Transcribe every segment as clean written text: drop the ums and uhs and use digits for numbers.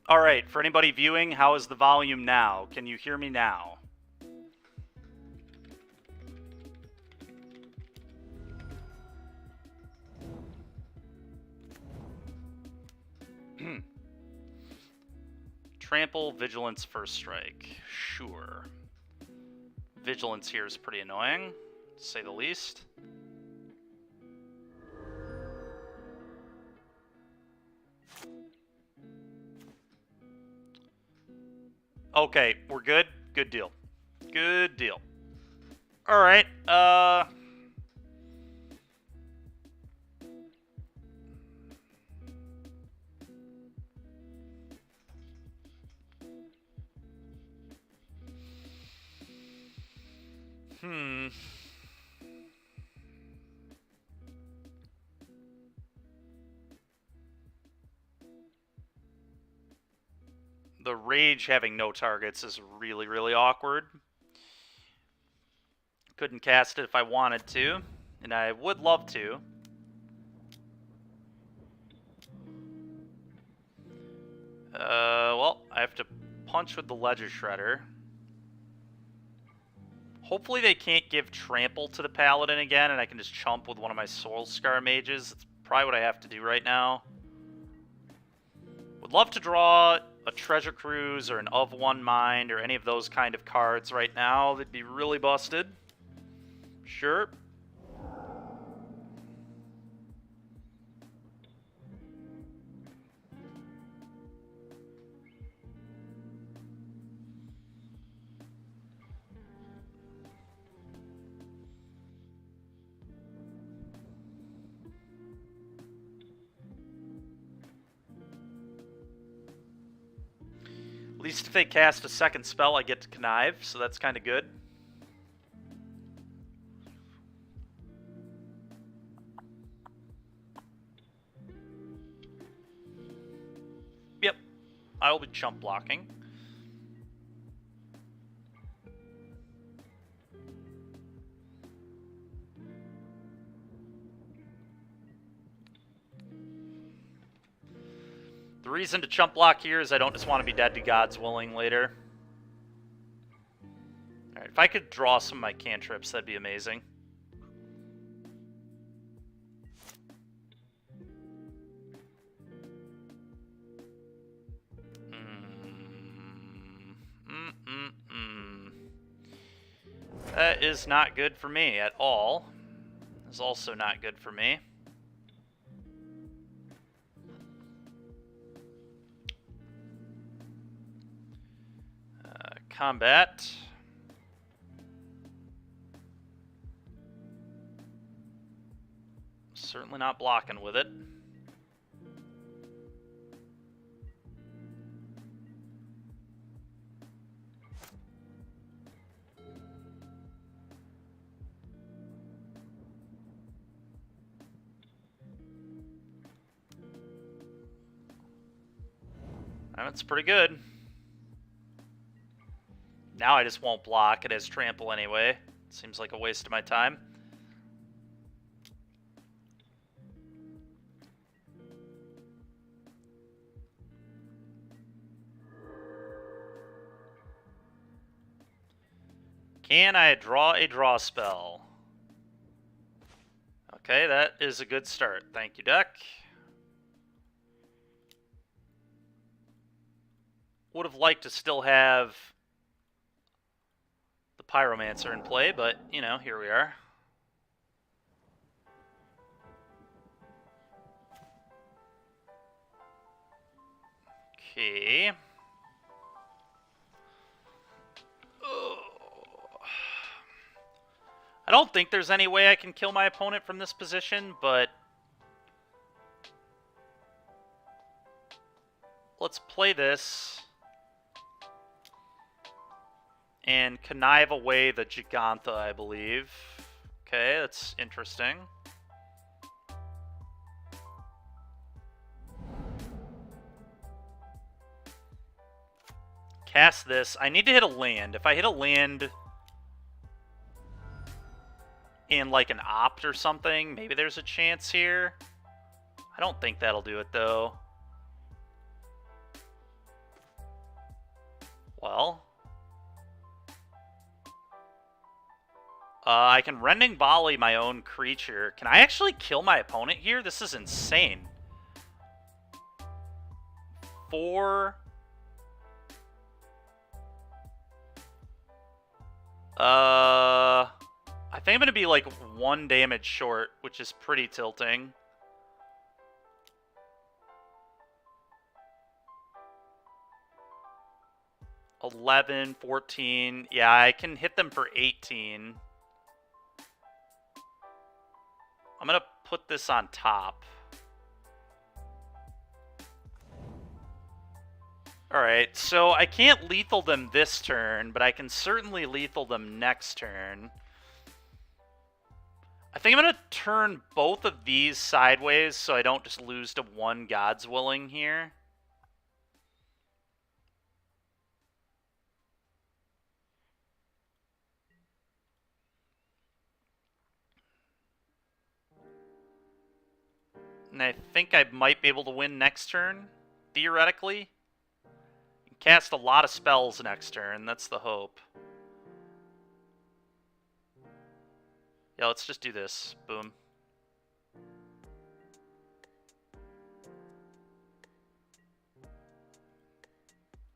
All right, for anybody viewing, how is the volume now? Can you hear me now? Trample, Vigilance, First Strike. Sure. Vigilance here is pretty annoying, to say the least. Okay, we're good? Good deal. Good deal. Alright, The Rage having no targets is really, really awkward. Couldn't cast it if I wanted to, and I would love to. Well, I have to punch with the Ledger Shredder. Hopefully they can't give Trample to the Paladin again, and I can just chump with one of my Soul Scar Mages. That's probably what I have to do right now. Would love to draw a Treasure Cruise or an Of One Mind or any of those kind of cards right now. They'd be really busted. Sure. At least if they cast a second spell, I get to connive, so that's kind of good. Yep, I will be chump blocking. The reason to chump block here is I don't just want to be dead to God's Willing later. Alright, if I could draw some of my cantrips, that'd be amazing. That is not good for me at all. Is also not good for me. Combat. Certainly not blocking with it. That's pretty good. Now I just won't block. It has trample anyway. Seems like a waste of my time. Can I draw a draw spell? Okay, that is a good start. Thank you, deck. Would have liked to still have the Pyromancer in play, but, you know, here we are. Okay. I don't think there's any way I can kill my opponent from this position, but let's play this and connive away the Gigantha, I believe. Okay, that's interesting. Cast this. I need to hit a land. If I hit a land in like an opt or something, maybe there's a chance here. I don't think that'll do it though. well. I can Rending Volley my own creature. Can I actually kill my opponent here? This is insane. 4... I think I'm going to be like 1 damage short, which is pretty tilting. $11, $14. Yeah, I can hit them for $18. I'm going to put this on top. Alright, so I can't lethal them this turn, but I can certainly lethal them next turn. I think I'm going to turn both of these sideways so I don't just lose to 1 God's Willing here. And I think I might be able to win next turn, theoretically. Cast a lot of spells next turn, that's the hope. Yeah, let's just do this. Boom.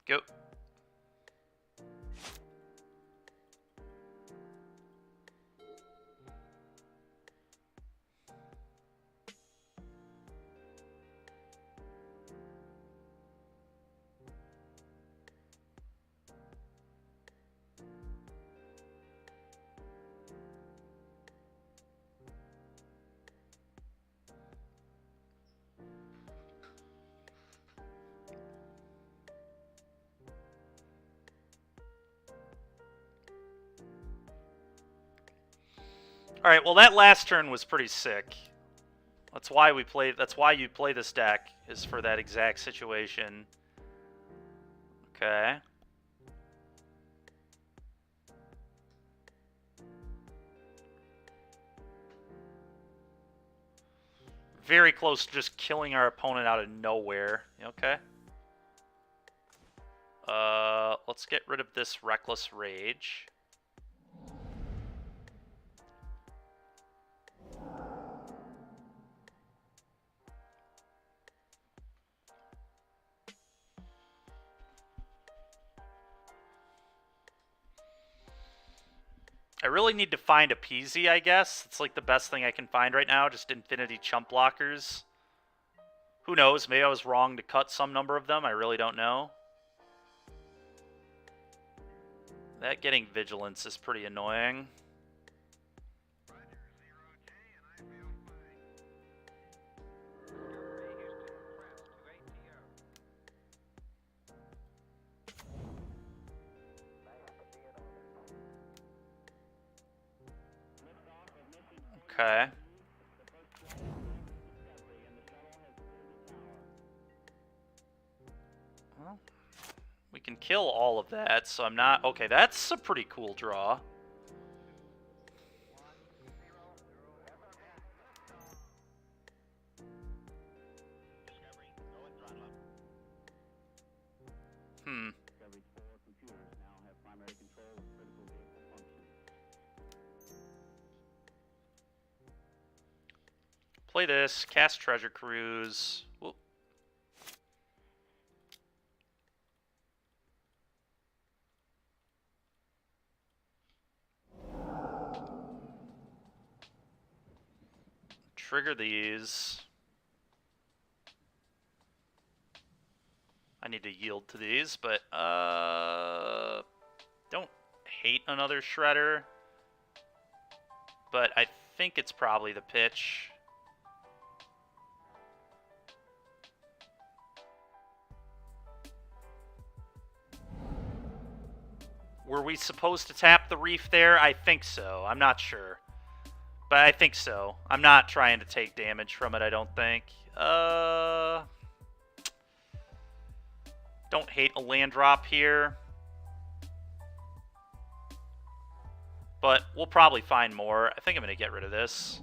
Go. Alright, well that last turn was pretty sick. That's why we play. That's why you play this deck, is for that exact situation. Okay. Very close to just killing our opponent out of nowhere. Okay. Let's get rid of this Reckless Rage. I really need to find a Peasy, I guess. It's like the best thing I can find right now, just Infinity Chump Blockers. Who knows, maybe I was wrong to cut some number of them, I really don't know. That getting Vigilance is pretty annoying. Okay. Well, we can kill all of that, so I'm not... Okay, that's a pretty cool draw. Play this, cast Treasure Cruise. Whoop. Trigger these. I need to yield to these, but don't hate another Shredder. But I think it's probably the pitch. Were we supposed to tap the Reef there? I think so. I'm not sure. But I think so. I'm not trying to take damage from it, I don't think. Don't hate a land drop here. But we'll probably find more. I think I'm going to get rid of this.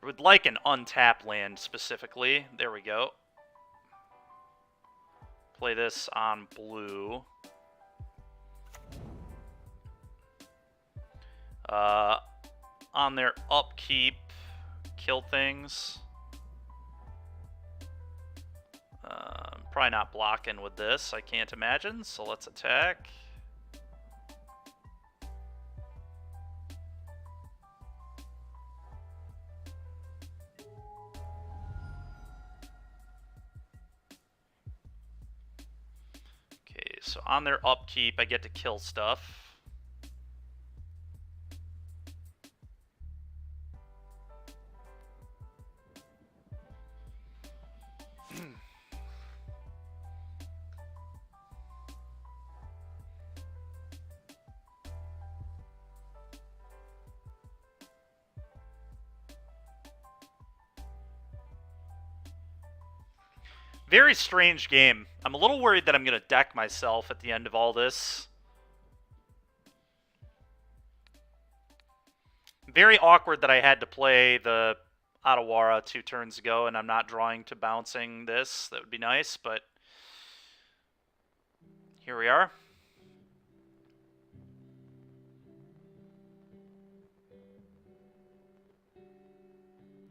I would like an untapped land specifically. There we go. Play this on blue. On their upkeep, kill things. Probably not blocking with this, I can't imagine, so let's attack. Okay, so on their upkeep, I get to kill stuff. Very strange game. I'm a little worried that I'm going to deck myself at the end of all this. Very awkward that I had to play the Otawara 2 turns ago and I'm not drawing to bouncing this. That would be nice, but here we are.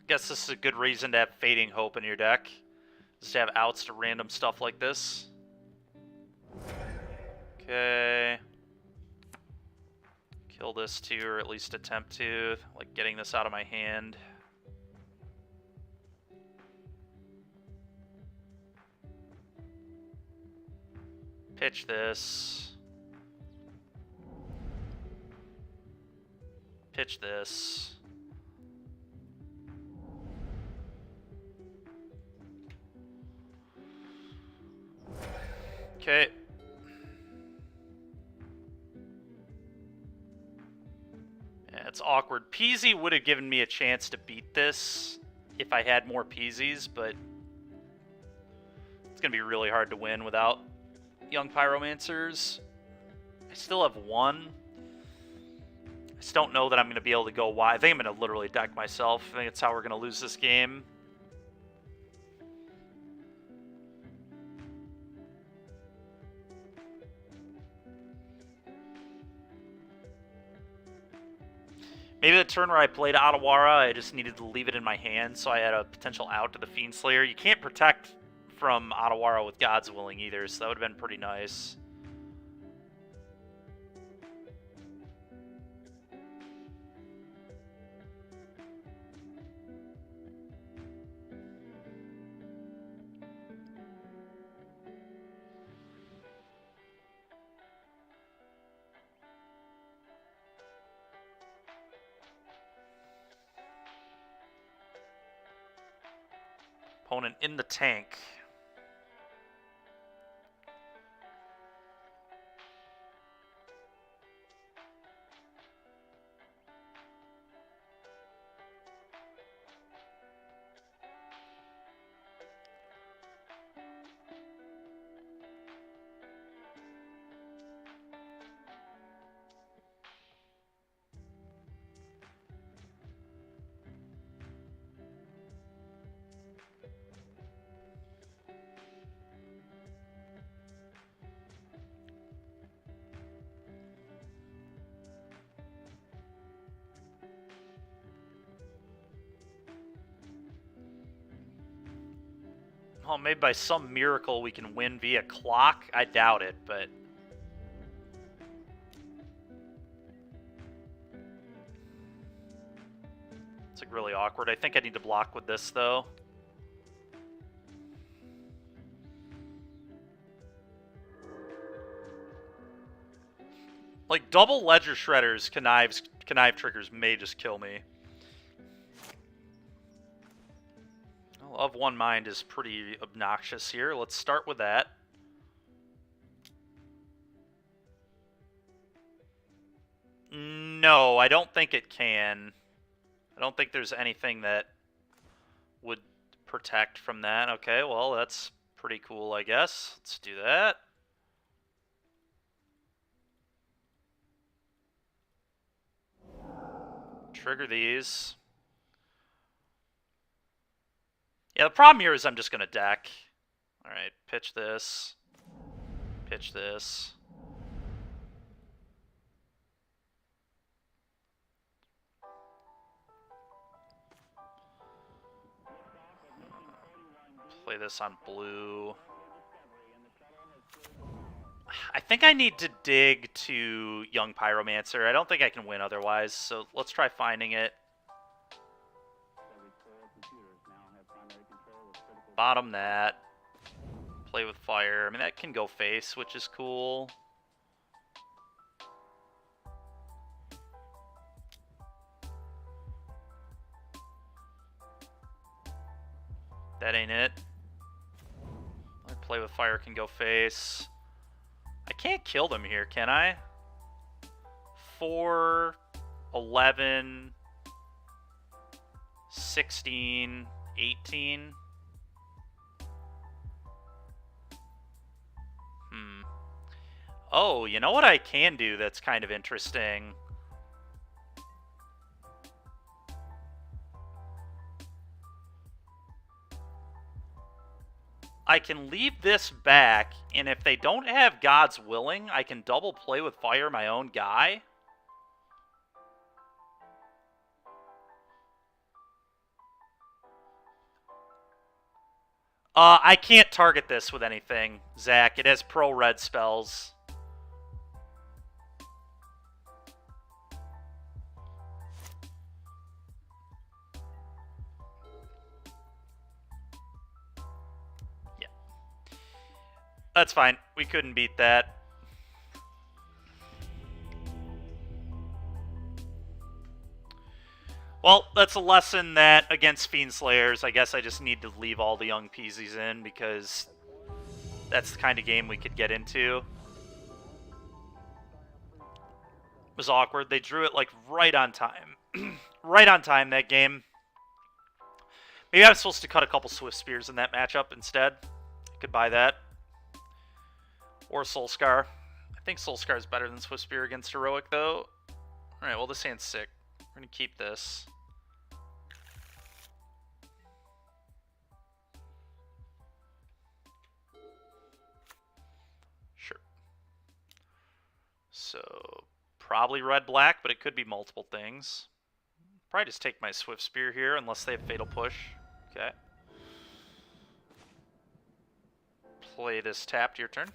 Guess this is a good reason to have Fading Hope in your deck. Just to have outs to random stuff like this. Okay. Kill this too, or at least attempt to. Like getting this out of my hand. Pitch this. Pitch this. Okay. Yeah, it's awkward. Peasy would have given me a chance to beat this if I had more Peasies, but it's going to be really hard to win without Young Pyromancers. I still have one. I just don't know that I'm going to be able to go wide. I think I'm going to literally deck myself. I think that's how we're going to lose this game. Maybe the turn where I played Otawara, I just needed to leave it in my hand, so I had a potential out to the Fiend Slayer. You can't protect from Otawara with God's Willing either, so that would have been pretty nice. Opponent in the tank. Well, maybe by some miracle we can win via clock. I doubt it, but... it's like really awkward. I think I need to block with this, though. Like, double Ledger Shredders, Connive triggers may just kill me. Of One Mind is pretty obnoxious here. Let's start with that. No, I don't think it can. I don't think there's anything that would protect from that. Okay, well, that's pretty cool, I guess. Let's do that. Trigger these. Yeah, the problem here is I'm just going to deck. Alright, pitch this. Pitch this. Play this on blue. I think I need to dig to Young Pyromancer. I don't think I can win otherwise, so let's try finding it. Bottom that. Play with fire. I mean, that can go face, which is cool. That ain't it. Play with fire can go face. I can't kill them here, can I? 4, 11, 16, 18. Oh, you know what I can do that's kind of interesting? I can leave this back, and if they don't have God's Willing, I can double play with fire my own guy. I can't target this with anything, Zach. It has pro-red spells. Yeah. That's fine. We couldn't beat that. Well, that's a lesson that against Fiend Slayers, I guess I just need to leave all the young Peasies in because that's the kind of game we could get into. It was awkward. They drew it like right on time. Right on time that game. Maybe I was supposed to cut a couple Swift Spears in that matchup instead. I could buy that. Or Soulscar. I think Soulscar is better than Swift Spear against Heroic though. Alright, well this hand's sick. We're going to keep this. Sure. So, probably red-black, but it could be multiple things. Probably just take my Swift Spear here, unless they have Fatal Push. Okay. Play this tapped, your turn.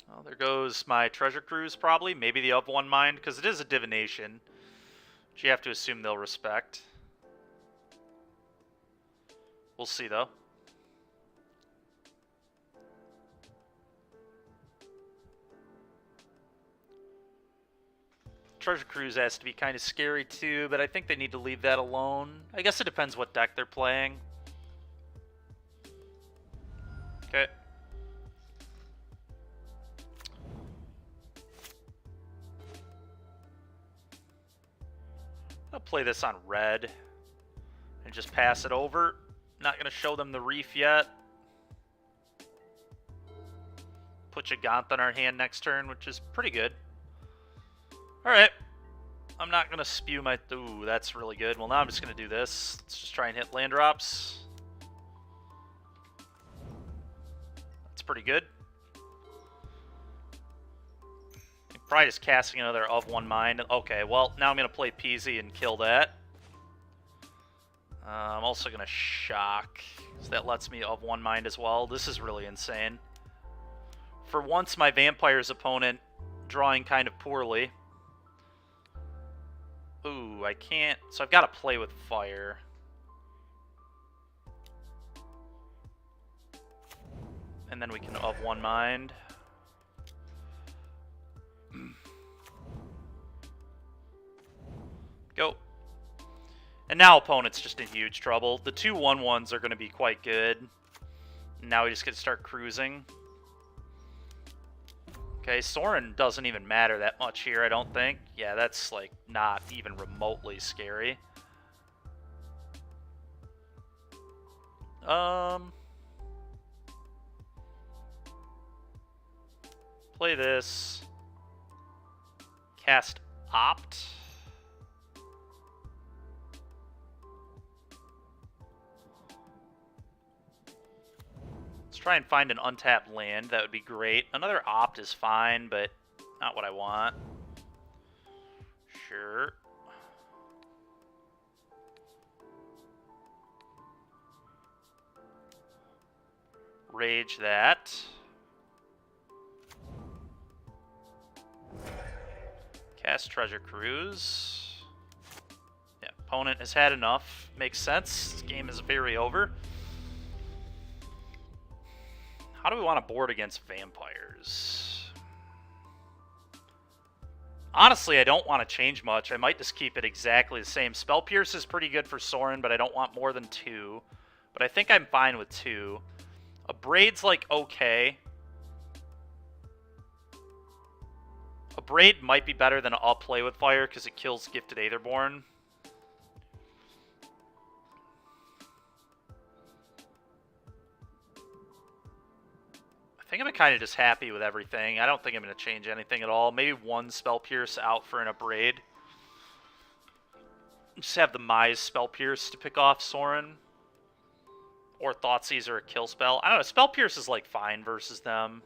Well, there goes my Treasure Cruise, probably. Maybe the of one Mind, because it is a divination. Which you have to assume they'll respect. We'll see, though. Treasure Cruise has to be kind of scary, too, but I think they need to leave that alone. I guess it depends what deck they're playing. Okay. I'll play this on red and just pass it over. Not going to show them the Reef yet. Put Gigant on our hand next turn, which is pretty good. Alright. I'm not going to spew my... Ooh, that's really good. Well, now I'm just going to do this. Let's just try and hit land drops. That's pretty good. Probably just casting another of one Mind. Okay, well, now I'm going to play Peasy and kill that. I'm also going to shock, so that lets me of one Mind as well. This is really insane. For once, my Vampire's opponent drawing kind of poorly. Ooh, I can't... So I've got to play with fire. And then we can of one Mind. Go. And now opponent's just in huge trouble. The 2 1/1s are going to be quite good. Now we just get to start cruising. Okay, Sorin doesn't even matter that much here, I don't think. Yeah, that's, like, not even remotely scary. Play this. Cast Opt. Let's try and find an untapped land. That would be great. Another opt is fine, but not what I want. Sure. Rage that. Cast Treasure Cruise. Yeah, opponent has had enough. Makes sense. This game is very over. How do we want to board against vampires? Honestly, I don't want to change much. I might just keep it exactly the same. Spell Pierce is pretty good for Sorin, but I don't want more than 2. But I think I'm fine with 2. A Braid's like okay. A Braid might be better than an Play with Fire because it kills Gifted Aetherborn. I think I'm kind of just happy with everything. I don't think I'm going to change anything at all. Maybe 1 Spell Pierce out for an Abrade. Just have the Mize Spell Pierce to pick off Sorin. Or Thoughtseize or a kill spell. I don't know. Spell Pierce is like fine versus them.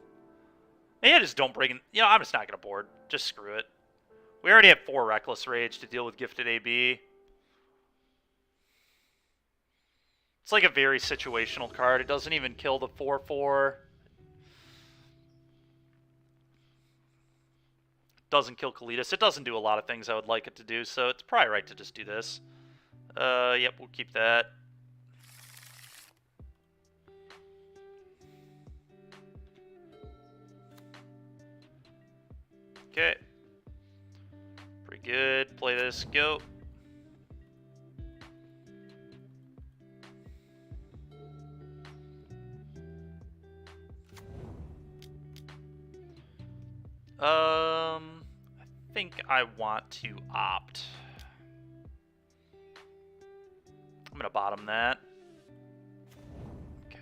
Maybe I just don't bring in. You know, I'm just not going to board. Just screw it. We already have 4 Reckless Rage to deal with Gifted AB. It's like a very situational card. It doesn't even kill the 4/4. Doesn't kill Kalitas. It doesn't do a lot of things I would like it to do, so it's probably right to just do this. Yep, we'll keep that. Okay. Pretty good. Play this. Go. I think I want to opt. I'm gonna bottom that. Okay.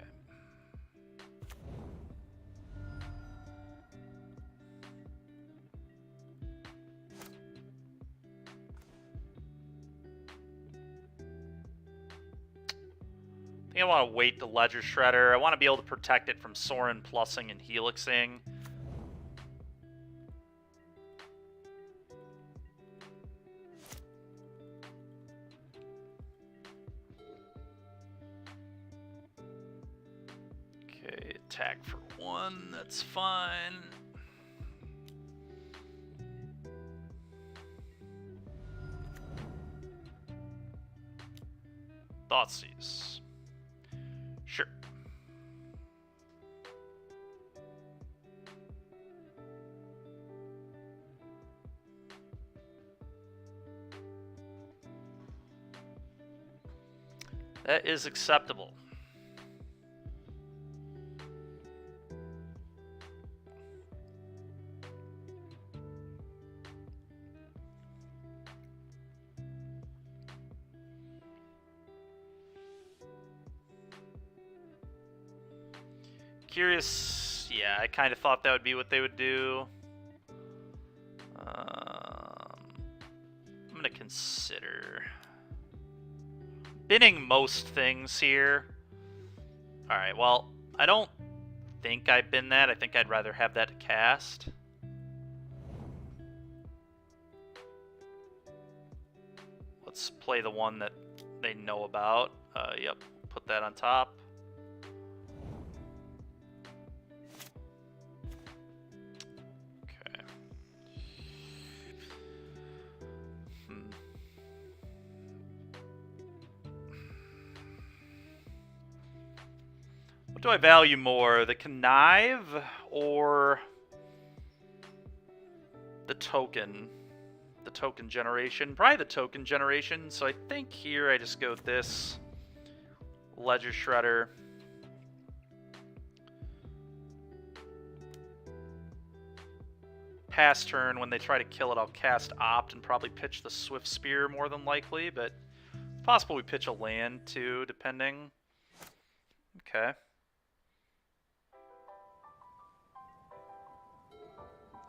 I think I want to wait the Ledger Shredder. I want to be able to protect it from Sorin plussing and helixing. Okay, attack for 1. That's fine. Thoughtseize. Sure. That is acceptable. Curious, yeah, I kind of thought that would be what they would do. I'm going to consider binning most things here. Alright, well, I don't think I bin that. I think I'd rather have that to cast. Let's play the one that they know about. Yep, put that on top. What do I value more, the Connive or the token? The token generation? Probably the token generation, so I think here I just go with this. Ledger Shredder. Pass turn, when they try to kill it, I'll cast Opt and probably pitch the Swift Spear more than likely, but it's possible we pitch a land too, depending. Okay.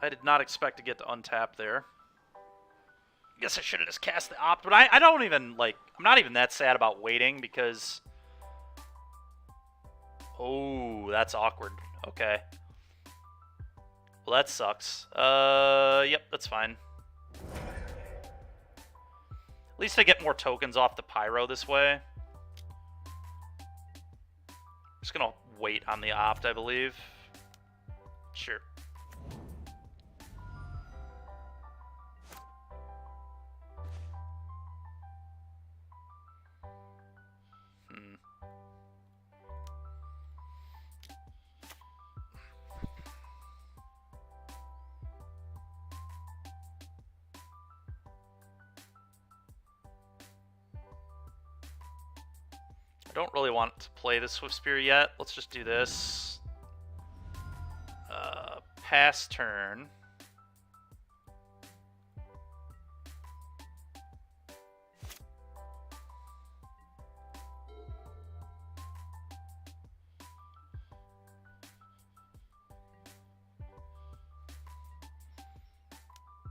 I did not expect to get to untap there. I guess I should have just cast the Opt, but I don't even, like, I'm not even that sad about waiting because... Oh, that's awkward. Okay. Well, that sucks. Yep, that's fine. At least I get more tokens off the Pyro this way. Just gonna wait on the opt, I believe. Sure. I don't really want to play the Swift Spear yet. Let's just do this. Pass turn.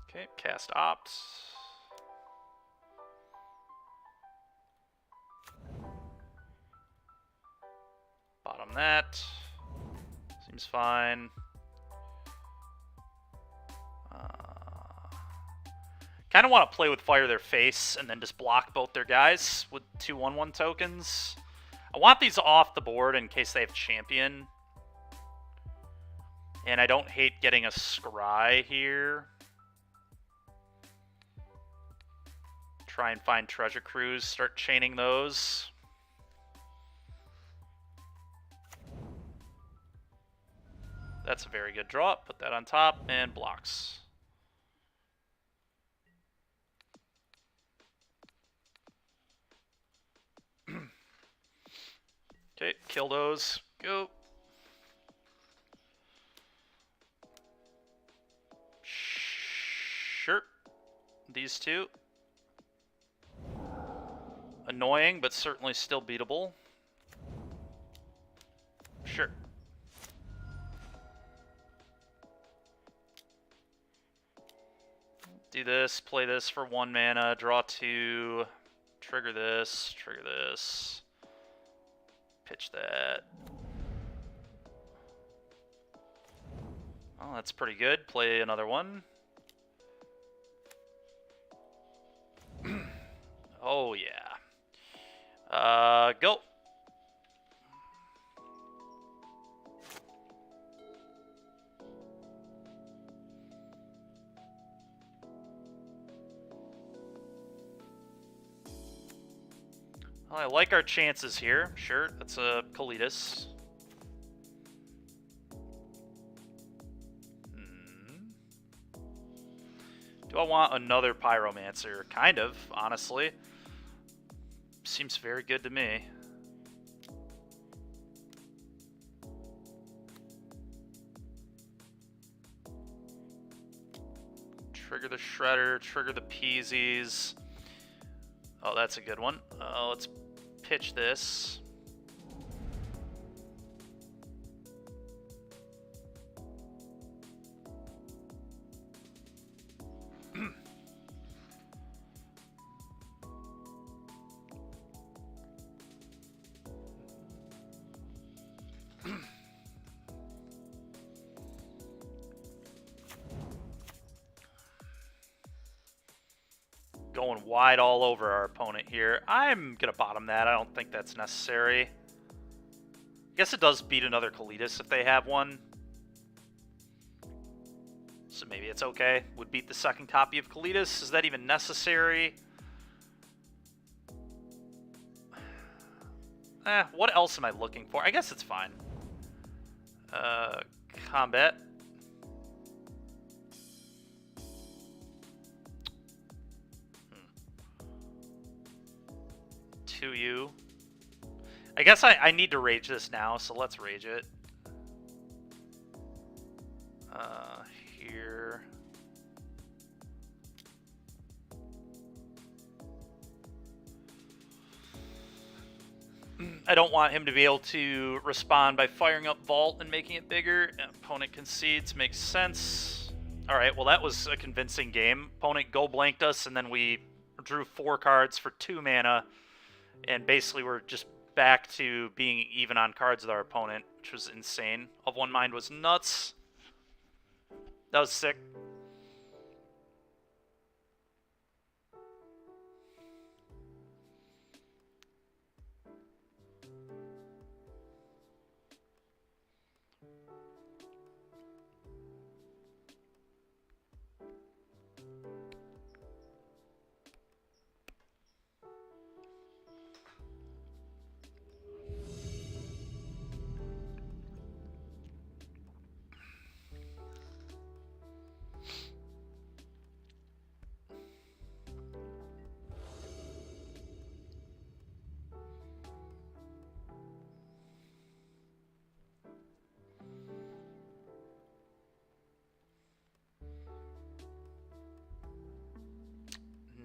Okay, cast opt. Bottom that. Seems fine. Kind of want to play with Fire Their Face and then just block both their guys with 2 1/1 tokens. I want these off the board in case they have Champion. And I don't hate getting a Scry here. Try and find Treasure Cruise, start chaining those. That's a very good draw. Put that on top and blocks. Okay, kill those. Go. Sure. These two. Annoying, but certainly still beatable. Sure. Do this, play this for 1 mana, draw 2, trigger this, pitch that. Oh, that's pretty good. Play another one. Oh, yeah. Go. Well, I like our chances here. Sure, that's a Kalitas. Do I want another Pyromancer? Kind of, honestly. Seems very good to me. Trigger the Shredder, trigger the Peasies. Oh, that's a good one. Let's pitch this. Going wide all over our opponent here. I'm going to bottom that. I don't think that's necessary. I guess it does beat another Kalitas if they have one. So maybe it's okay. Would beat the second copy of Kalitas. Is that even necessary? What else am I looking for? I guess it's fine. Combat. 2U. I guess I need to rage this now, so let's rage it. Here. I don't want him to be able to respond by firing up Vault and making it bigger. Opponent concedes, makes sense. Alright, well that was a convincing game. Opponent go blanked us, and then we drew 4 cards for 2 mana. And basically we're just back to being even on cards with our opponent, which was insane. Of One Mind was nuts. That was sick.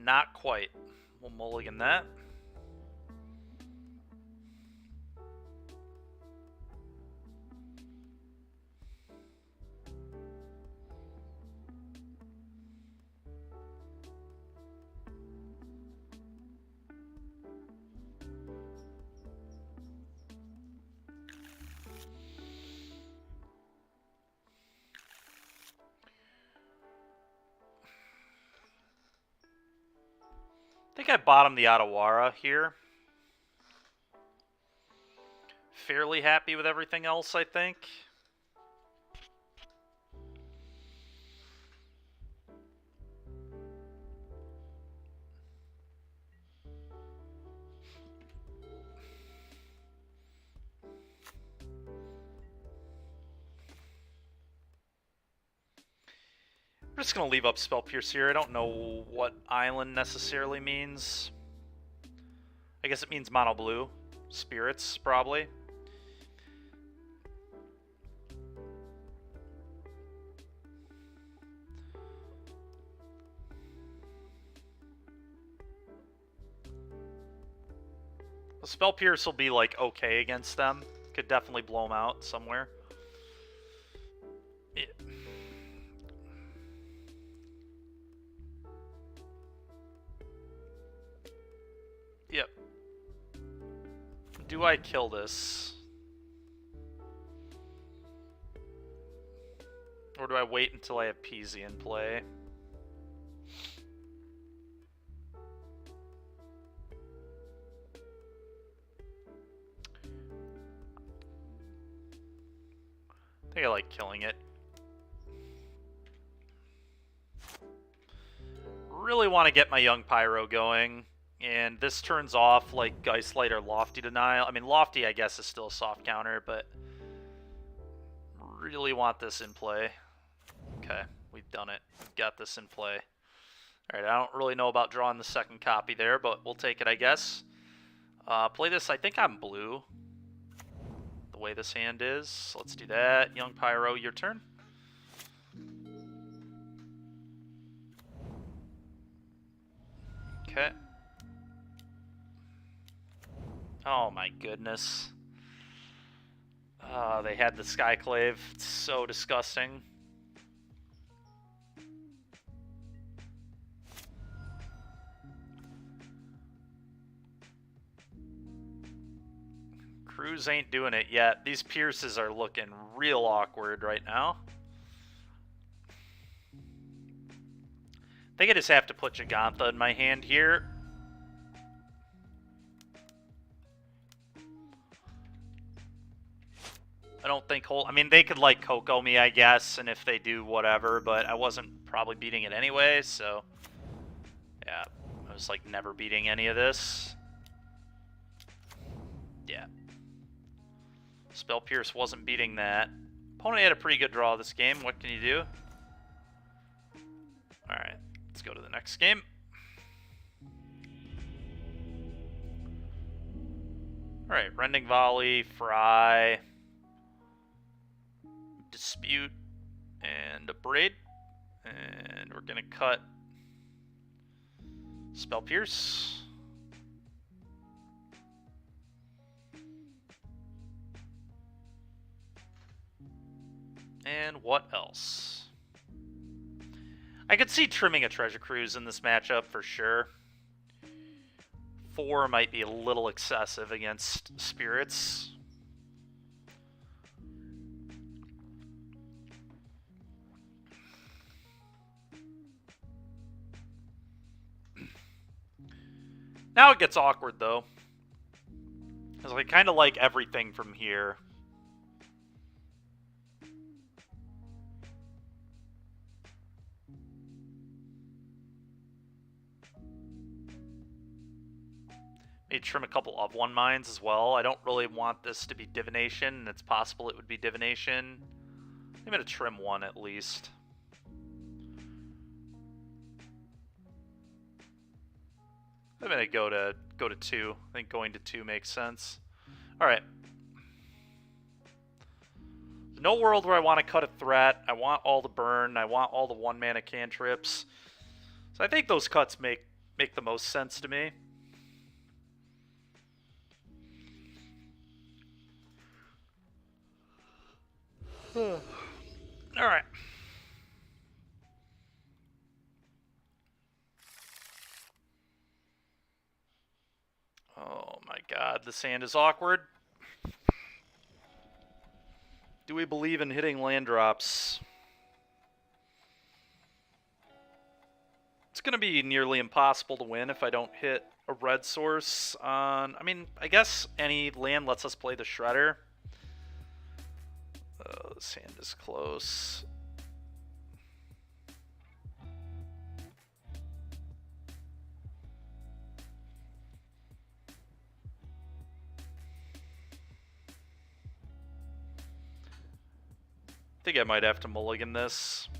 Not quite. We'll mulligan that. I think I bottomed the Adawara here. Fairly happy with everything else, I think. I'm just going to leave up Spell Pierce here. I don't know what Island necessarily means. I guess it means mono blue. Spirits, probably. The Spell Pierce will be, like, okay against them. Could definitely blow them out somewhere. Yeah. Yep. Do I kill this? Or do I wait until I have Peasy in play? I think I like killing it. Really want to get my Young Pyro going. And this turns off, like, Geist Light or Lofty Denial. I mean, Lofty, I guess, is still a soft counter, but really want this in play. Okay, we've done it. We've got this in play. Alright, I don't really know about drawing the second copy there, but we'll take it, I guess. Play this, I think I'm blue. The way this hand is. Let's do that. Young Pyro, your turn. Okay. Oh my goodness. They had the Skyclave. It's so disgusting. Cruz ain't doing it yet. These Pierces are looking real awkward right now. I think I just have to put Gigantha in my hand here. I don't think I mean, they could, like, Coco me, I guess, and if they do, whatever, but I wasn't probably beating it anyway, so... Yeah, I was, like, never beating any of this. Yeah. Spell Pierce wasn't beating that. Opponent had a pretty good draw this game. What can you do? Alright, let's go to the next game. Alright, Rending Volley, Fry... Dispute, and a Braid, and we're gonna cut Spell Pierce. And what else? I could see trimming a Treasure Cruise in this matchup for sure. 4 might be a little excessive against spirits. Now it gets awkward, though. Because I kind of like everything from here. Maybe trim a couple of 1 mines as well. I don't really want this to be divination, and it's possible it would be divination. I'm going to trim 1 at least. I'm going to go to 2. I think going to 2 makes sense. All right. No world where I want to cut a threat. I want all the burn. I want all the 1-mana cantrips. So I think those cuts make the most sense to me. All right. Oh my god, this hand is awkward. Do we believe in hitting land drops? It's going to be nearly impossible to win if I don't hit a red source on... I mean, I guess any land lets us play the Shredder. This hand is close. I think I might have to mulligan this.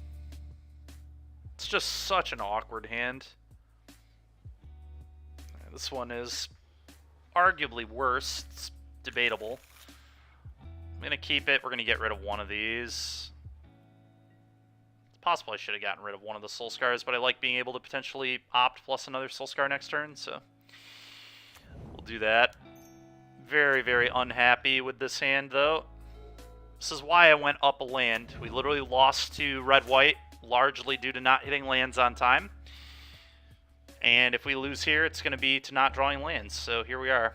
It's just such an awkward hand. This one is arguably worse. It's debatable. I'm going to keep it. We're going to get rid of one of these. It's possible I should have gotten rid of one of the Soul Scars, but I like being able to potentially opt plus another Soul Scar next turn, so we'll do that. Very, very unhappy with this hand, though. This is why I went up a land. We literally lost to red-white, largely due to not hitting lands on time. And if we lose here, it's going to be to not drawing lands. So here we are.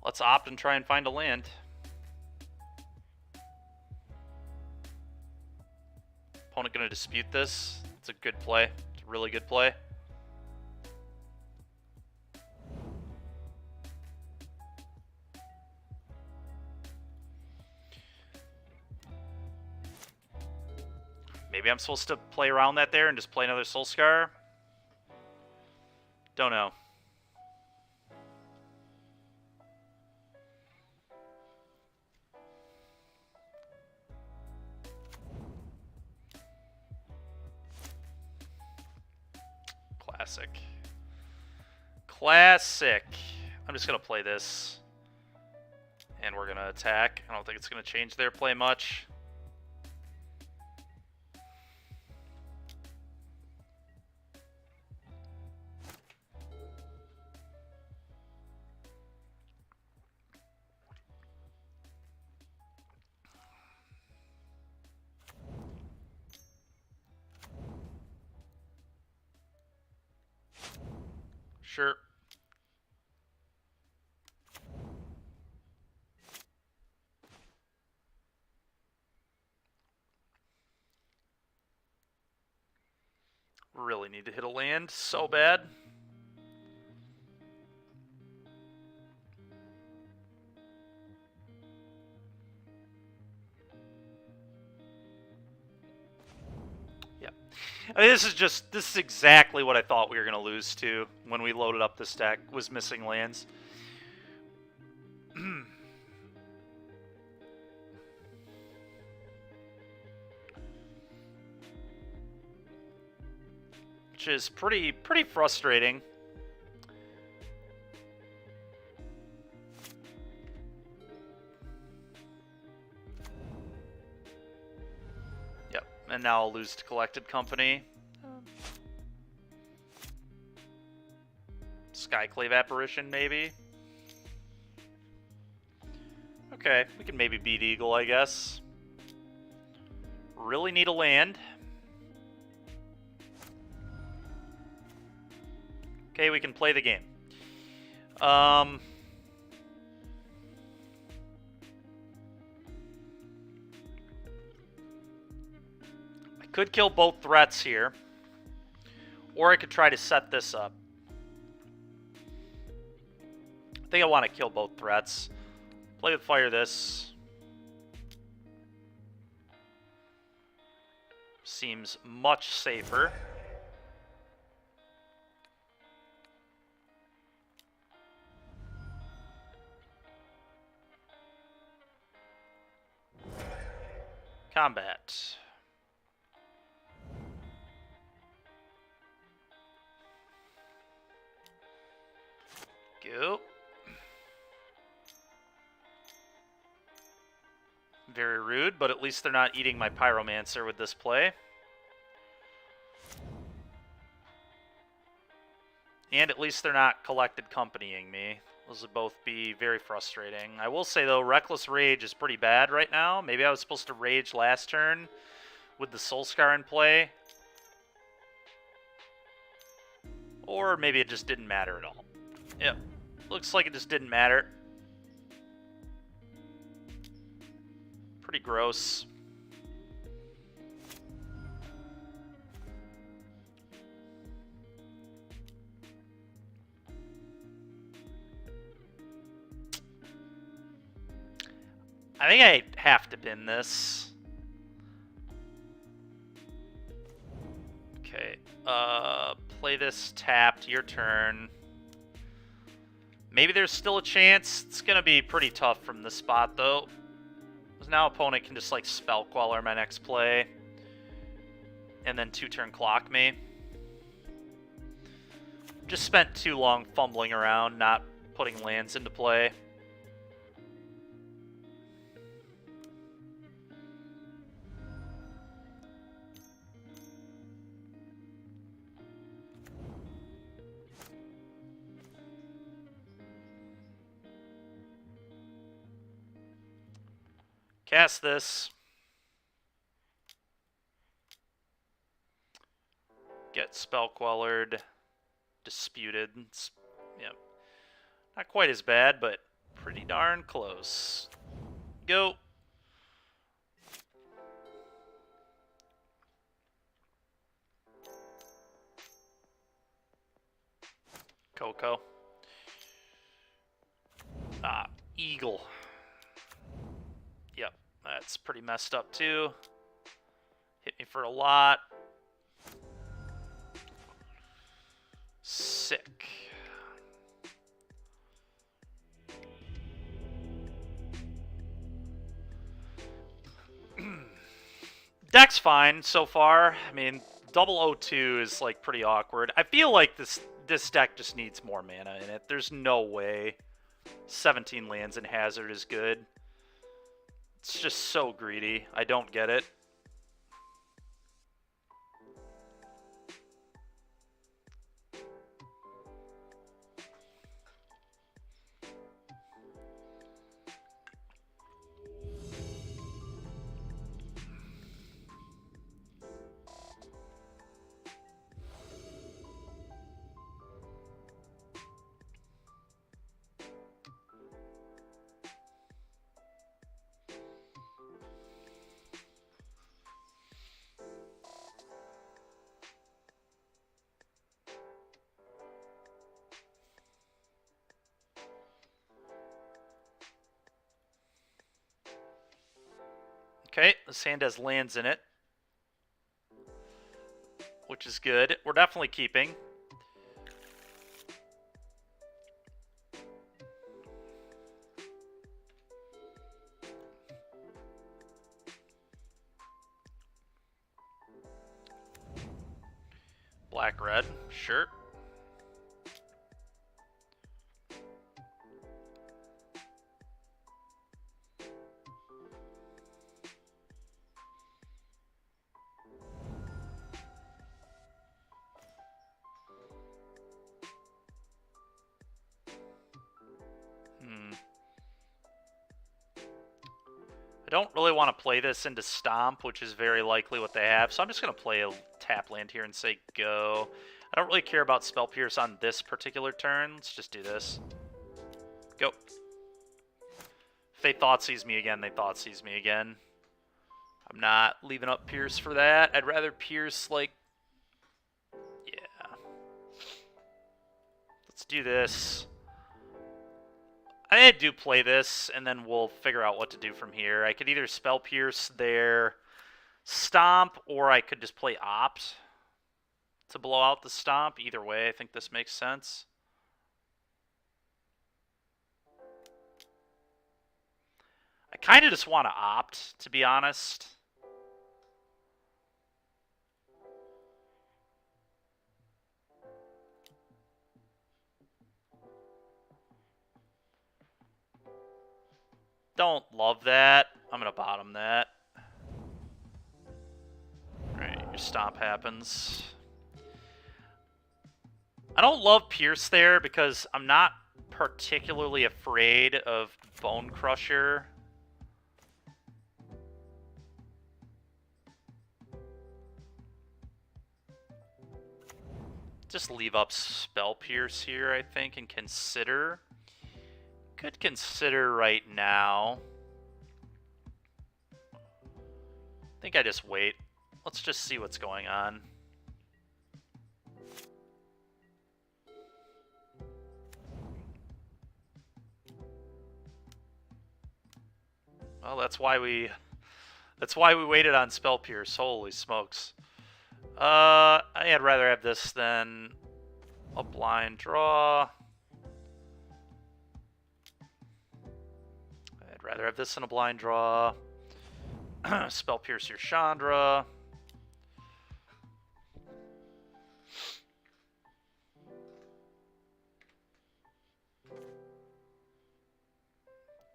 Let's opt and try and find a land. Opponent going to dispute this. It's a good play. It's a really good play. Maybe I'm supposed to play around that there and just play another Soul Scar? Don't know. Classic. Classic. I'm just going to play this. And we're going to attack. I don't think it's going to change their play much. Sure. Really need to hit a land so bad. Yep. I mean, this is exactly what I thought we were going to lose to when we loaded up this deck, was missing lands. Which is pretty frustrating. Yep, and now I'll lose to Collected Company. Skyclave Apparition, maybe? Okay, we can maybe beat Eagle, I guess. Really need a land. Okay, we can play the game. I could kill both threats here, or I could try to set this up. I think I want to kill both threats. Play with fire this. Seems much safer. Combat. Go. Very rude, but at least they're not eating my Pyromancer with this play. And at least they're not collected companying me. Those would both be very frustrating. I will say, though, Reckless Rage is pretty bad right now. Maybe I was supposed to Rage last turn with the Soulscar in play. Or maybe it just didn't matter at all. Yep. Looks like it just didn't matter. Pretty gross. I think I have to bin this. Okay. Play this tapped, your turn. Maybe there's still a chance. It's going to be pretty tough from this spot, though. Because now opponent can just, like, Spell Queller my next play. And then 2-turn clock me. Just spent too long fumbling around, not putting lands into play. Cast this. Get Spell Quellered. Disputed. Yep. Not quite as bad, but pretty darn close. Go. Coco. Ah, Eagle. Yep, that's pretty messed up too. Hit me for a lot. Sick. Deck's fine so far. I mean, 002 is like pretty awkward. I feel like this deck just needs more mana in it. There's no way 17 lands in Hazard is good. It's just so greedy. I don't get it. Okay, this hand has lands in it, which is good. We're definitely keeping. Black-red, sure. I don't really want to play this into Stomp, which is very likely what they have, so I'm just going to play a tap land here and say go. I don't really care about Spell Pierce on this particular turn. Let's just do this. Go. If they Thoughtseize me again, they Thoughtseize me again. I'm not leaving up Pierce for that. I'd rather Pierce, like... Yeah. Let's do this. I do play this, and then we'll figure out what to do from here. I could either Spell Pierce their Stomp, or I could just play Opt to blow out the Stomp. Either way, I think this makes sense. I kind of just want to Opt, to be honest. Don't love that. I'm going to bottom that. Alright, your Stomp happens. I don't love Pierce there because I'm not particularly afraid of Bone Crusher. Just leave up Spell Pierce here, I think, and consider. Could consider right now. I think I just wait. Let's just see what's going on. Well, that's why we waited on Spell Pierce. Holy smokes. I'd rather have this than a blind draw. I'd rather have this than a blind draw. Spell Pierce your Chandra.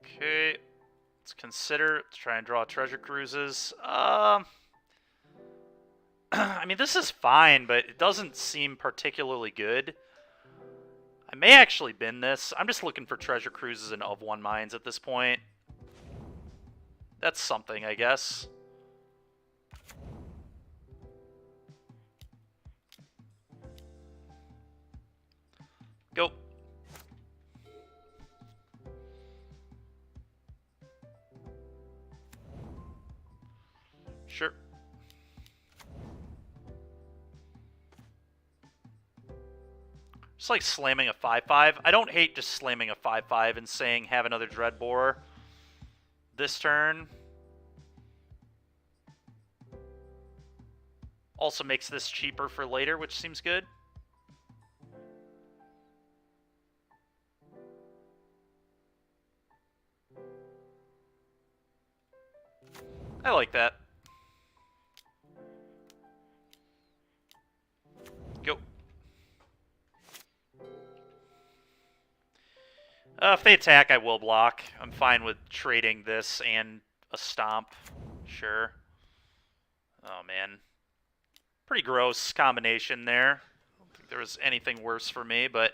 Okay. Let's consider. Let's try and draw Treasure Cruises. I mean, this is fine, but it doesn't seem particularly good. I may actually bin this. I'm just looking for Treasure Cruises and of one mines at this point. That's something, I guess. Go. Sure. Just like slamming a 5/5. I don't hate just slamming a 5/5 and saying have another Dreadbore this turn. Also makes this cheaper for later, which seems good. I like that. Go. If they attack, I will block. I'm fine with trading this and a Stomp. Sure. Oh, man. Pretty gross combination there. I don't think there was anything worse for me, but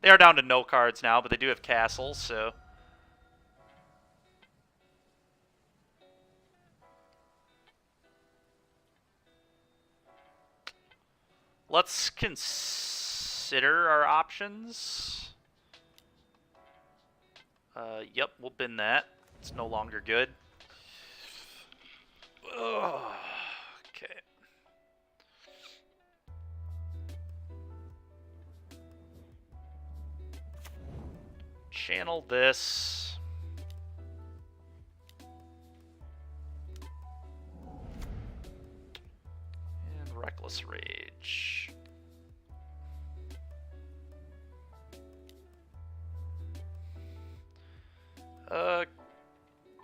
they are down to no cards now, but they do have castles, so... Let's consider our options. Yep, we'll bin that. It's no longer good. Ugh, okay. Channel this. And Reckless Rage.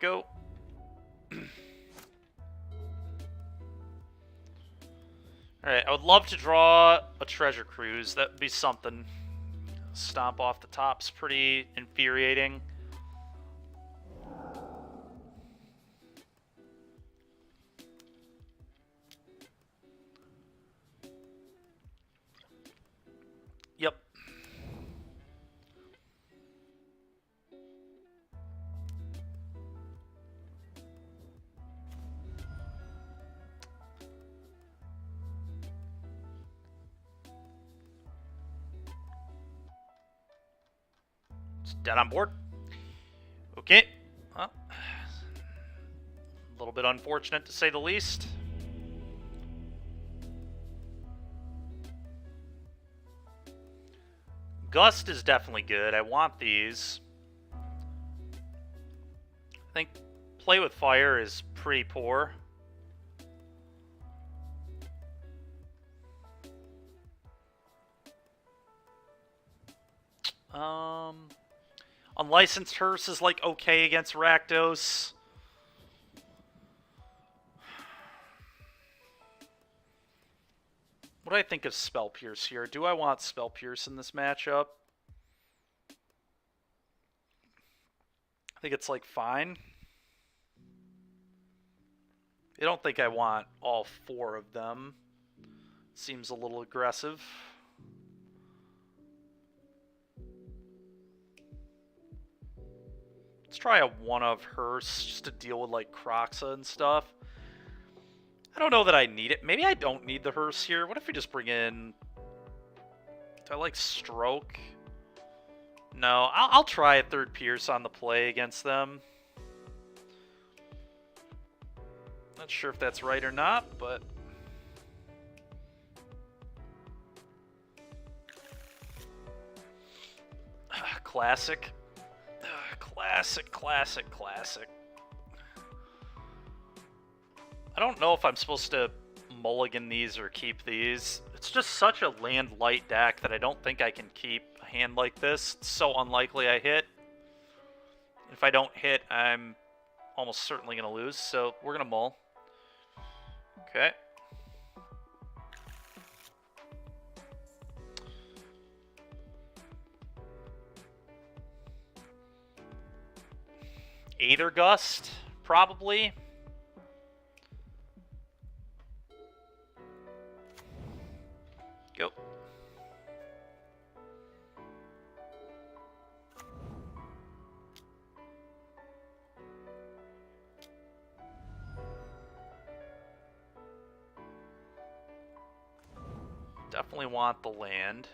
Go. Alright, I would love to draw a Treasure Cruise. That would be something. Stomp off the top's pretty infuriating. Yep. Just dead on board. Okay. Well, a little bit unfortunate to say the least. Gust is definitely good. I want these. I think play with fire is pretty poor. Unlicensed Hearse is like okay against Rakdos. What do I think of Spell Pierce here? Do I want Spell Pierce in this matchup? I think it's like fine. I don't think I want all 4 of them. Seems a little aggressive. Let's try a 1 of Hearse just to deal with like Kroxa and stuff. I don't know that I need it. Maybe I don't need the Hearse here. What if we just bring in... Do I like Stroke? No, I'll try a 3rd Pierce on the play against them. Not sure if that's right or not, but... Classic. Classic. I don't know if I'm supposed to mulligan these or keep these. It's just such a land light deck that I don't think I can keep a hand like this. It's so unlikely I hit. If I don't hit, I'm almost certainly going to lose, so we're going to mull. Okay. Aether Gust, probably. Go. Definitely want the land.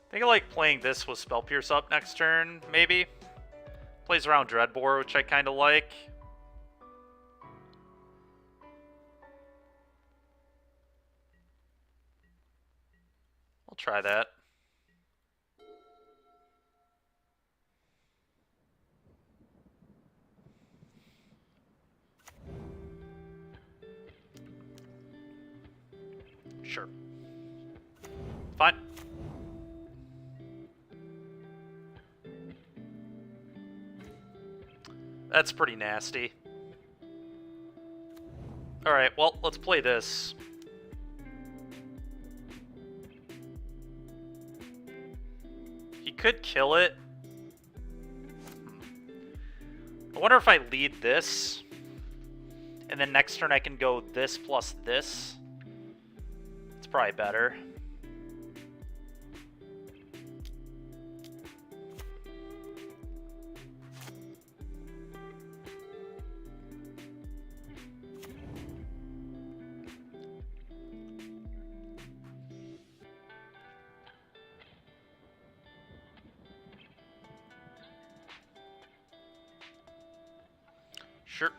I think I like playing this with Spell Pierce up next turn, maybe. Plays around Dreadbore, which I kind of like. I'll try that. Sure. Fine. That's pretty nasty. Alright, well, let's play this. He could kill it. I wonder if I lead this, and then next turn I can go this plus this. It's probably better. Sure.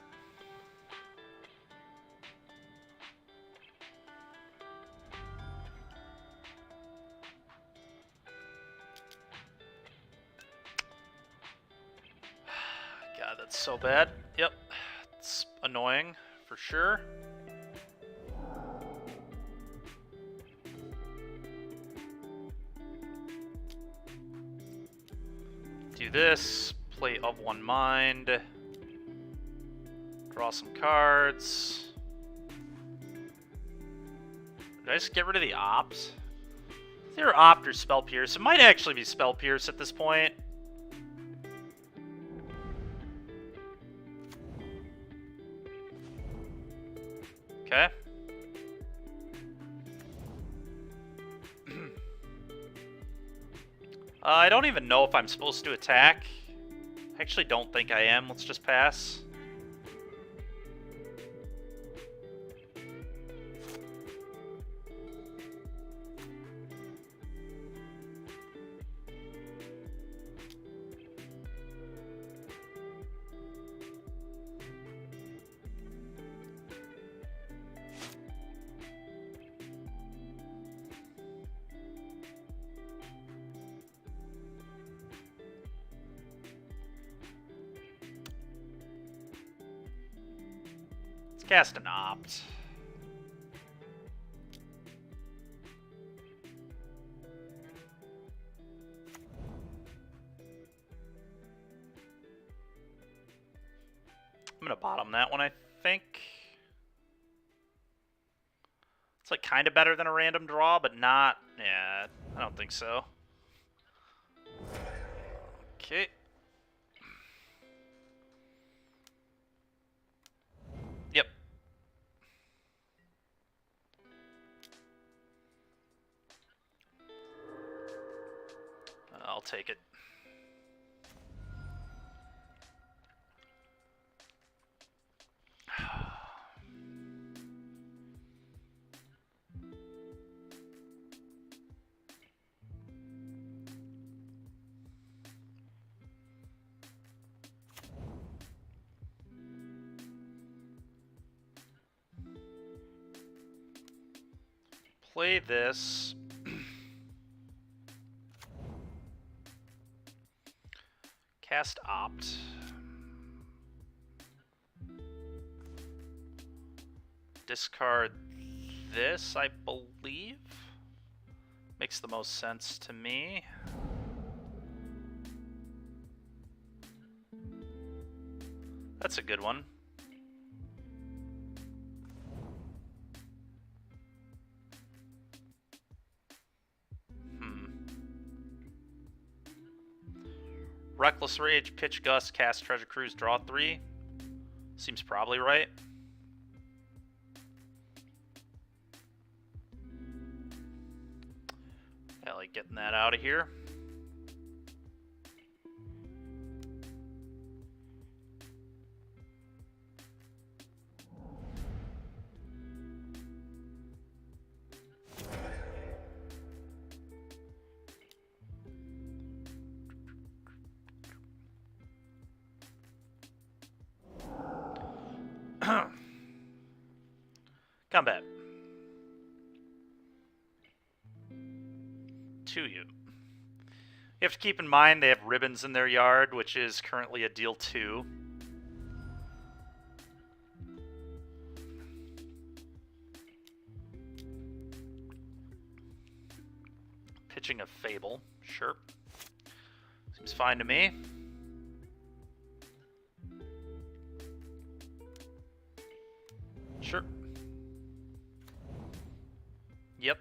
God, that's so bad. Yep. It's annoying, for sure. Do this. Play of one mind. Draw some cards. Did I just get rid of the opt? Is there opt or Spell Pierce? It might actually be Spell Pierce at this point. Okay. I don't even know if I'm supposed to attack. I actually don't think I am. Let's just pass. Cast an Opt. I'm gonna bottom that one, I think. It's like kind of better than a random draw, but not... Yeah, I don't think so. Okay. Yep. I'll take it. Play this. Cast Opt. Discard this, I believe. Makes the most sense to me. That's a good one. Reckless Rage, Pitch Gust, cast Treasure Cruise, draw 3. Seems probably right. I like getting that out of here. Combat. To you. You have to keep in mind they have ribbons in their yard, which is currently a deal 2. Pitching a Fable, sure. Seems fine to me. Sure. Yep.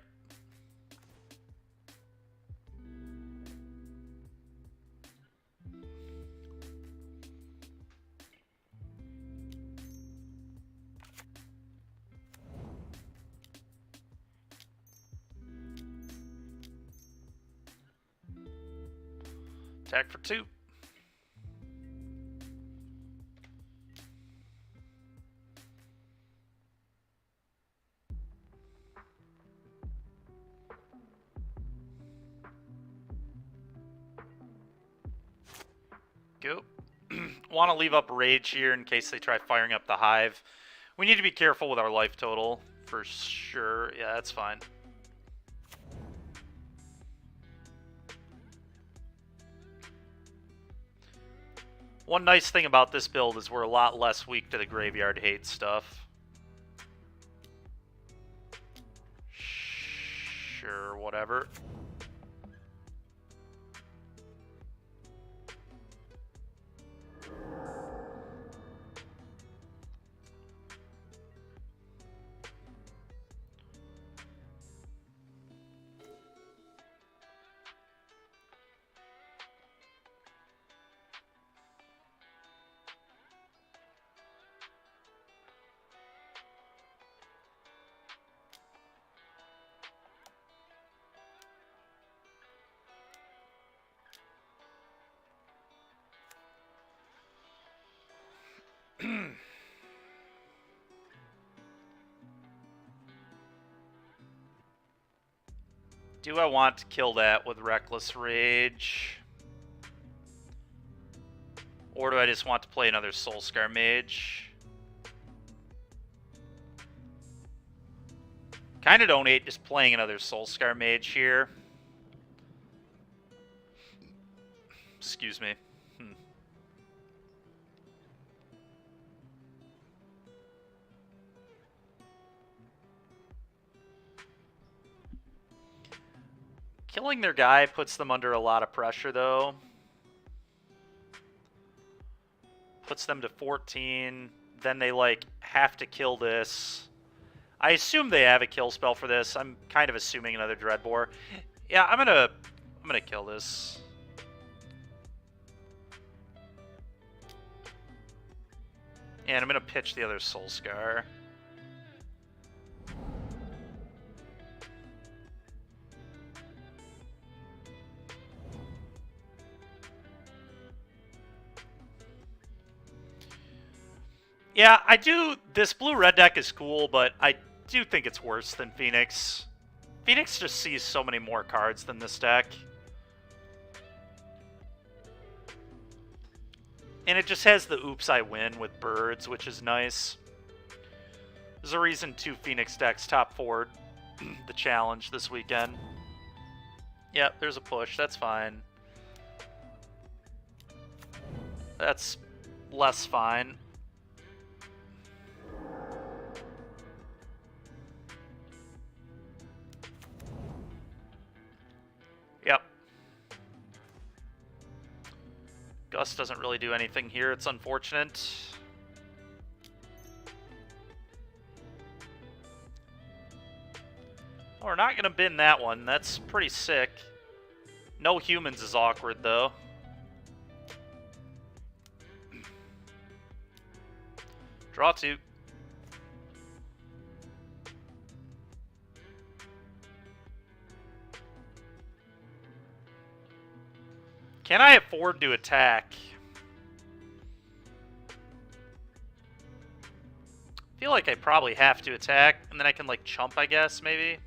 Attack for 2. Go. Want to leave up Rage here in case they try firing up the Hive. We need to be careful with our life total, for sure. Yeah, that's fine. One nice thing about this build is we're a lot less weak to the graveyard hate stuff. Sure, whatever. Do I want to kill that with Reckless Rage? Or do I just want to play another Soulscar Mage? Kinda don't hate just playing another Soulscar Mage here. Excuse me. Killing their guy puts them under a lot of pressure, though. Puts them to 14. Then they, like, have to kill this. I assume they have a kill spell for this. I'm kind of assuming another Dreadbore. Yeah, I'm gonna kill this. And I'm gonna pitch the other Soul Scar. Yeah, I do. This blue-red deck is cool, but I do think it's worse than Phoenix. Phoenix just sees so many more cards than this deck. And it just has the oops I win with birds, which is nice. There's a reason 2 Phoenix decks top 4'd the challenge this weekend. Yep, there's a push. That's fine. That's less fine. Yep. Gus doesn't really do anything here. It's unfortunate. Oh, we're not going to bin that one. That's pretty sick. No humans is awkward, though. Draw 2. Can I afford to attack? I feel like I probably have to attack, and then I can, like, chump, I guess, maybe?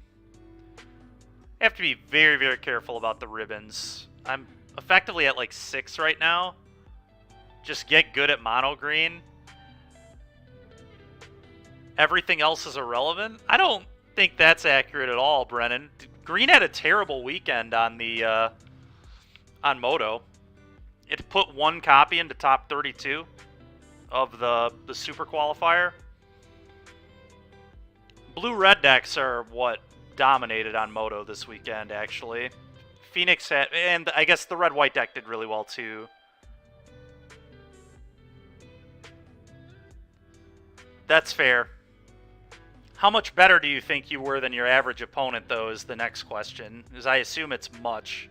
I have to be very, very careful about the ribbons. I'm effectively at, like, 6 right now. Just get good at mono green. Everything else is irrelevant? I don't think that's accurate at all, Brennan. Green had a terrible weekend on the, on Moto. It put 1 copy into top 32 of the super qualifier. Blue-red decks are what dominated on Moto this weekend, actually. Phoenix had, and I guess the red-white deck did really well, too. That's fair. How much better do you think you were than your average opponent, though, is the next question. Because I assume it's much.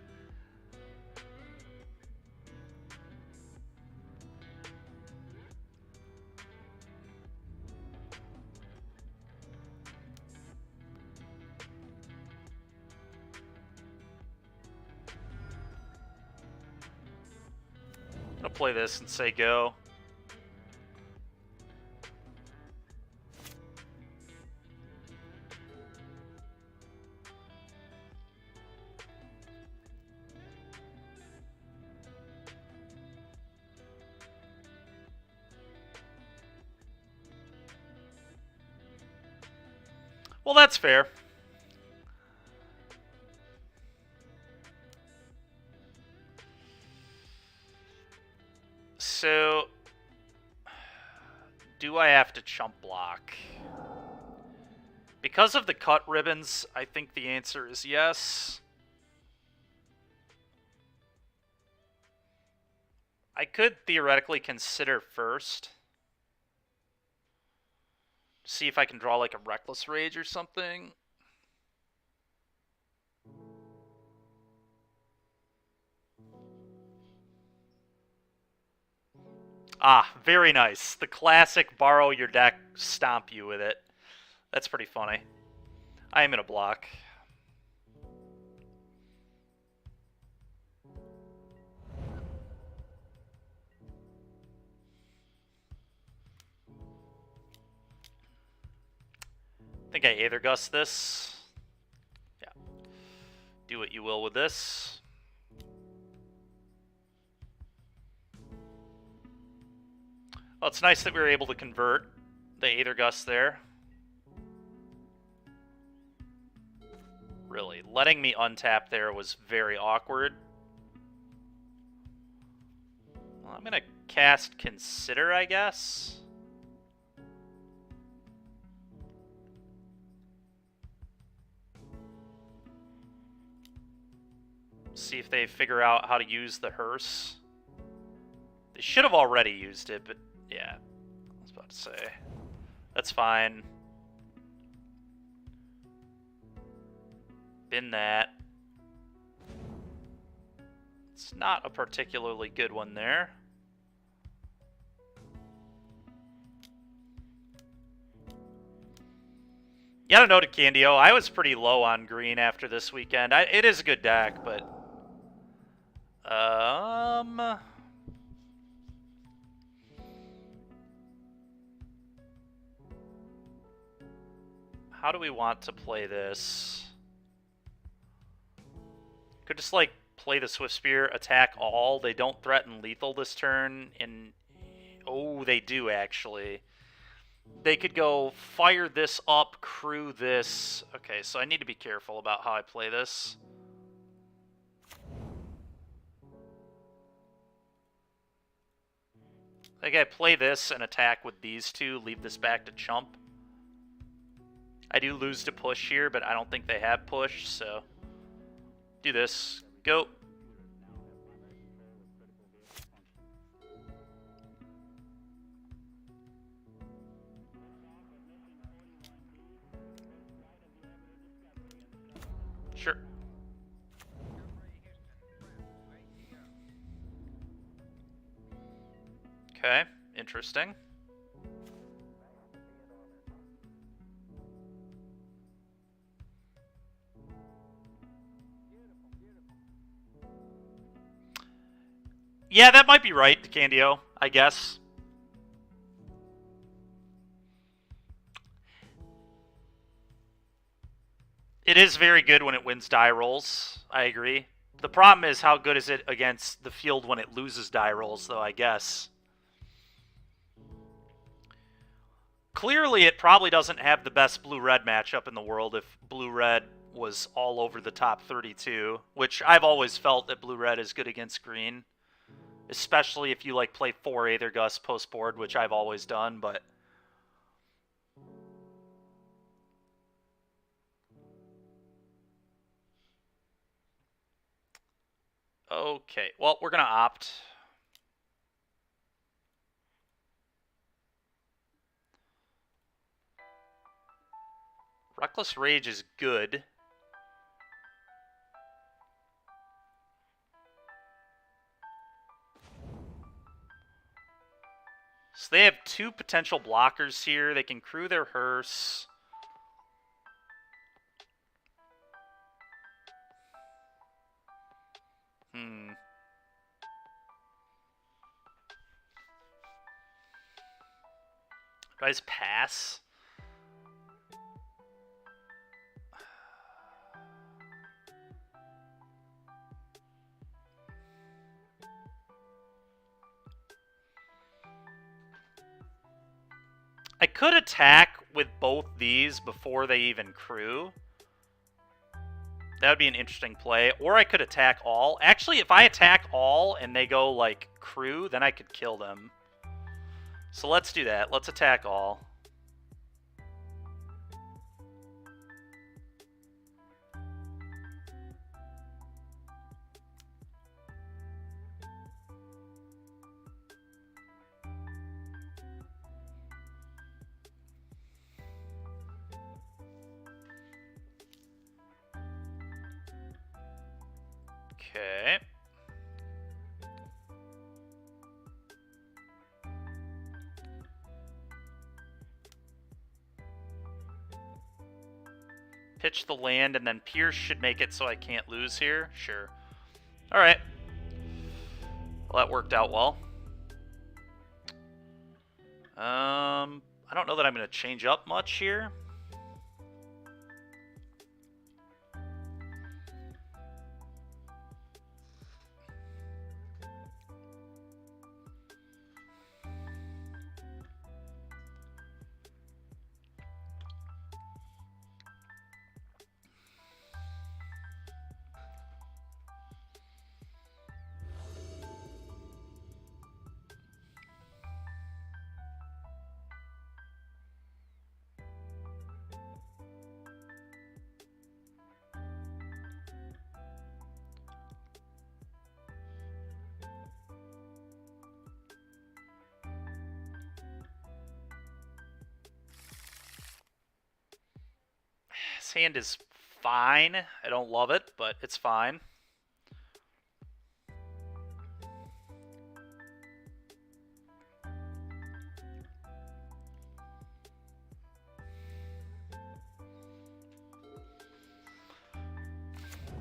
I'll play this and say go. Well, that's fair. So, do I have to chump block? Because of the cut ribbons, I think the answer is yes. I could theoretically consider first. See if I can draw like a Reckless Rage or something. Ah, very nice. The classic borrow your deck, stomp you with it. That's pretty funny. I am in a block. I think I Aether Gust this. Yeah. Do what you will with this. Well, it's nice that we were able to convert the Aether Gust there. Really, letting me untap there was very awkward. Well, I'm gonna cast Consider, I guess. See if they figure out how to use the hearse. They should have already used it, but yeah. I was about to say. That's fine. Bin that. It's not a particularly good one there. Yeah, I don't know, Candio. I was pretty low on green after this weekend. It is a good deck, but... How do we want to play this? Could just, like, play the Swift Spear, attack all. They don't threaten lethal this turn, and... Oh, they do, actually. They could go fire this up, crew this. Okay, so I need to be careful about how I play this. I think I play this and attack with these two, leave this back to chump. I do lose to push here, but I don't think they have push, so... Do this. Go. Sure. Okay, interesting. Yeah, that might be right, Candio, I guess. It is very good when it wins die rolls, I agree. The problem is how good is it against the field when it loses die rolls, though, I guess. Clearly, it probably doesn't have the best blue-red matchup in the world if blue-red was all over the top 32, which I've always felt that blue-red is good against green. Especially if you, like, play 4 Aethergust post-board, which I've always done, but... Okay, well, we're going to opt. Reckless Rage is good. So they have 2 potential blockers here. They can crew their hearse. Do I just pass? I could attack with both these before they even crew. That would be an interesting play. Or I could attack all. Actually, if I attack all and they go, like, crew, then I could kill them. So let's do that. Let's attack all. Okay. Pitch the land, and then Pierce should make it so I can't lose here. Sure. Alright. Well, that worked out well. I don't know that I'm going to change up much here. hand is fine. I don't love it, but it's fine.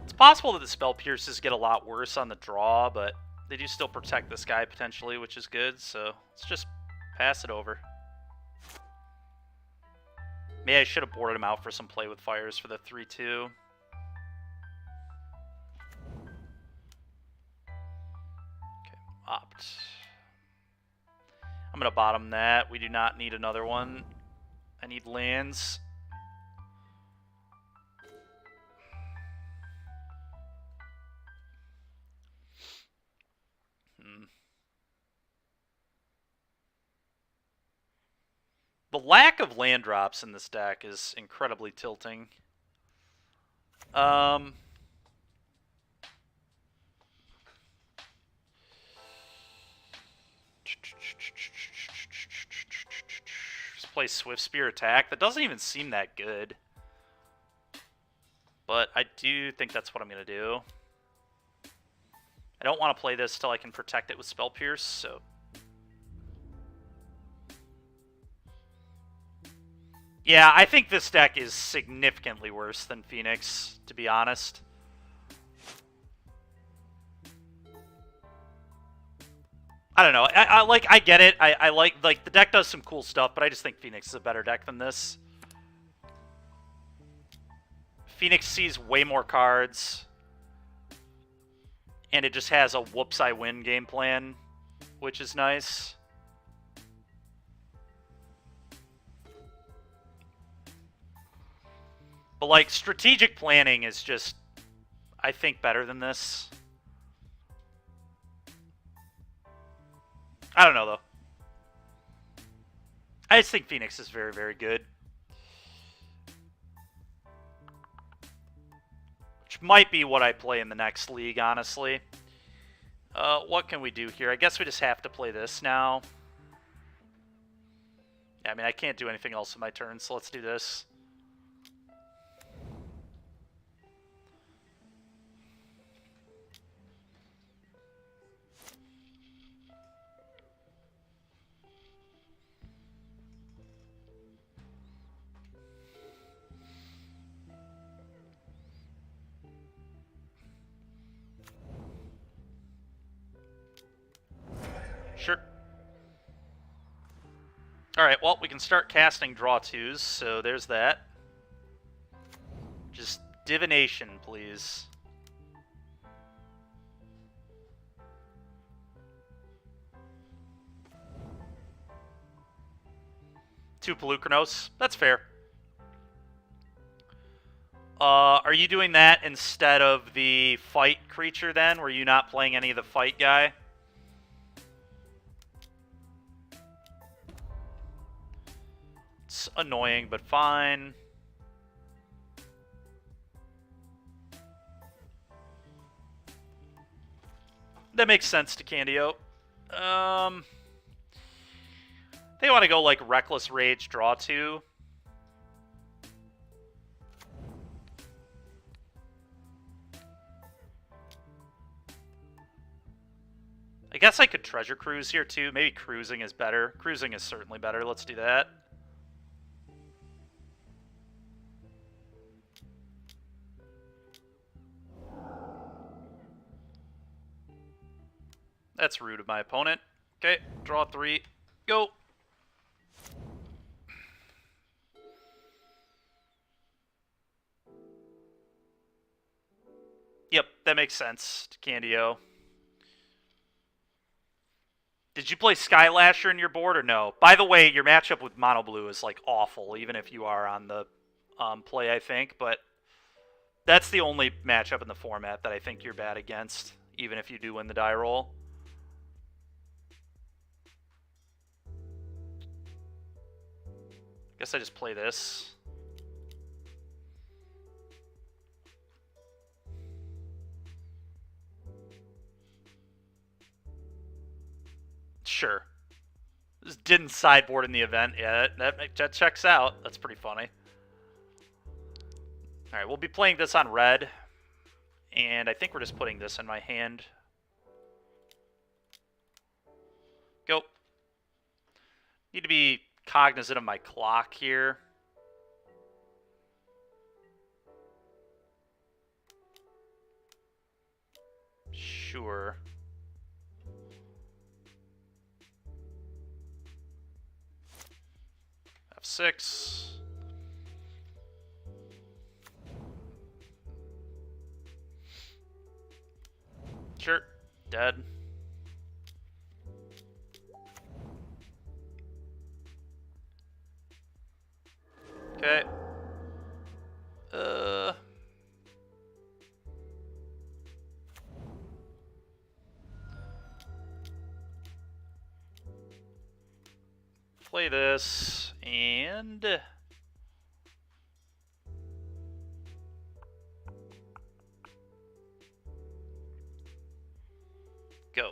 It's possible that the Spell Pierces get a lot worse on the draw, but they do still protect this guy potentially, which is good, so let's just pass it over. Maybe I should have boarded him out for some play with fires for the 3-2. Okay, opt. I'm going to bottom that. We do not need another one. I need lands. The lack of land drops in this deck is incredibly tilting. Let's play Swift Spear Attack. That doesn't even seem that good. But I do think that's what I'm going to do. I don't want to play this till I can protect it with Spell Pierce, so... Yeah, I think this deck is significantly worse than Phoenix, to be honest. I don't know. I get it. I like the deck does some cool stuff, but I just think Phoenix is a better deck than this. Phoenix sees way more cards, and it just has a whoops I win game plan, which is nice. But, like, strategic planning is just, I think, better than this. I don't know, though. I just think Phoenix is very, very good. Which might be what I play in the next league, honestly. What can we do here? I guess we just have to play this now. Yeah, I mean, I can't do anything else in my turn, so let's do this. Sure. Alright, well, we can start casting draw twos, so there's that. Just divination, please. Two Pelucranos. That's fair. Are you doing that instead of the fight creature then? Were you not playing any of the fight guy? It's annoying, but fine. That makes sense to Candio. They want to go like Reckless Rage, draw two. I guess I could Treasure Cruise here too. Maybe Cruising is better. Cruising is certainly better. Let's do that. That's rude of my opponent. Okay, draw three. Go. Yep, that makes sense to Candio. Did you play Skylasher in your board or no? By the way, your matchup with Mono Blue is like awful, even if you are on the play, I think. But that's the only matchup in the format that I think you're bad against, even if you do win the die roll. Guess I just play this. Sure. Just didn't sideboard in the event. Yeah, that checks out. That's pretty funny. Alright, we'll be playing this on red. And I think we're just putting this in my hand. Go. Need to be cognizant of my clock here. Sure. F6. Sure. Dead. Okay. Play this, and... go.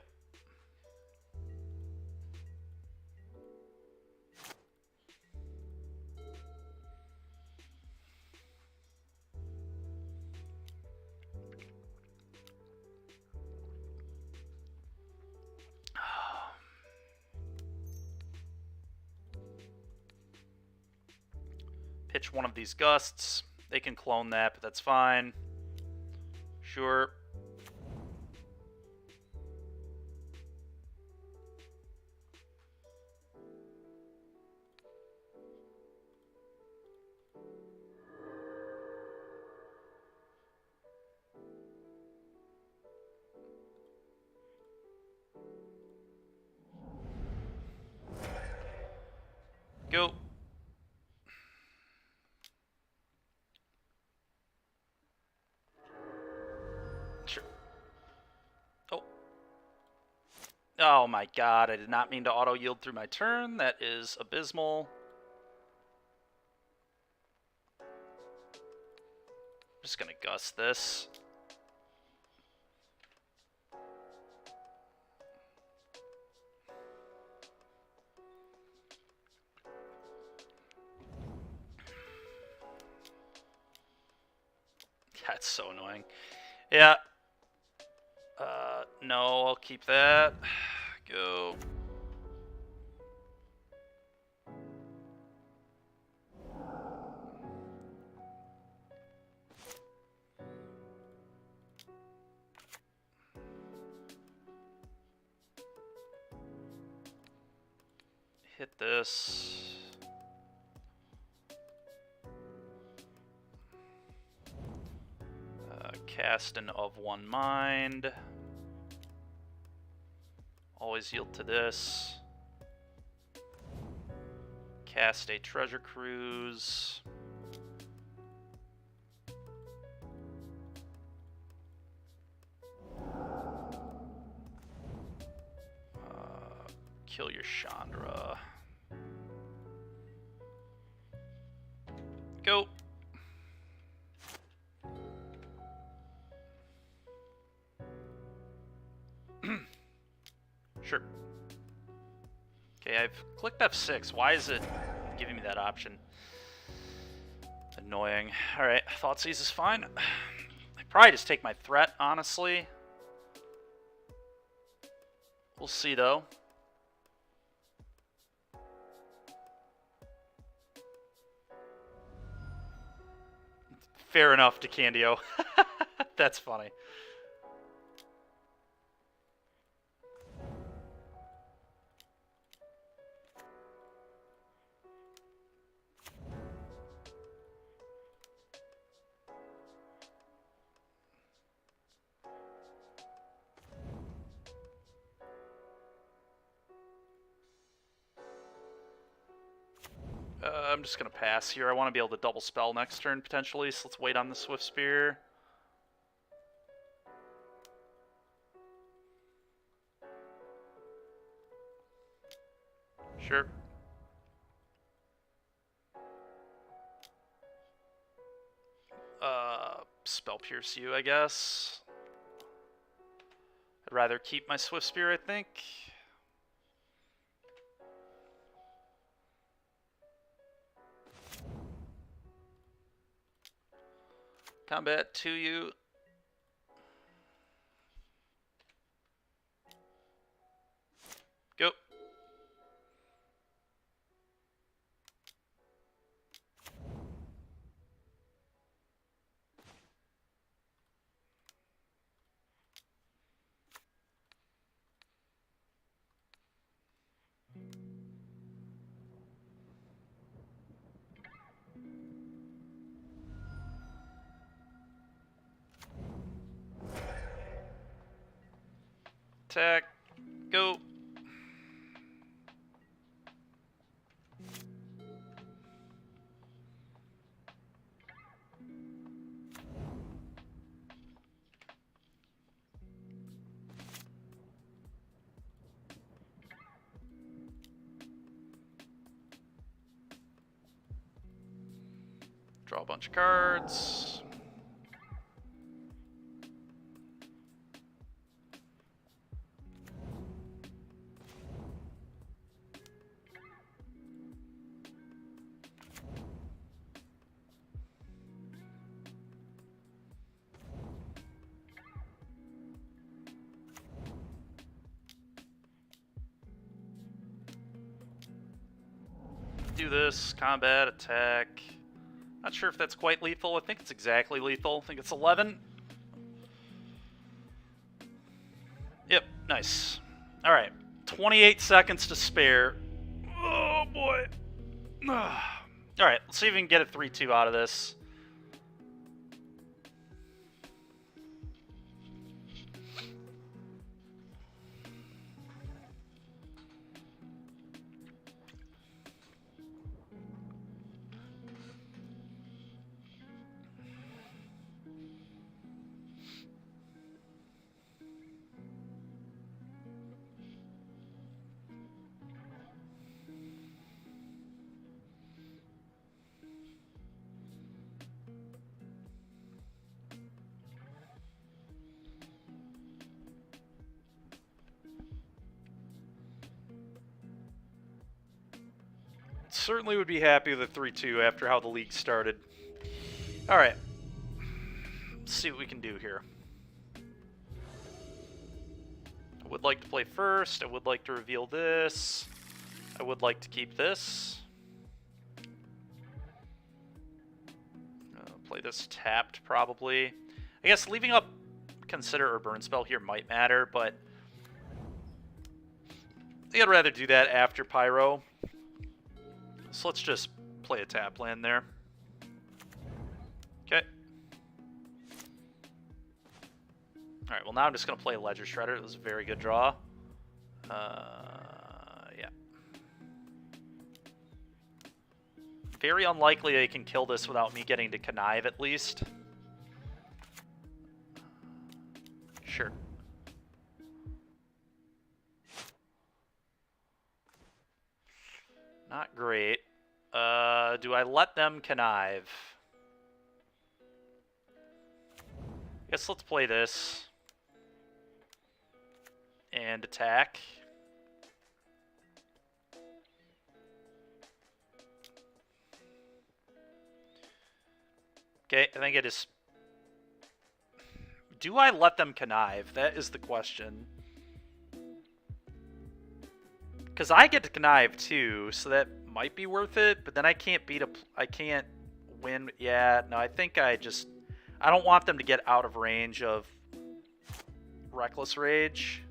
Pitch one of these gusts. They can clone that, but that's fine. Sure. Go. Sure. Oh. Oh my god, I did not mean to auto-yield through my turn. That is abysmal. I'm just gonna gust this. That's so annoying. Yeah. No, I'll keep that. Go. Hit this. Cast an of one mind. Always yield to this. Cast a treasure cruise. Kill your Chandra. Go. Sure. Okay, I've clicked F6. Why is it giving me that option? Annoying. Alright, Thoughtseize is fine. I probably just take my threat, honestly. We'll see, though. Fair enough, DeCandio. That's funny. I'm just going to pass here. I want to be able to double spell next turn, potentially, so let's wait on the Swift Spear. Sure. Spell Pierce you, I guess. I'd rather keep my Swift Spear, I think. Combat to you. Go. Attack. Go. Draw a bunch of cards. Do this, combat, attack. Not sure if that's quite lethal. I think it's exactly lethal. I think it's 11. Yep, nice. Alright, 28 seconds to spare. Oh boy. Alright, let's see if we can get a 3-2 out of this. Certainly would be happy with a 3-2 after how the league started. Alright. Let's see what we can do here. I would like to play first. I would like to reveal this. I would like to keep this. Play this tapped, probably. I guess leaving up Consider or Burn Spell here might matter, but I think I'd rather do that after Pyro. So let's just play a tap land there. Okay. Alright, well now I'm just going to play Ledger Shredder. It was a very good draw. Yeah. Very unlikely they can kill this without me getting to connive at least. Sure. Not great. Do I let them connive? Guess let's play this. And attack. Okay, I think it is... Do I let them connive? That is the question. Because I get to connive too, so that might be worth it, but then I can't beat a... I can't win... Yeah, no, I think I just... I don't want them to get out of range of Reckless Rage.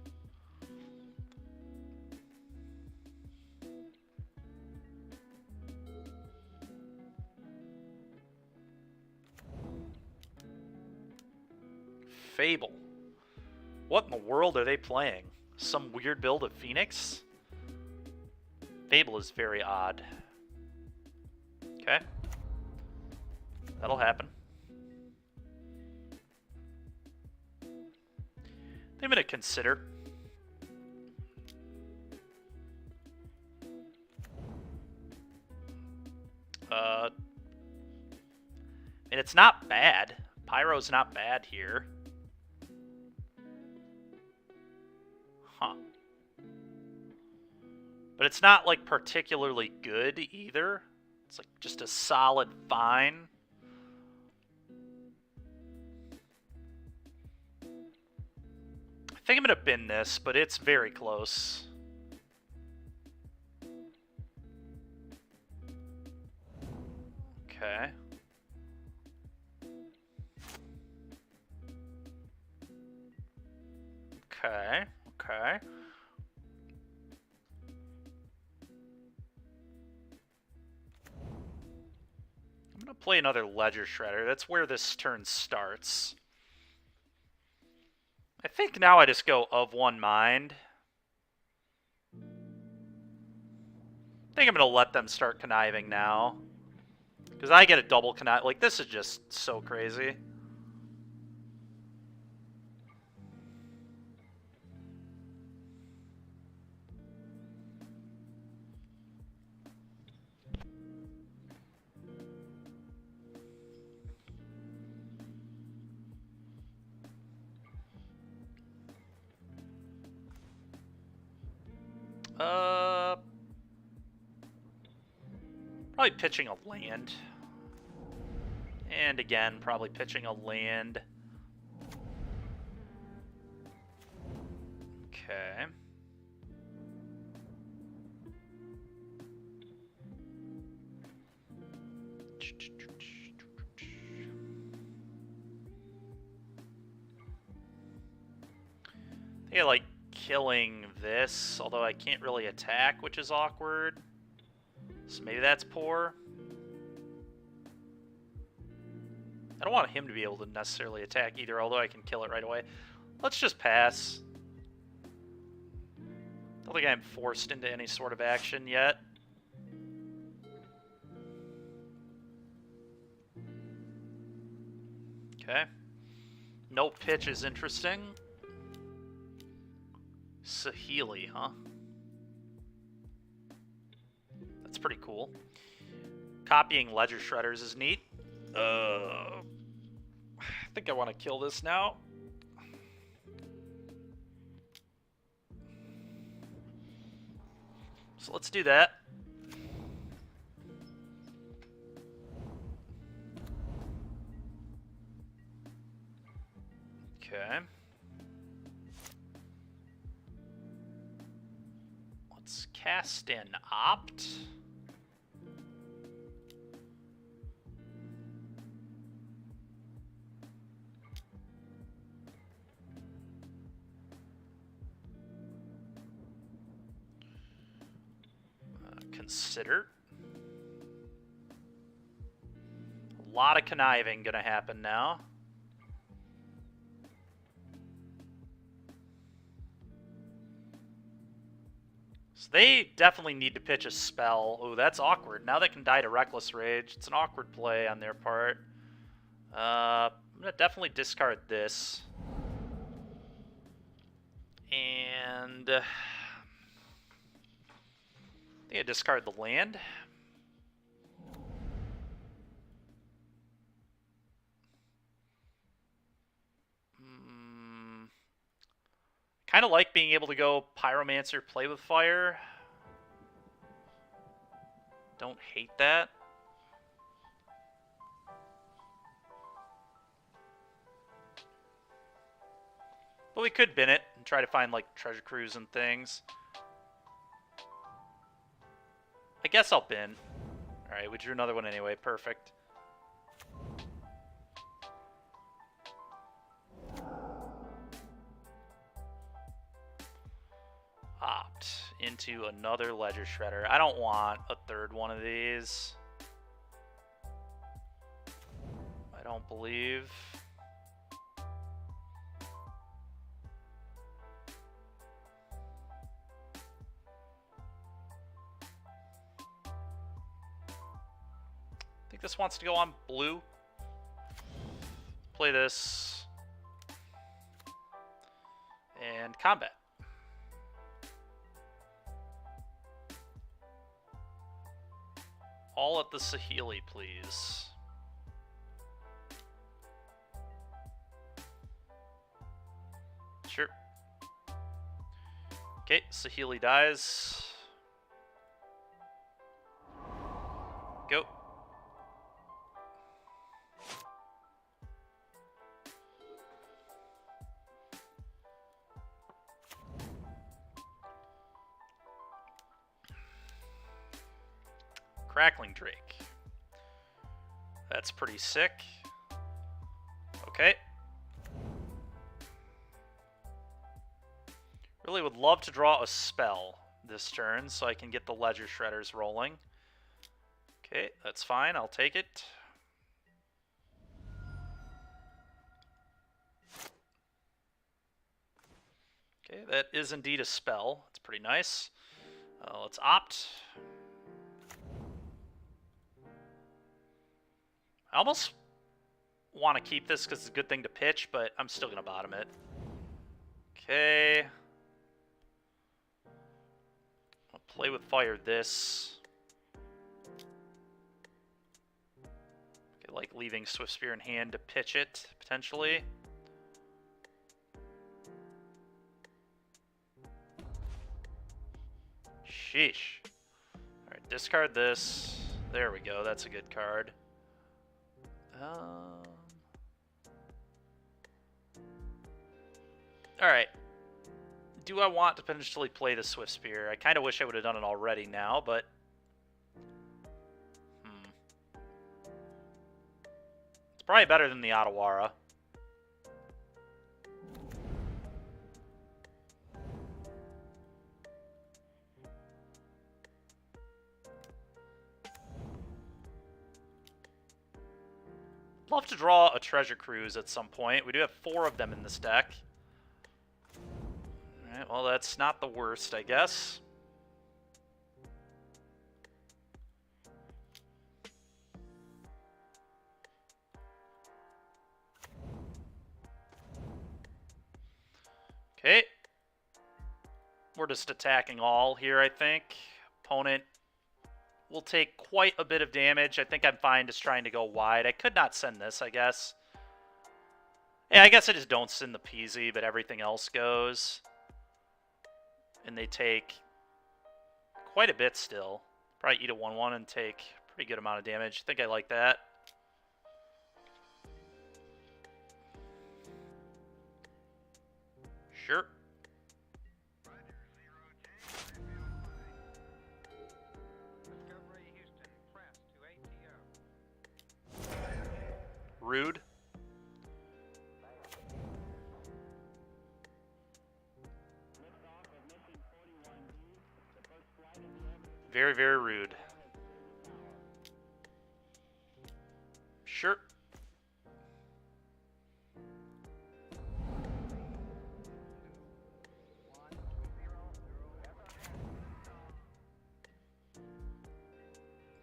Fable. What in the world are they playing? Some weird build of Phoenix? Fable is very odd. Okay. That'll happen. I'm going to consider. And it's not bad. Pyro's not bad here. Huh. But it's not, like, particularly good either. It's, like, just a solid fine. think I'm going to bin this, but it's very close. Okay. Okay. Okay. I'm going to play another Ledger Shredder. That's where this turn starts. I think now I just go of one mind. I think I'm going to let them start conniving now. Because I get a double connive. Like, this is just so crazy. Probably pitching a land. And again, probably pitching a land. Okay. I think I like killing this, although I can't really attack, which is awkward. So maybe that's poor. I don't want him to be able to necessarily attack either, although I can kill it right away. Let's just pass. Don't think I'm forced into any sort of action yet. Okay. No pitch is interesting. Saheeli, huh? That's pretty cool. Copying Ledger Shredders is neat. I think I want to kill this now. So let's do that. Okay. Let's cast an Opt. Consider. A lot of conniving gonna happen now. So they definitely need to pitch a spell. Oh, that's awkward. Now they can die to Reckless Rage. It's an awkward play on their part. I'm gonna definitely discard this. And I think I discard the land. Kind of like being able to go Pyromancer, play with fire. Don't hate that. But we could bin it and try to find like treasure cruise and things. I guess I'll bin. Alright, we drew another one anyway. Perfect. Opt into another Ledger Shredder. I don't want a third one of these. I don't believe. I think this wants to go on blue. Play this. And combat. All at the Saheeli, please. Sure. Okay, Saheeli dies. Go. Crackling Drake. That's pretty sick. Okay. Really would love to draw a spell this turn so I can get the Ledger Shredders rolling. Okay, that's fine. I'll take it. Okay, that is indeed a spell. It's pretty nice. Let's opt. I almost want to keep this because it's a good thing to pitch, but I'm still going to bottom it. Okay. I'll play with fire this. Okay, like leaving Swift Spear in hand to pitch it, potentially. Sheesh. Alright, discard this. There we go, that's a good card. Alright. Do I want to potentially play the Swift Spear? I kind of wish I would have done it already now, but... It's probably better than the Otawara. Love to draw a Treasure Cruise at some point. We do have 4 of them in this deck. Alright, well, that's not the worst, I guess. Okay. We're just attacking all here, I think. Opponent will take quite a bit of damage. I think I'm fine just trying to go wide. I could not send this, I guess. Yeah, I guess I just don't send the Peasy, but everything else goes. And they take quite a bit still. Probably eat a 1-1 and take a pretty good amount of damage. I think I like that. Sure. Rude. Very, very rude. Sure.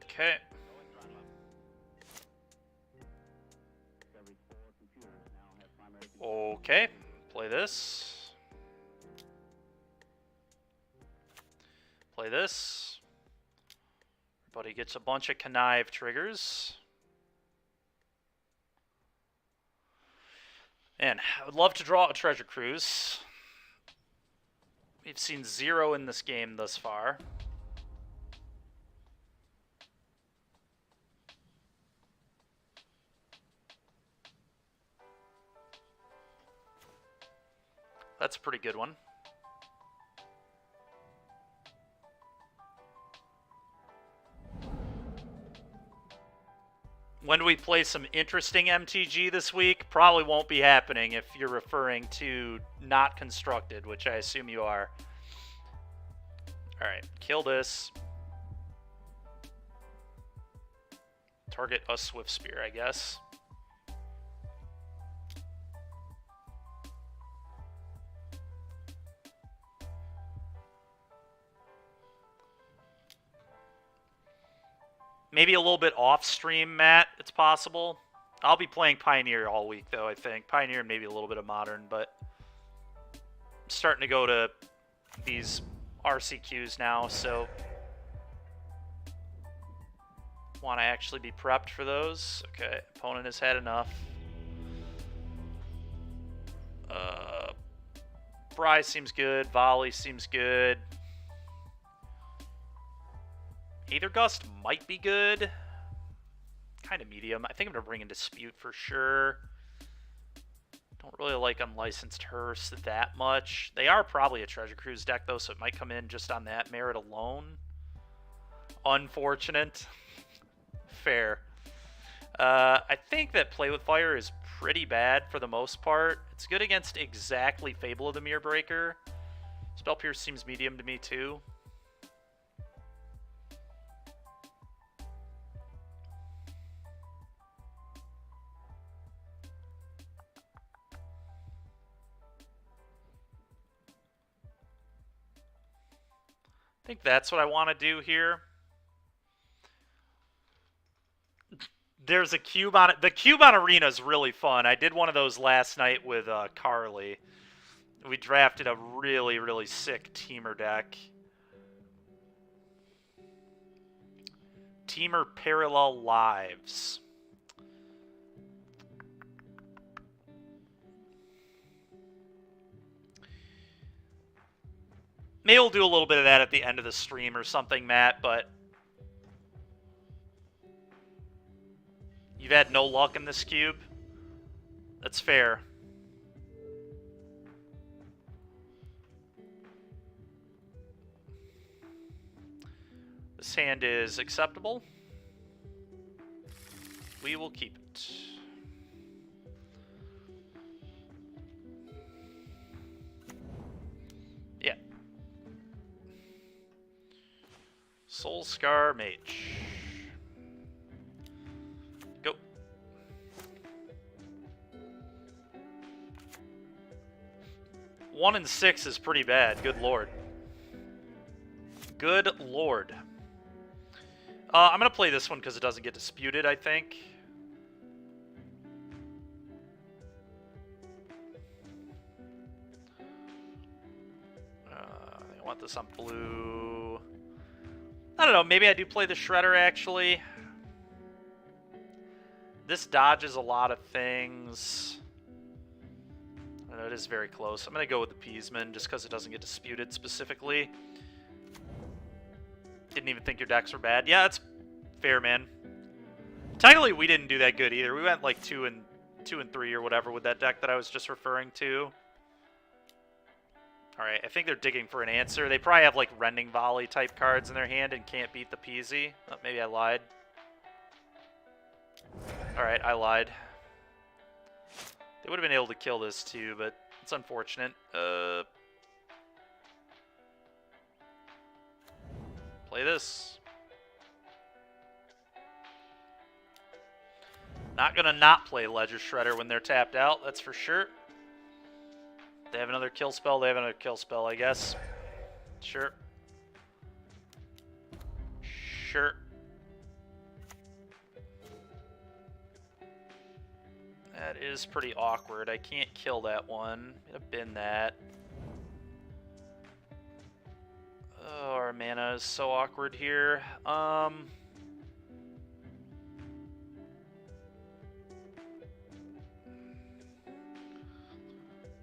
Okay. Okay, play this. Play this. Everybody gets a bunch of connive triggers. And I would love to draw a Treasure Cruise. We've seen 0 in this game thus far. That's a pretty good one. When do we play some interesting MTG this week? Probably won't be happening if you're referring to not constructed, which I assume you are. Alright, kill this. Target a Swift Spear, I guess. Maybe a little bit off stream, Matt. It's possible. I'll be playing Pioneer all week, though, I think. Pioneer and maybe a little bit of Modern, but I'm starting to go to these RCQs now, so want to actually be prepped for those. Okay, opponent has had enough. Fry seems good. Volley seems good. Aether Gust might be good. Kind of medium. I think I'm going to bring in Dispute for sure. Don't really like Unlicensed Hearse that much. They are probably a Treasure Cruise deck, though, so it might come in just on that merit alone. Unfortunate. Fair. I think that Play with Fire is pretty bad for the most part. It's good against exactly Fable of the Mirror Breaker. Spell Pierce seems medium to me too. I think that's what I want to do here. There's a cube on it. The cube on Arena is really fun. I did one of those last night with Carly. We drafted a really, really sick teamer deck. Teamer Parallel Lives. Maybe we'll do a little bit of that at the end of the stream or something, Matt, but you've had no luck in this cube? That's fair. This hand is acceptable. We will keep it. Yeah. Soul Scar Mage. Go. One and 6 is pretty bad. Good lord. Good lord. I'm going to play this one because it doesn't get disputed, I think. I want this on blue. I don't know, maybe I do play the Shredder, actually. This dodges a lot of things. I know it is very close. I'm going to go with the Peasman just because it doesn't get disputed specifically. Didn't even think your decks were bad. Yeah, that's fair, man. Technically, we didn't do that good either. We went like 2 and 3 or whatever with that deck that I was just referring to. All right, I think they're digging for an answer. They probably have like Rending Volley type cards in their hand and can't beat the Peasy. Oh, maybe I lied. All right, I lied. They would have been able to kill this too, but it's unfortunate. Play this. Not gonna not play Ledger Shredder when they're tapped out, that's for sure. They have another kill spell, they have another kill spell, I guess. Sure. Sure. That is pretty awkward. I can't kill that one. I'm gonna bin that. Oh, our mana is so awkward here.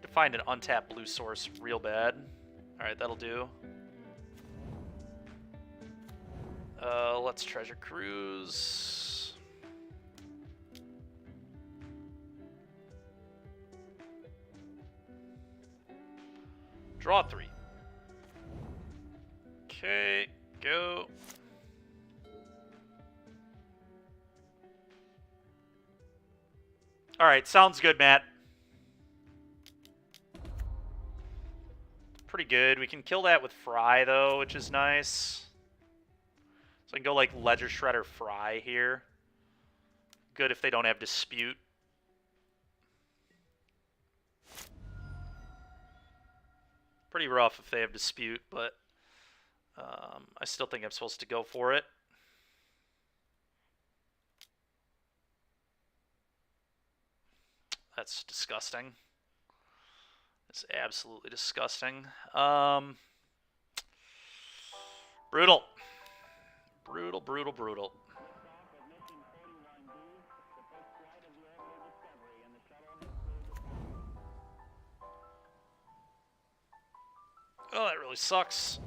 To find an untapped blue source real bad. Alright, that'll do. Let's Treasure Cruise. Draw 3. Okay, go. Alright, sounds good, Matt. Pretty good. We can kill that with Fry, though, which is nice. So I can go, like, Ledger Shredder Fry here. Good if they don't have Dispute. Pretty rough if they have Dispute, but I still think I'm supposed to go for it. That's disgusting. It's absolutely disgusting. Brutal. Brutal, brutal, brutal. Oh, that really sucks.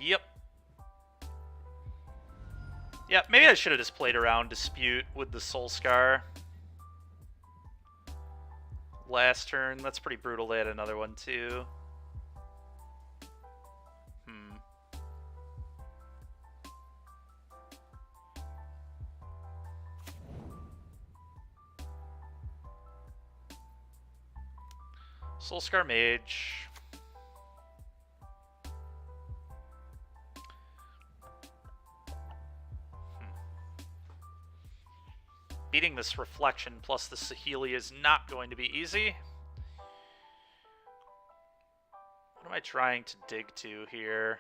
Yep. Yeah, maybe I should have just played around Dispute with the Soul Scar. Last turn. That's pretty brutal. They had another one too. Soul Scar Mage. Beating this Reflection plus the Saheeli is not going to be easy. What am I trying to dig to here?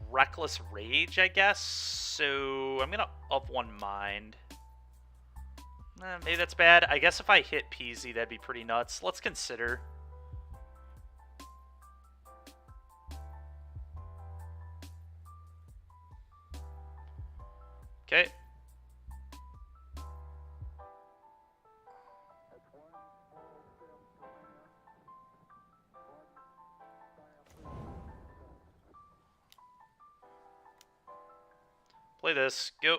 Reckless Rage, I guess. So I'm gonna up one mind. Maybe that's bad. I guess if I hit Peasy, that'd be pretty nuts. Let's consider. Okay. Play this. Go.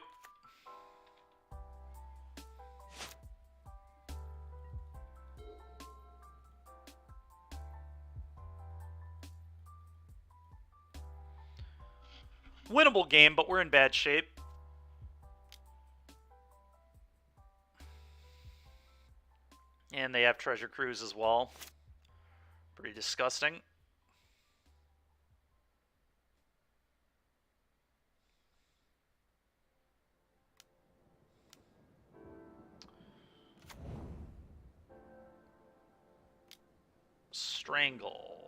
Winnable game, but we're in bad shape. And they have Treasure Cruise as well. Pretty disgusting. Strangle.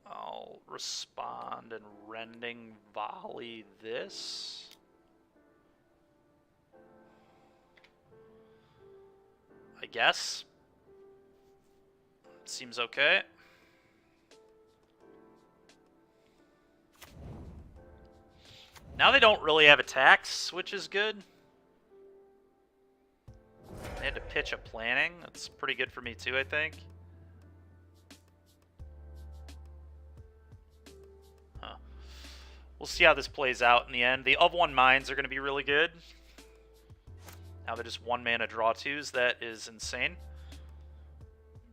I'll respond and Rending Volley this. I guess. Seems okay. Now they don't really have attacks, which is good. They had to pitch a planning. That's pretty good for me too, I think. Huh. We'll see how this plays out in the end. The of one mines are going to be really good. Now they're just 1 mana draw twos. That is insane.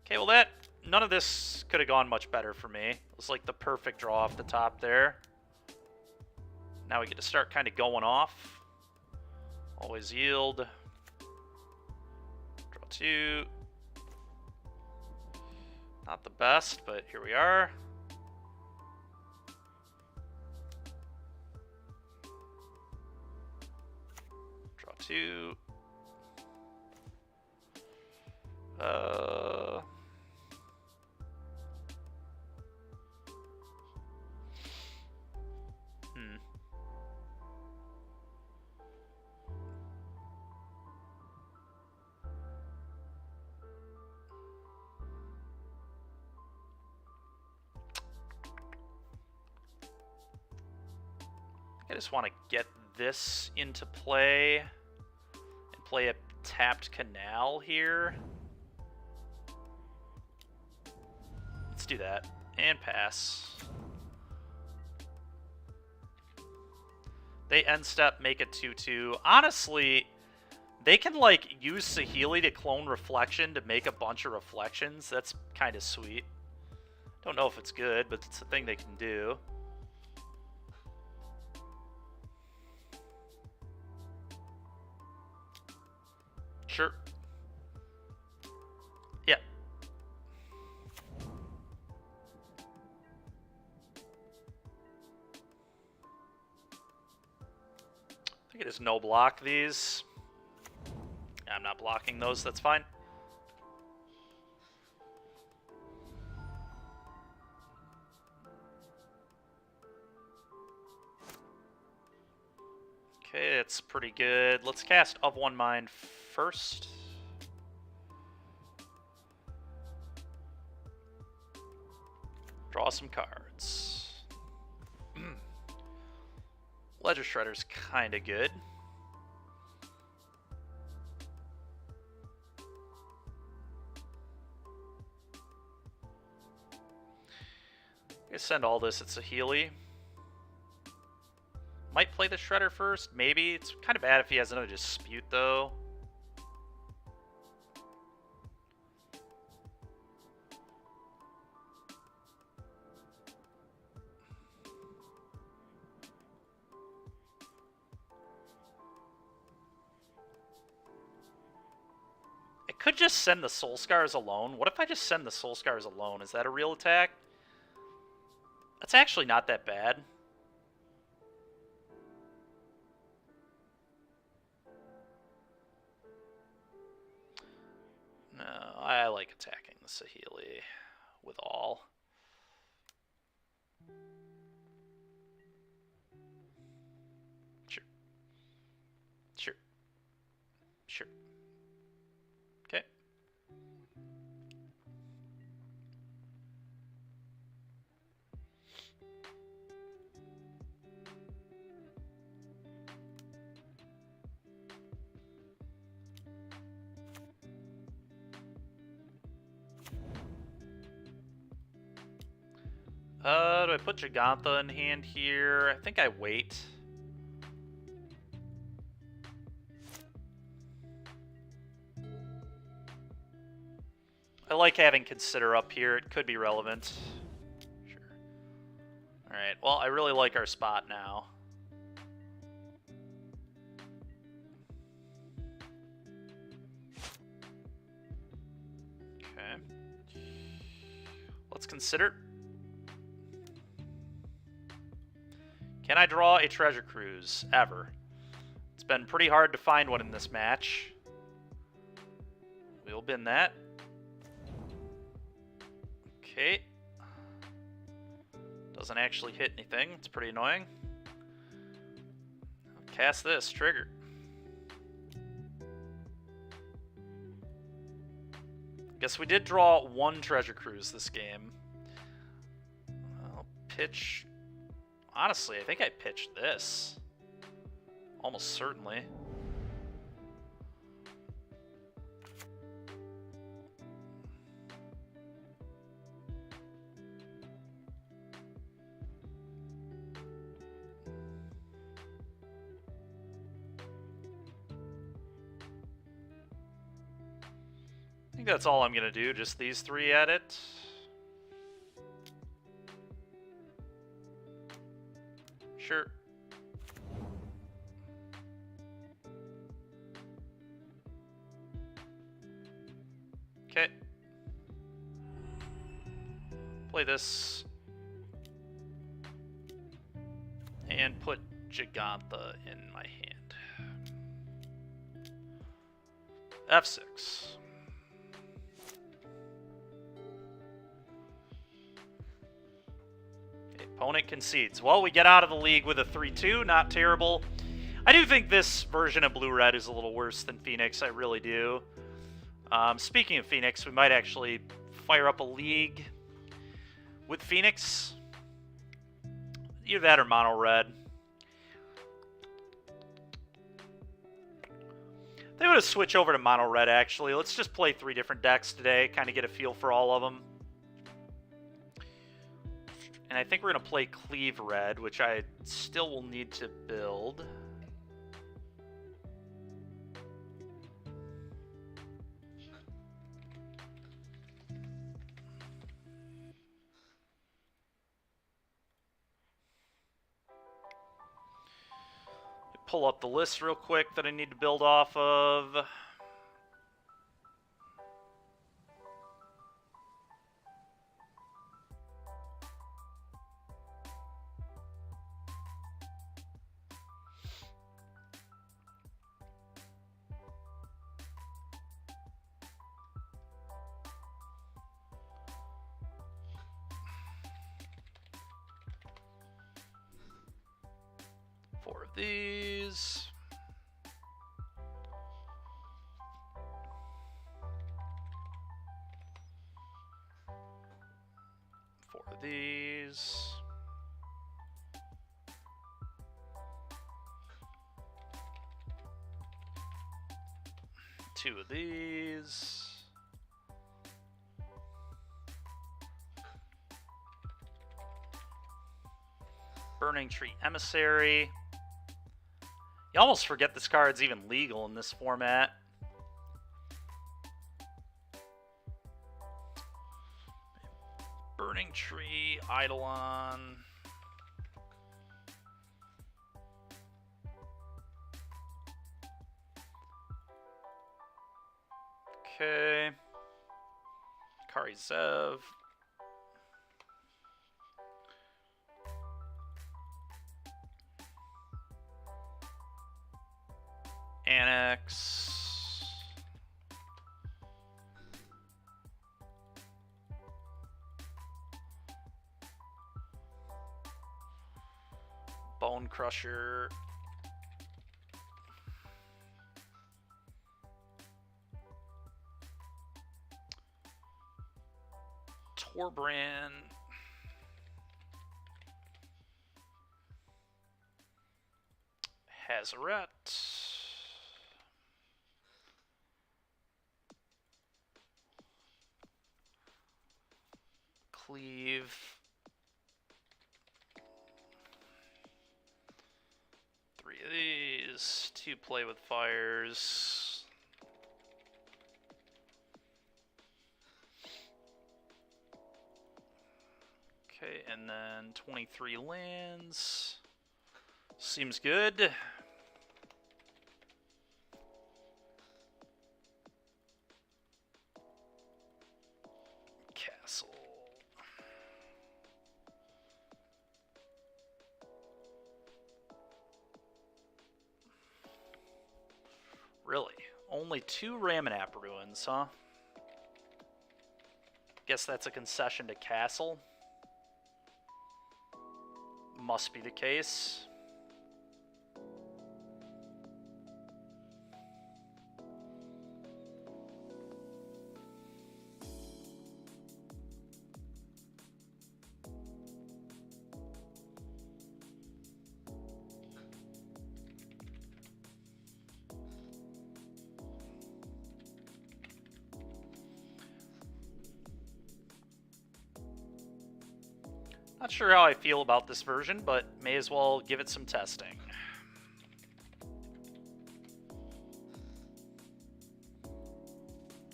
Okay, well none of this could have gone much better for me. It was like the perfect draw off the top there. Now we get to start kind of going off. Always yield. Draw 2. Not the best, but here we are. Draw 2. I just want to get this into play and play a tapped Canal here. Let's do that and pass. They end step, make it 2/2. Honestly, they can like use Saheeli to clone Reflection to make a bunch of reflections. That's kind of sweet. Don't know if it's good, but it's a thing they can do. Sure. Yeah. I think it is no block these. I'm not blocking those, that's fine. Okay, that's pretty good. Let's cast of one mind first. Draw some cards. Ledger Shredder's kind of good. I send all this at Saheeli. Might play the Shredder first, maybe. It's kind of bad if he has another Dispute, though. I could just send the Soul Scars alone. What if I just send the Soul Scars alone? Is that a real attack? That's actually not that bad. No, I like attacking the Saheeli with all. Sure. Sure. Sure. Okay. Do I put Gigantha in hand here? I think I wait. I like having Consider up here. It could be relevant. Sure. Alright, well, I really like our spot now. Okay. Let's consider. Can I draw a Treasure Cruise? Ever. It's been pretty hard to find one in this match. We'll bin that. Okay. Doesn't actually hit anything. It's pretty annoying. Cast this. Trigger. Guess we did draw one Treasure Cruise this game. I'll pitch... Honestly, I think I pitched this. Almost certainly. I think that's all I'm going to do, just these three at it. Sure. Okay. Play this. And put Gigantha in my hand. F6. Opponent concedes. Well, we get out of the league with a 3-2. Not terrible. I do think this version of Blue-Red is a little worse than Phoenix. I really do. Speaking of Phoenix, we might actually fire up a league with Phoenix. Either that or Mono Red. They would have switched over to Mono Red, actually. Let's just play 3 different decks today. Kind of get a feel for all of them. And I think we're going to play Cleave Red, which I still will need to build. Pull up the list real quick that I need to build off of. These. 4 of these. 2 of these. Burning Tree Emissary. You almost forget this card's even legal in this format. Burning Tree, Eidolon. Okay. Karizev. Annex. Bone Crusher. Torbran. Hazaret. Cleave. Three of these. Two Play with Fires. Okay, and then 23 lands. Seems good. Castle. Really? Only 2 Ramanap ruins, huh? Guess that's a concession to Castle. Must be the case. Not sure how I feel about this version, but may as well give it some testing.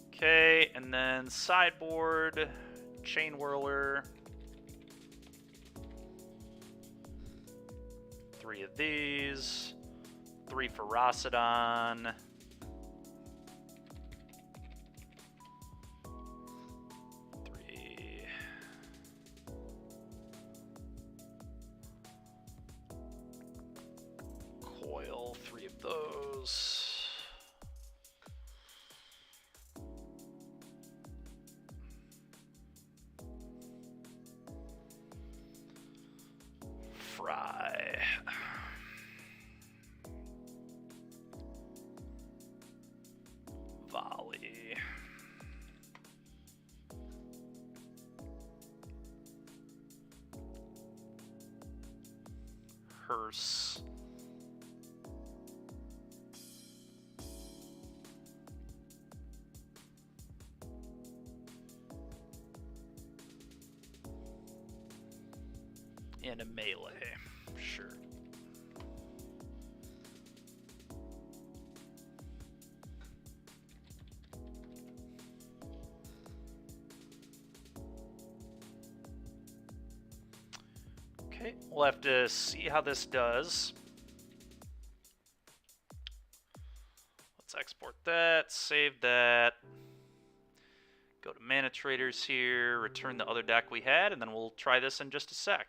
Okay, and then sideboard, Chain Whirler. 3 of these. 3 Ferocidon. Coil, 3 of those. Fry. Volley. Hearse. And a melee, sure. Okay, we'll have to see how this does. Let's export that, save that. Go to Mana Traders here, return the other deck we had, and then we'll try this in just a sec.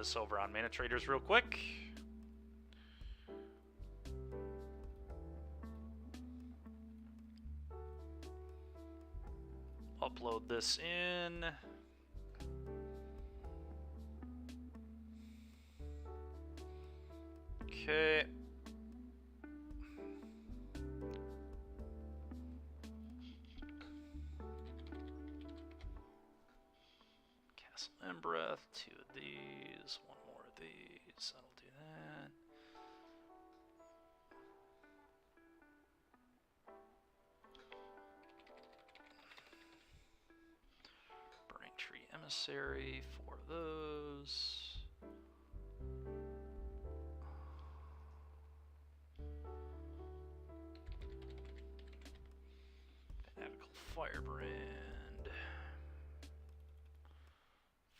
this over on Mana Traders real quick. Upload this in. Okay. Castle Embreth, 2 of these, 1 more of these. That'll do that. Burning Tree Emissary, 4 of those. Fanatical Firebrand.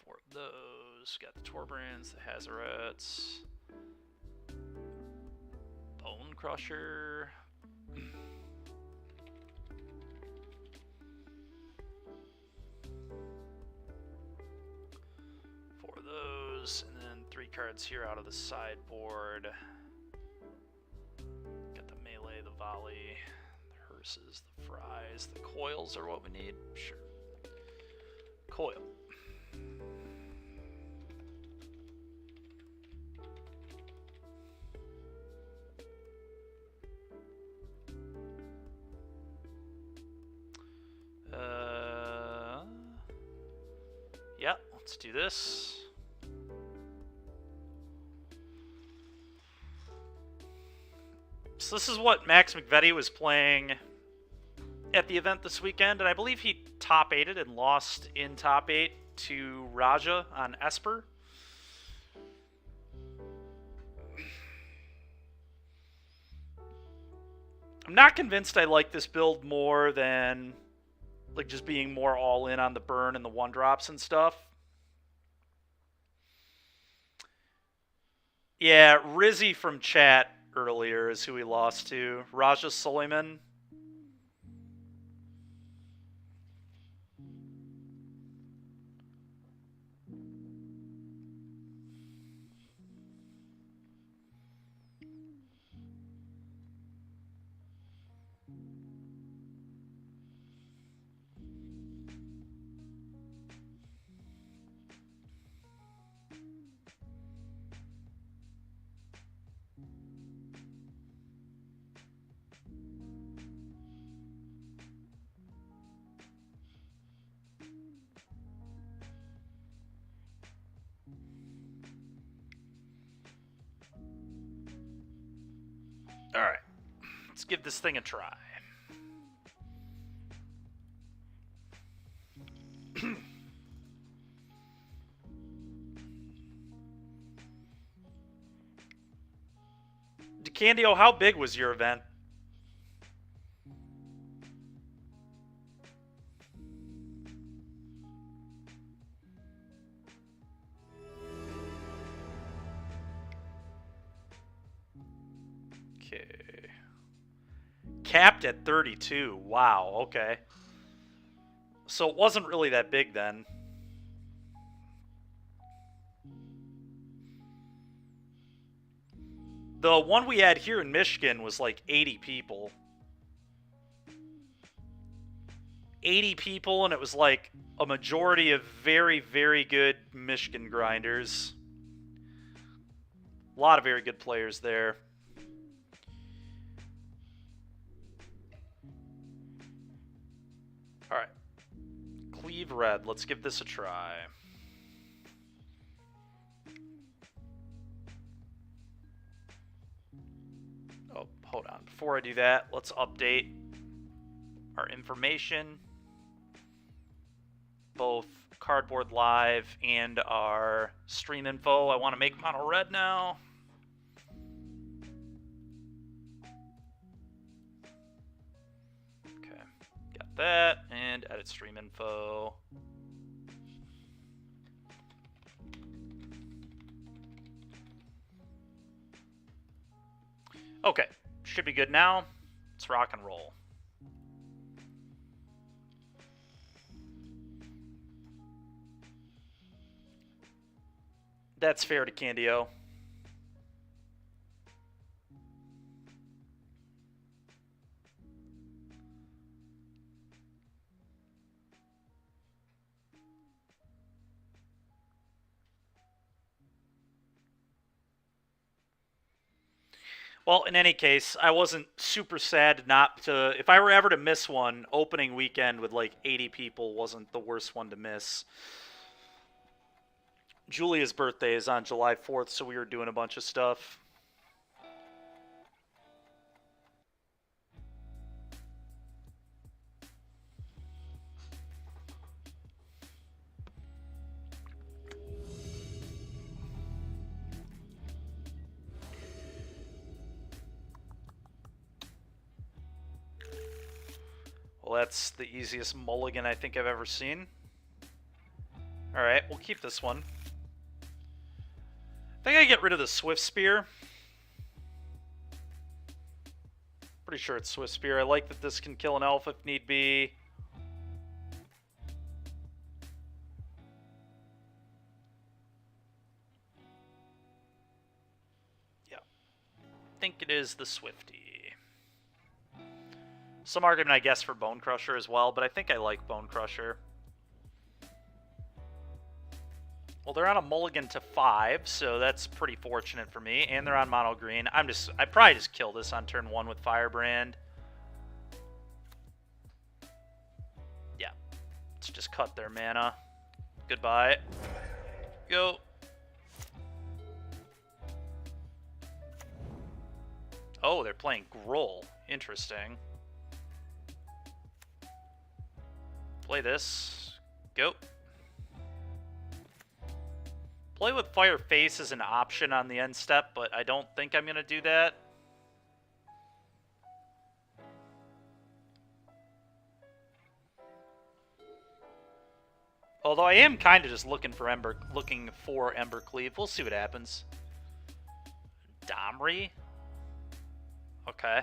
4 of those. Got the Torbrands, the Hazarets. Bone Crusher. And then 3 cards here out of the sideboard. Got the melee, the volley, the hearses, the fries, the coils are what we need. Sure. Coil. Yeah, let's do this. So this is what Max McVetti was playing at the event this weekend, and I believe he top 8'd and lost in top 8 to Raja on Esper. I'm not convinced I like this build more than like just being more all in on the burn and the 1-drops and stuff. Yeah, Rizzy from chat earlier is who he lost to. Raja Suleiman. Alright, let's give this thing a try. DeCandio, how big was your event? Capped at 32. Wow, okay. So it wasn't really that big then. The one we had here in Michigan was like 80 people. 80 people, and it was like a majority of very, very good Michigan grinders. A lot of very good players there. Alright. Cleave Red. Let's give this a try. Oh, hold on. Before I do that, let's update our information. Both Cardboard Live and our stream info. I want to make mono red now. Okay, got that, and edit stream info. Okay, should be good now. Let's rock and roll. That's fair to Candio. Well, in any case, I wasn't super sad not to. If I were ever to miss one, opening weekend with like 80 people wasn't the worst one to miss. Julia's birthday is on July 4th, so we were doing a bunch of stuff. Well, that's the easiest mulligan I think I've ever seen. Alright, we'll keep this one. I think I get rid of the Swift Spear. Pretty sure it's Swift Spear. I like that this can kill an elf if need be. Yeah. I think it is the Swifty. Some argument, I guess, for Bone Crusher as well, but I think I like Bone Crusher. Well, they're on a mulligan to 5, so that's pretty fortunate for me. And they're on mono green. I probably just kill this on turn 1 with Firebrand. Yeah. Let's just cut their mana. Goodbye. Go. Oh, they're playing Groll. Interesting. Play this. Go. Play with Fire Face is an option on the end step, but I don't think I'm going to do that. Although I am kind of just looking for Embercleave. We'll see what happens. Domri? Okay.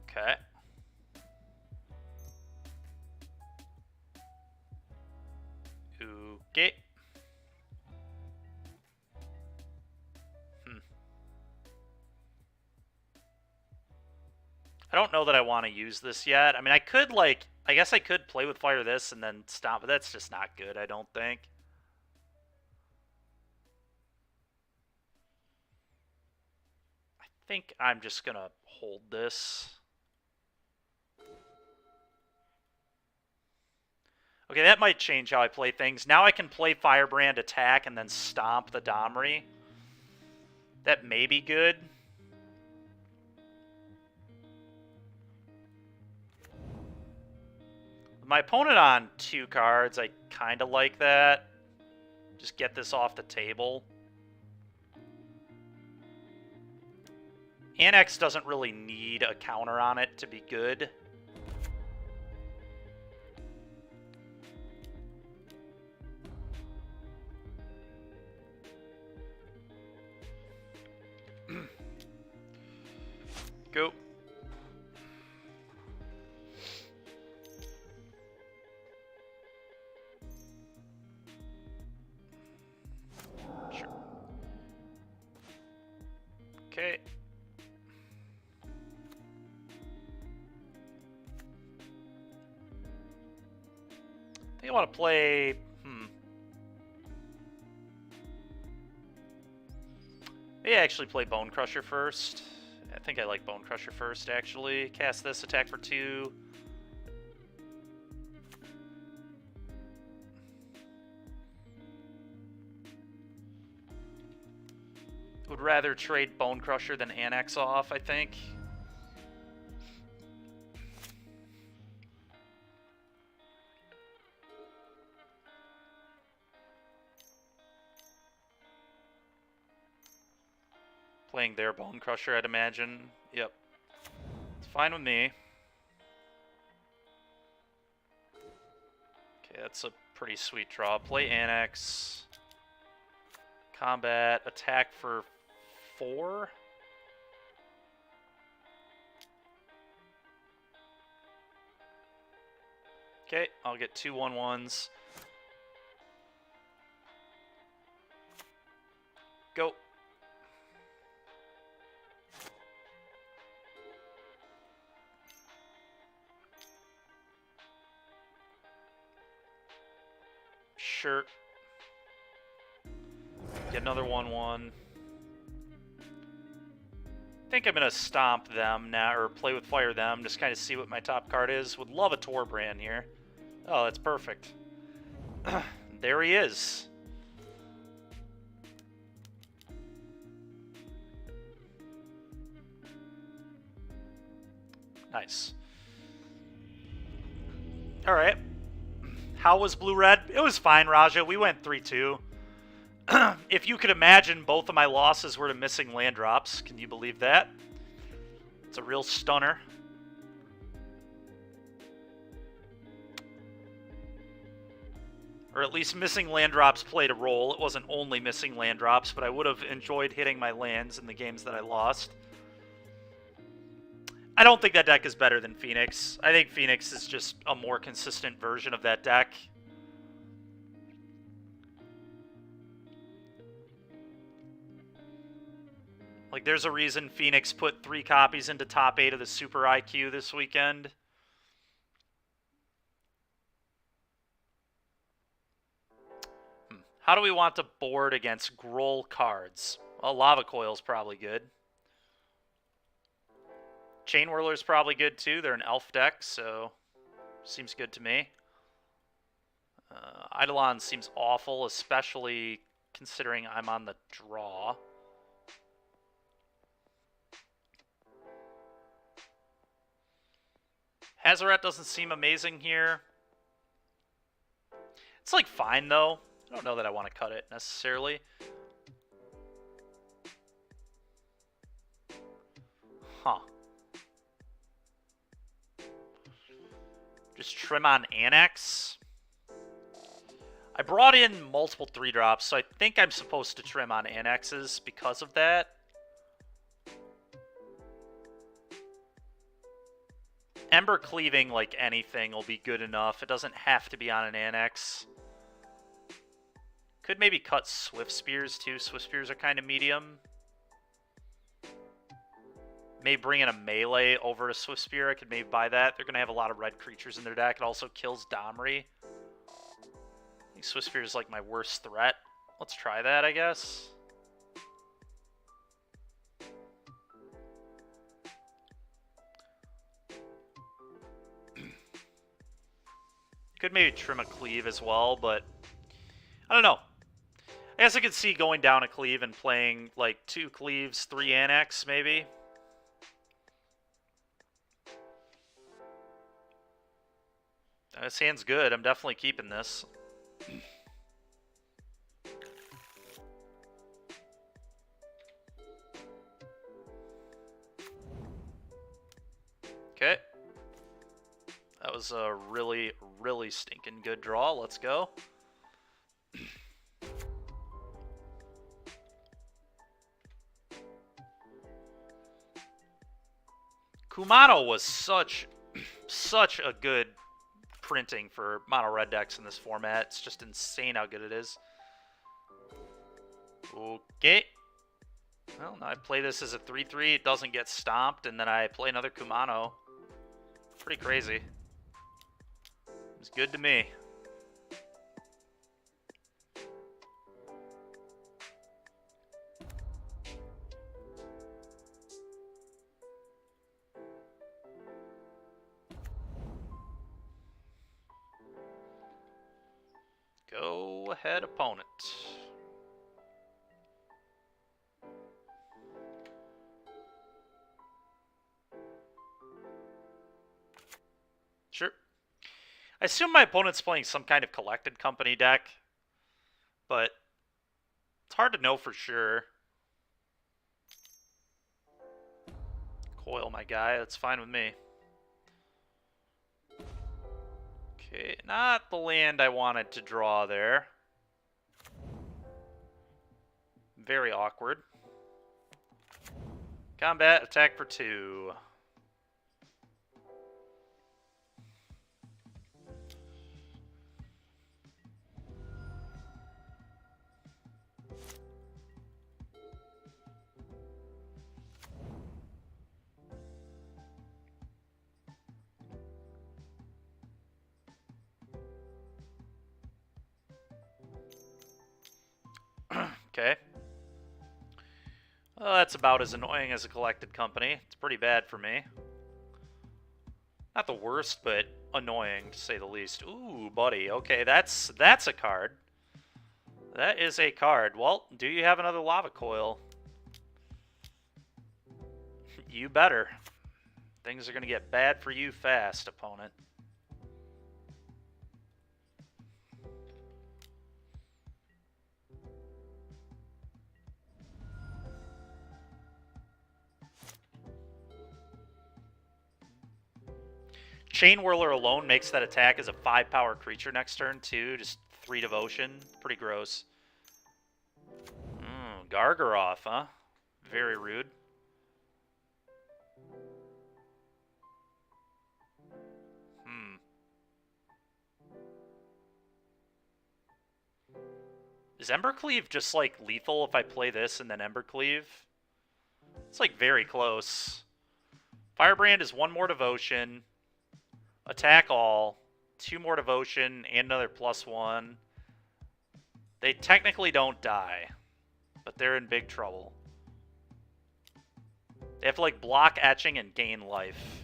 Okay. Okay. I don't know that I want to use this yet. I mean, I could, like, I guess I could play with Fire this and then stop, but that's just not good, I don't think. I think I'm just going to hold this. Okay, that might change how I play things. Now I can play Firebrand, attack, and then stomp the Domri. That may be good. With my opponent on 2 cards, I kind of like that. Just get this off the table. Annex doesn't really need a counter on it to be good. Go. Sure. Okay. I think I want to play... Maybe I actually play Bone Crusher first. I think I like Bone Crusher first, actually. Cast this, attack for 2. Would rather trade Bone Crusher than Annex off, I think. Playing their Bone Crusher, I'd imagine. Yep. It's fine with me. Okay, that's a pretty sweet draw. Play Annex. Combat. Attack for 4. Okay, I'll get 2 1/1s. Go. Sure. Get another 1/1. I think I'm going to stomp them now, or play with fire them, just kind of see what my top card is. Would love a Torbrand here. Oh, that's perfect. There he is. Nice. Alright. How was blue-red? It was fine, Raja. We went 3-2. If you could imagine, both of my losses were to missing land drops. Can you believe that? It's a real stunner. Or at least missing land drops played a role. It wasn't only missing land drops, but I would have enjoyed hitting my lands in the games that I lost. I don't think that deck is better than Phoenix. I think Phoenix is just a more consistent version of that deck. Like, there's a reason Phoenix put 3 copies into top 8 of the Super IQ this weekend. How do we want to board against Groll cards? Well, Lava Coil's probably good. Chain Whirler's probably good too. They're an elf deck, so seems good to me. Eidolon seems awful, especially considering I'm on the draw. Hazoret doesn't seem amazing here. It's like fine though. I don't know that I want to cut it necessarily. Huh. Just trim on Annex. I brought in multiple 3-drops, so I think I'm supposed to trim on Annexes because of that. Ember Cleaving, like anything, will be good enough. It doesn't have to be on an Annex. Could maybe cut Swift Spears, too. Swift Spears are kind of medium. Maybe bring in a melee over a Swift Spear. I could maybe buy that. They're going to have a lot of red creatures in their deck. It also kills Domri. I think Swift Spear is like my worst threat. Let's try that, I guess. Could maybe trim a Cleave as well, but I don't know. I guess I could see going down a Cleave and playing like 2 Cleaves, 3 Annex, maybe. This hand's good. I'm definitely keeping this. Okay. That was a really, really stinking good draw. Let's go. Kumano was such a good printing for mono red decks in this format. It's just insane how good it is. Okay. Well, now I play this as a 3-3. It doesn't get stomped, and then I play another Kumano. Pretty crazy. It's good to me. Go ahead, opponent. Sure. I assume my opponent's playing some kind of Collected Company deck, but it's hard to know for sure. Coil my guy, that's fine with me. Okay, not the land I wanted to draw there. Very awkward. Combat, attack for 2. Okay. Well, that's about as annoying as a collected company. It's pretty bad for me. Not the worst, but annoying, to say the least. Ooh, buddy. Okay, that's a card. That is a card. Well, do you have another lava coil? You better. Things are going to get bad for you fast, opponent. Chain Whirler alone makes that attack as a 5-power creature next turn, too. Just 3 devotion. Pretty gross. Gargaroth, huh? Very rude. Is Embercleave just, like, lethal if I play this and then Embercleave? It's, like, very close. Firebrand is 1 more devotion. Attack all. 2 more devotion and another +1. They technically don't die, but they're in big trouble. They have to, like, block etching and gain life.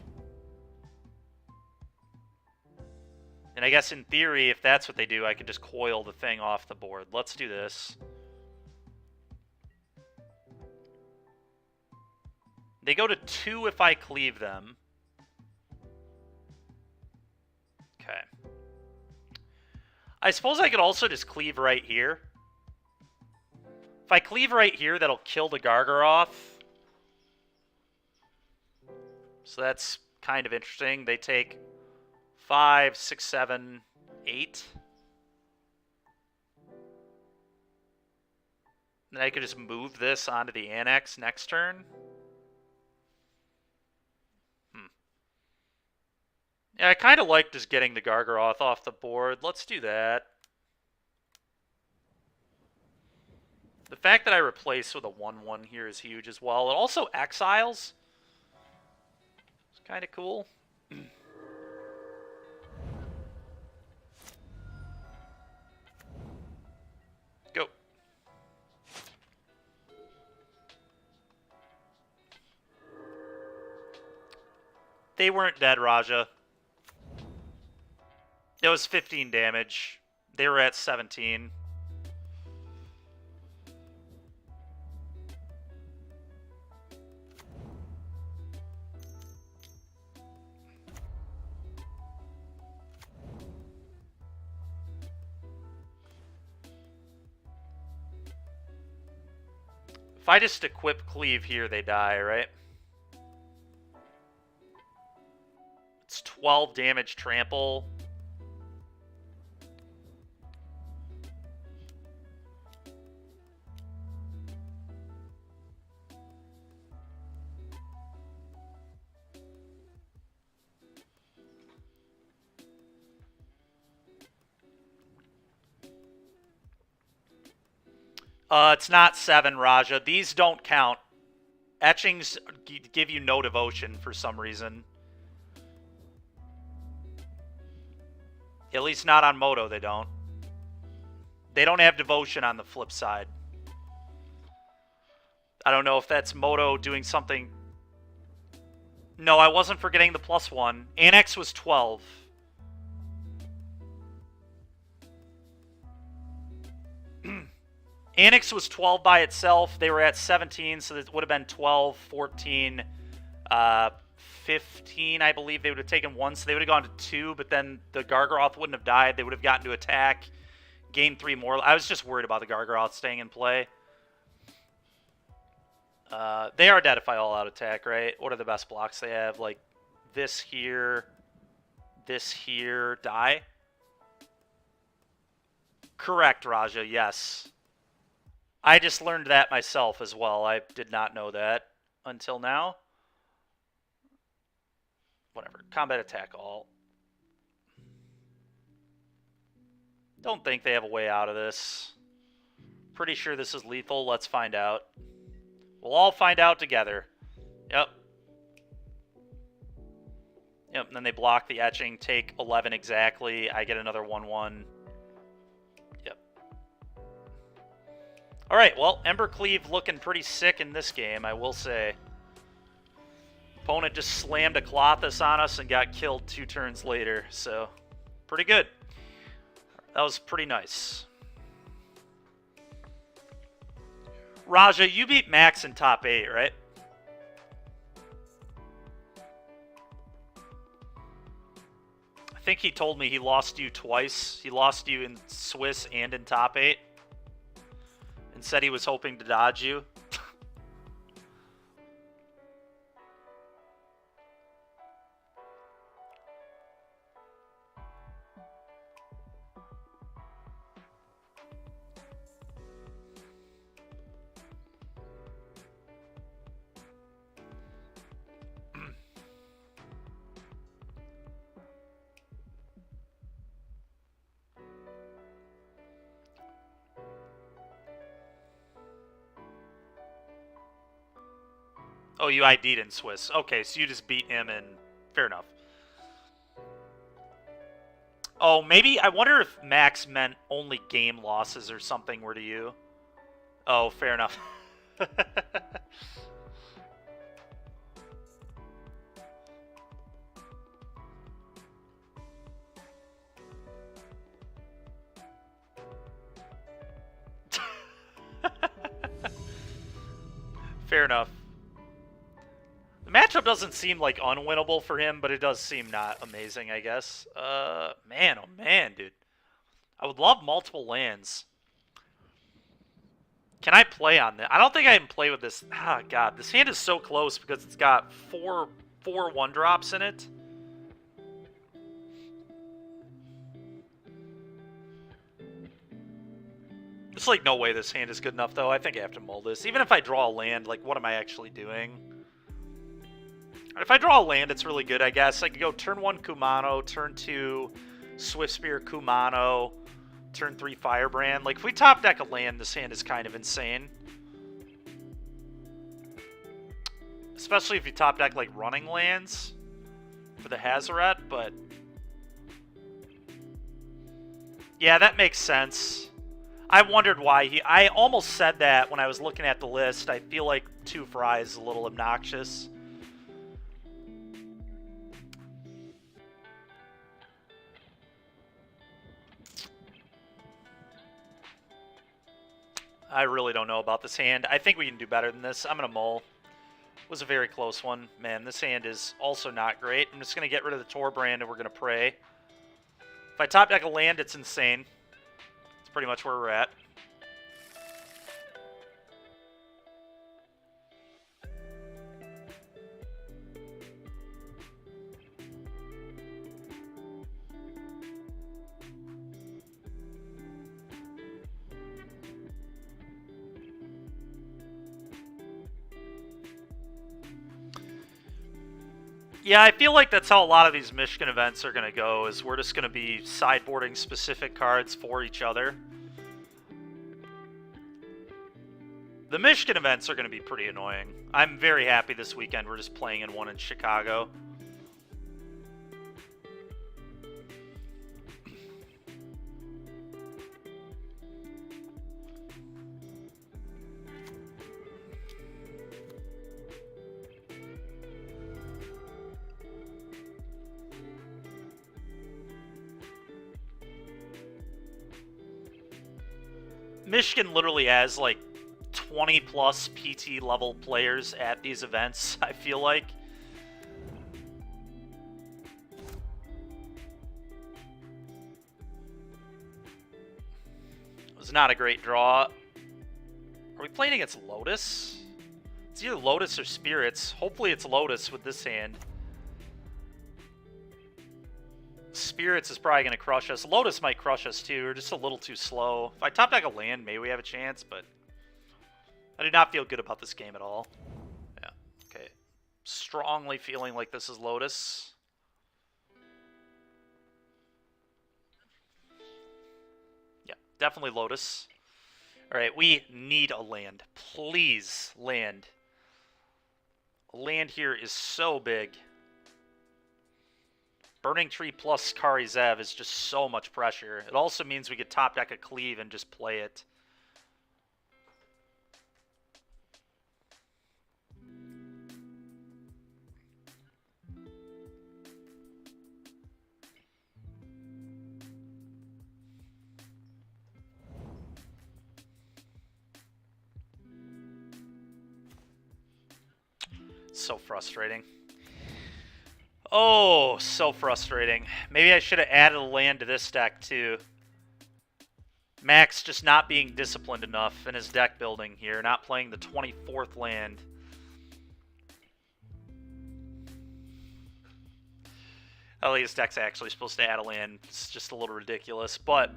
And I guess in theory, if that's what they do, I could just coil the thing off the board. Let's do this. They go to 2 if I cleave them. Okay. I suppose I could also just cleave right here. If I cleave right here, that'll kill the Gargaroth. So that's kind of interesting. They take 5, 6, 7, 8. Then I could just move this onto the Annex next turn. Yeah, I kind of like just getting the Gargaroth off the board. Let's do that. The fact that I replace with a 1/1 here is huge as well. It also exiles. It's kind of cool. Go. They weren't dead, Raja. It was 15 damage. They were at 17. If I just equip Cleave here, they die, right? It's 12 damage trample. It's not 7, Raja. These don't count. Etchings give you no devotion for some reason. At least not on Moto, they don't. They don't have devotion on the flip side. I don't know if that's Moto doing something. No, I wasn't forgetting the +1. Annex was 12. Annex was 12 by itself. They were at 17, so it would have been 12, 14, 15, I believe. They would have taken 1, so they would have gone to 2, but then the Gargaroth wouldn't have died. They would have gotten to attack, gained 3 more. I was just worried about the Gargaroth staying in play. They are dead if I all-out attack, right? What are the best blocks they have? Like, this here, die? Correct, Raja, yes. I just learned that myself as well. I did not know that until now. Whatever. Combat attack all. Don't think they have a way out of this. Pretty sure this is lethal. Let's find out. We'll all find out together. Yep. Yep, and then they block the etching, take 11 exactly. I get another 1/1. Alright, well, Embercleave looking pretty sick in this game, I will say. Opponent just slammed a Clothis on us and got killed 2 turns later, so pretty good. That was pretty nice. Raja, you beat Max in top 8, right? I think he told me he lost you twice. He lost you in Swiss and in top 8. And said he was hoping to dodge you. Oh, you ID'd in Swiss. Okay, so you just beat him and fair enough. Oh, maybe, I wonder if Max meant only game losses or something were to you. Oh, fair enough. Fair enough. The matchup doesn't seem like unwinnable for him, but it does seem not amazing, I guess. Man, oh man, dude. I would love multiple lands. Can I play on this? I don't think I can play with this. Ah, God, this hand is so close because it's got four 1-drops in it. There's like no way this hand is good enough, though. I think I have to mull this. Even if I draw a land, like, what am I actually doing? If I draw a land, it's really good, I guess. I could go turn 1 Kumano, turn 2 Swift Spear Kumano, turn 3 Firebrand. Like, if we top deck a land, this hand is kind of insane. Especially if you top deck, like, running lands for the Hazoret, but... yeah, that makes sense. I wondered why I almost said that when I was looking at the list. I feel like 2 Fry is a little obnoxious. I really don't know about this hand. I think we can do better than this. I'm going to mull. It was a very close one. Man, this hand is also not great. I'm just going to get rid of the Torbrand and we're going to pray. If I top deck a land, it's insane. It's pretty much where we're at. Yeah, I feel like that's how a lot of these Michigan events are going to go, is we're just going to be sideboarding specific cards for each other. The Michigan events are going to be pretty annoying. I'm very happy this weekend we're just playing in one in Chicago. Michigan literally has like 20 plus PT level players at these events, I feel like. It was not a great draw. Are we playing against Lotus? It's either Lotus or Spirits. Hopefully it's Lotus with this hand. Spirits is probably going to crush us. Lotus might crush us too. We're just a little too slow. If I top deck a land, maybe we have a chance, but I do not feel good about this game at all. Yeah, okay. Strongly feeling like this is Lotus. Yeah, definitely Lotus. Alright, we need a land. Please, land. Land here is so big. Burning Tree plus Kari Zev is just so much pressure. It also means we could top deck a Cleave and just play it. So frustrating. Oh, so frustrating. Maybe I should have added a land to this deck, too. Max just not being disciplined enough in his deck building here, not playing the 24th land. At least deck's actually supposed to add a land. It's just a little ridiculous, but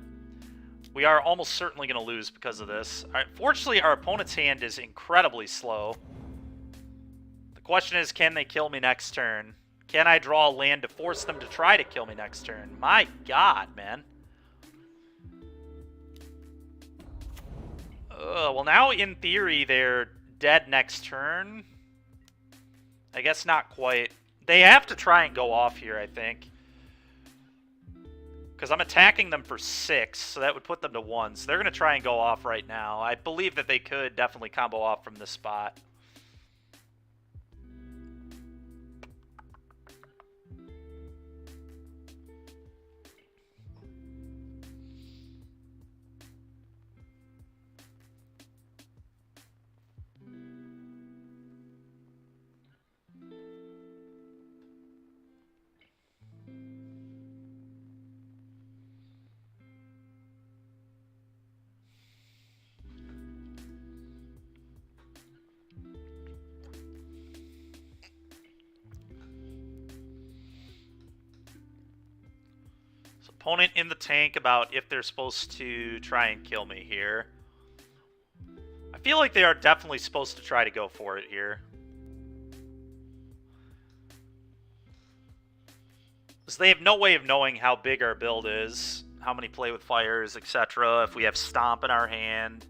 we are almost certainly going to lose because of this. All right, fortunately, our opponent's hand is incredibly slow. The question is, can they kill me next turn? Can I draw a land to force them to try to kill me next turn? My God, man. Well, now, in theory, they're dead next turn. I guess not quite. They have to try and go off here, I think. Because I'm attacking them for 6, so that would put them to 1. So they're going to try and go off right now. I believe that they could definitely combo off from this spot. Opponent in the tank about if they're supposed to try and kill me here. I feel like they are definitely supposed to try to go for it here. Because they have no way of knowing how big our build is, how many play with fires, etc. If we have Stomp in our hand.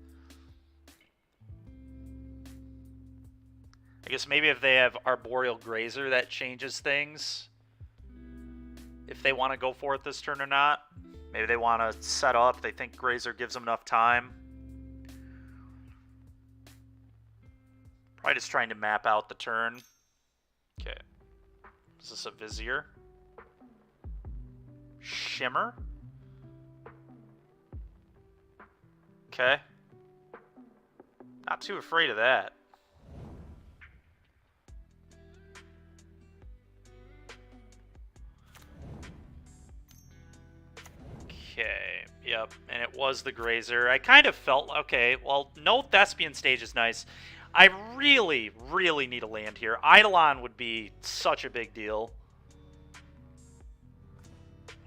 I guess maybe if they have Arboreal Grazer, that changes things. If they want to go for it this turn or not. Maybe they want to set up. They think Grazer gives them enough time. Probably just trying to map out the turn. Okay. Is this a Vizier? Shimmer? Okay. Not too afraid of that. Okay, yep, and it was the Grazer. I kind of felt, okay, well, no Thespian stage is nice. I really, really need a land here. Eidolon would be such a big deal.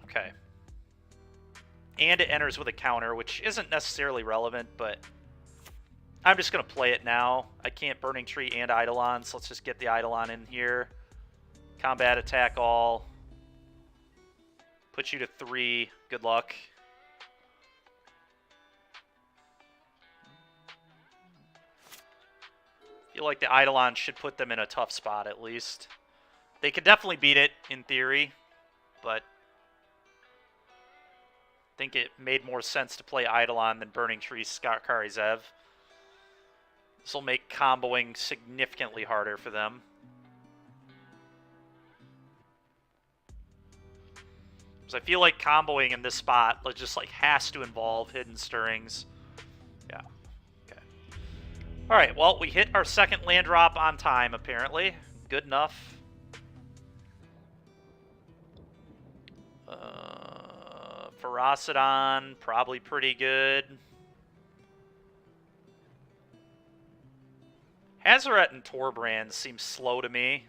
Okay. And it enters with a counter, which isn't necessarily relevant, but I'm just going to play it now. I can't Burning Tree and Eidolon, so let's just get the Eidolon in here. Combat, attack all. Put you to 3. Good luck. Feel like the Eidolon should put them in a tough spot at least. They could definitely beat it in theory, but I think it made more sense to play Eidolon than Burning Tree Skakari Zev. This will make comboing significantly harder for them. Because I feel like comboing in this spot just like has to involve Hidden Stirrings. Yeah. Okay. All right. Well, we hit our second land drop on time. Apparently, good enough. Ferocidon, probably pretty good. Hazoret and Torbrand seem slow to me.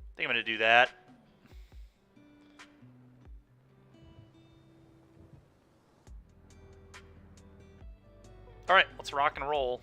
I think I'm going to do that. All right, let's rock and roll.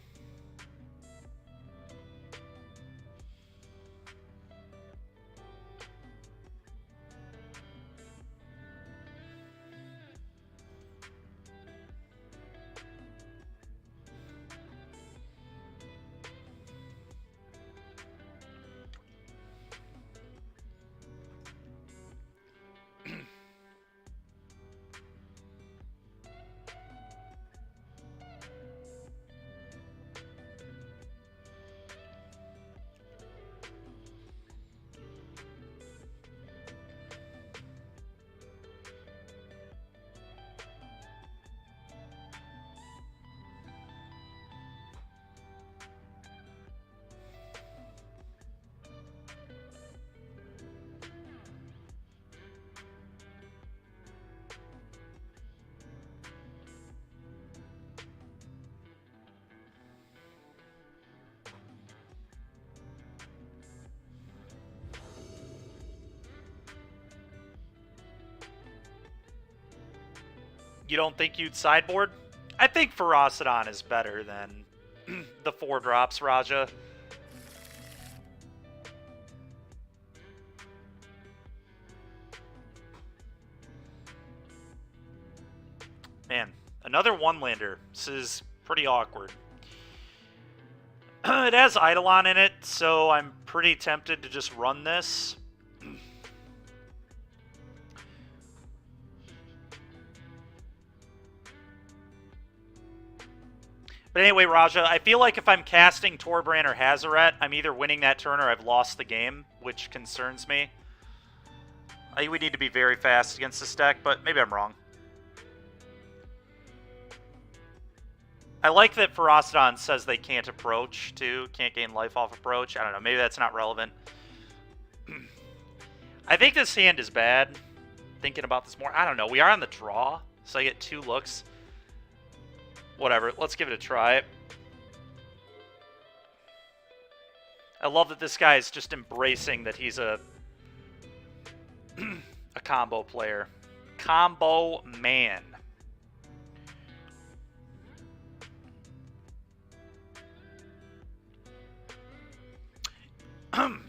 You don't think you'd sideboard? I think Ferocidon is better than the 4 drops, Raja. Man, another one-lander. This is pretty awkward. It has Eidolon in it, so I'm pretty tempted to just run this. But anyway, Raja, I feel like if I'm casting Torbrand or Hazoret, I'm either winning that turn or I've lost the game, which concerns me. I think we need to be very fast against this deck, but maybe I'm wrong. I like that Ferocidon says they can't approach, too. Can't gain life off approach. I don't know. Maybe that's not relevant. I think this hand is bad. Thinking about this more. I don't know. We are on the draw, so I get 2 looks. Whatever. Let's give it a try. I love that this guy is just embracing that he's a combo player. Combo man. Alright,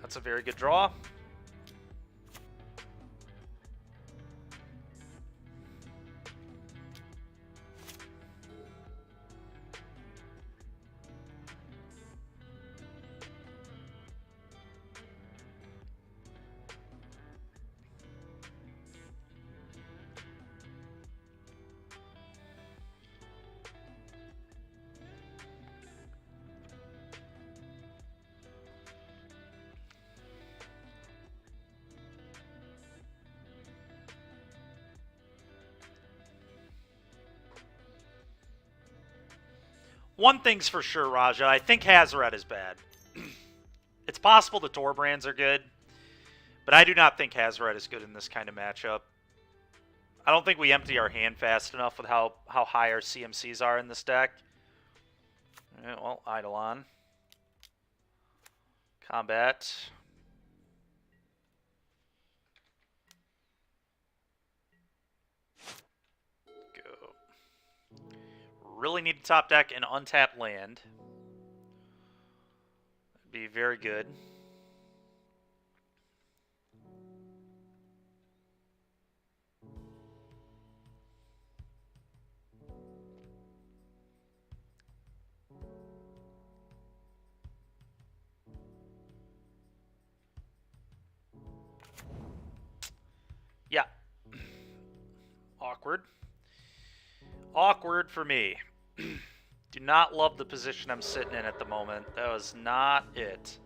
that's a very good draw. One thing's for sure, Raja. I think Hazoret is bad. It's possible the Torbrands are good, but I do not think Hazoret is good in this kind of matchup. I don't think we empty our hand fast enough with how high our CMCs are in this deck. Yeah, well, Eidolon. Combat. Really need to top deck an untapped land. That'd be very good. Yeah. Awkward. Awkward for me. Do not love the position I'm sitting in at the moment. That was not it.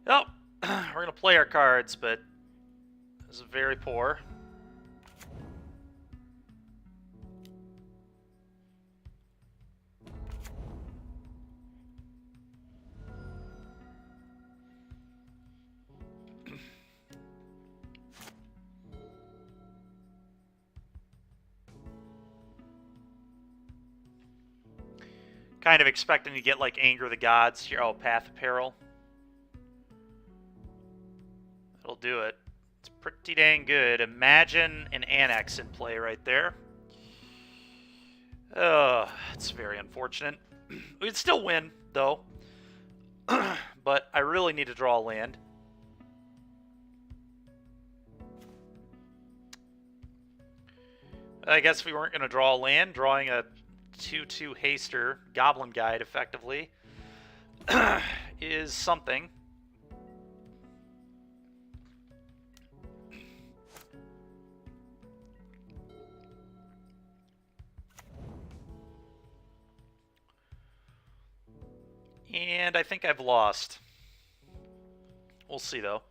Oh, we're going to play our cards, but this is very poor. Kind of expecting to get, like, Anger of the Gods here. Oh, Path of Peril. That'll do it. It's pretty dang good. Imagine an Annex in play right there. It's very unfortunate. We'd still win, though. But I really need to draw a land. I guess we weren't going to draw a land. Drawing a 2/2 haster Goblin Guide effectively is something. And I think I've lost. We'll see though.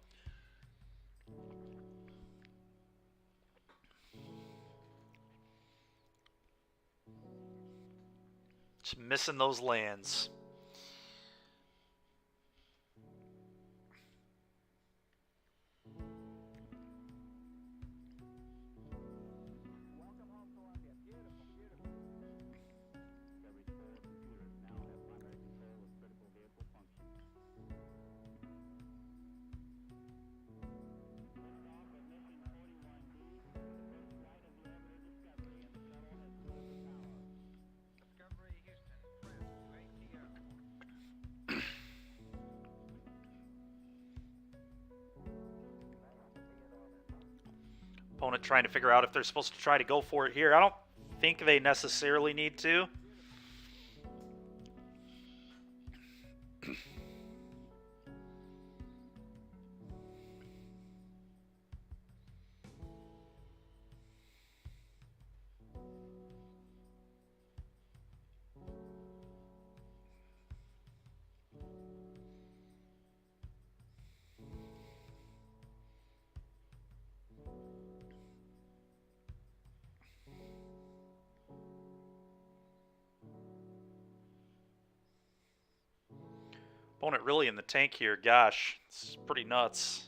Just missing those lands. Opponent trying to figure out if they're supposed to try to go for it here. I don't think they necessarily need to. Opponent really in the tank here. Gosh, it's pretty nuts.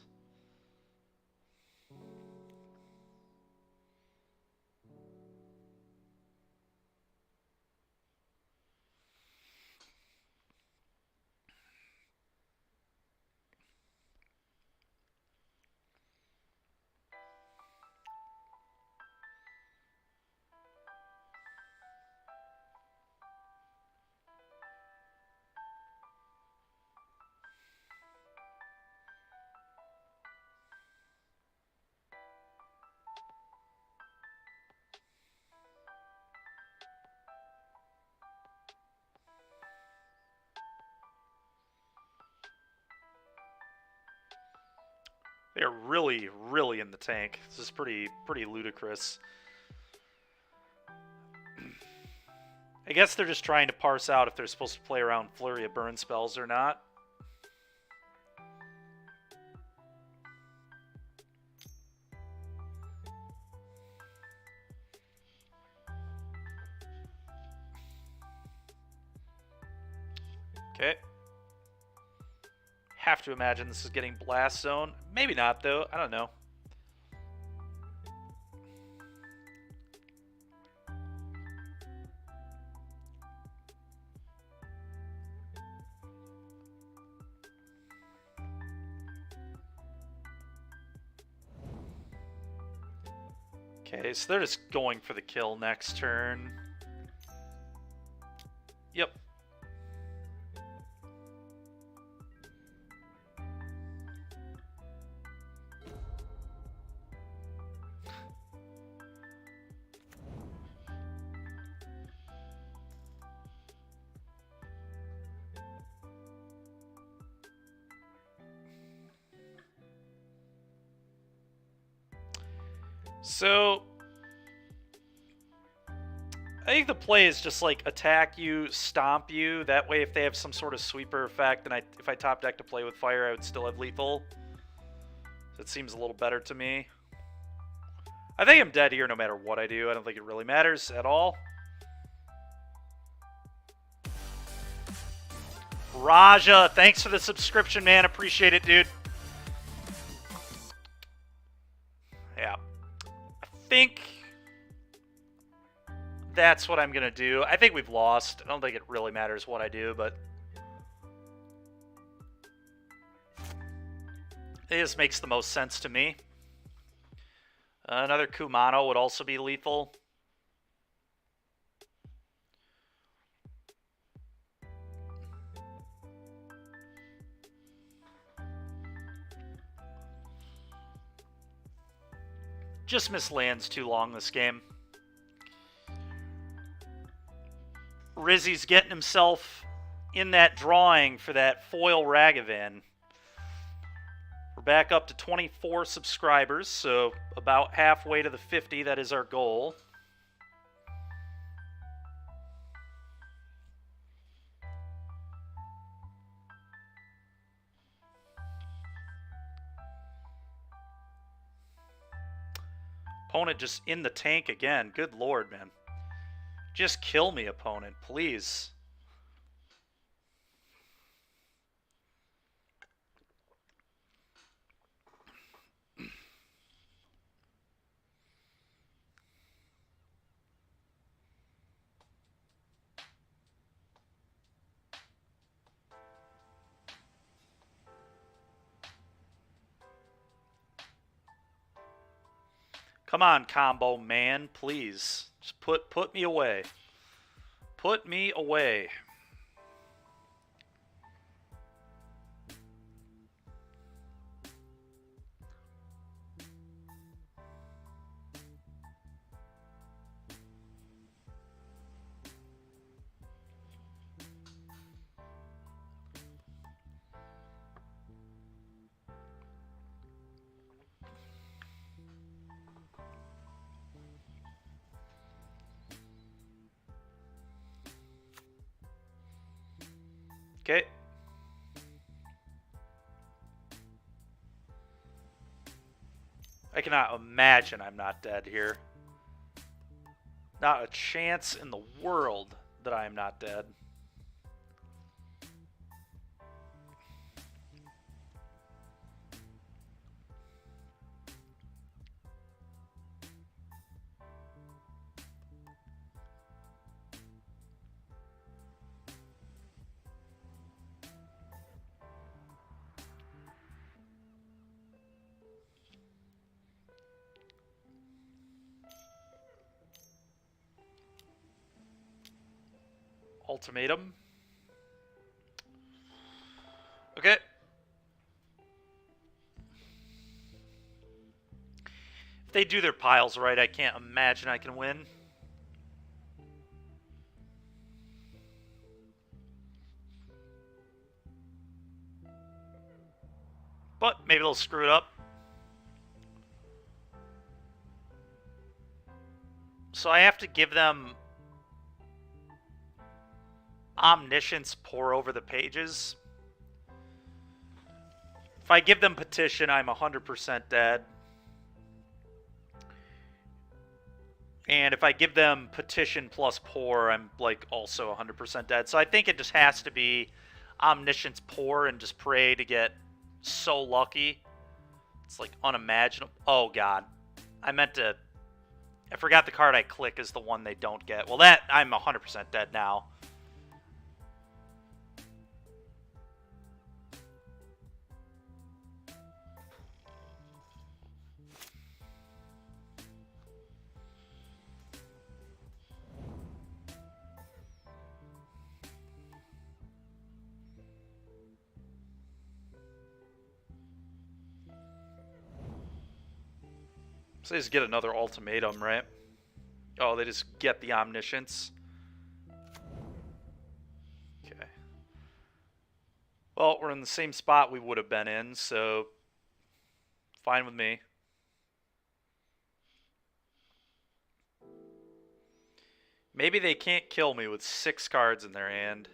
They're really, really in the tank. This is pretty ludicrous. I guess they're just trying to parse out if they're supposed to play around Flurry of Burn spells or not. Okay. Have to imagine this is getting Blast Zone. Maybe not, though. I don't know. Okay, so they're just going for the kill next turn. Yep. So, I think the play is just like attack you, stomp you. That way, if they have some sort of sweeper effect, and if I top deck to play with fire, I would still have lethal. So it seems a little better to me. I think I'm dead here no matter what I do. I don't think it really matters at all. Raja, thanks for the subscription, man. Appreciate it, dude. Yeah. I think that's what I'm going to do. I think we've lost. I don't think it really matters what I do, but it just makes the most sense to me. Another Kumano would also be lethal. Just miss lands too long this game. Rizzy's getting himself in that drawing for that foil Ragavan. We're back up to 24 subscribers, so about halfway to the 50. That is our goal. Opponent just in the tank again. Good lord, man. Just kill me, opponent, please. Come on, combo man, please. Just put me away. Put me away. Okay. I cannot imagine I'm not dead here. Not a chance in the world that I am not dead. Ultimatum. Okay. If they do their piles right, I can't imagine I can win. But maybe they'll screw it up. So I have to give them Omniscience pour over the pages. If I give them Petition, I'm 100% dead. And if I give them Petition plus pour, I'm like also 100% dead. So I think it just has to be Omniscience pour and just pray to get so lucky. It's like unimaginable. Oh god. I forgot the card I click is the one they don't get. Well, that I'm 100% dead now. So they just get another ultimatum, right? Oh, they just get the Omniscience. Okay. Well, we're in the same spot we would have been in, so fine with me. Maybe they can't kill me with 6 cards in their hand.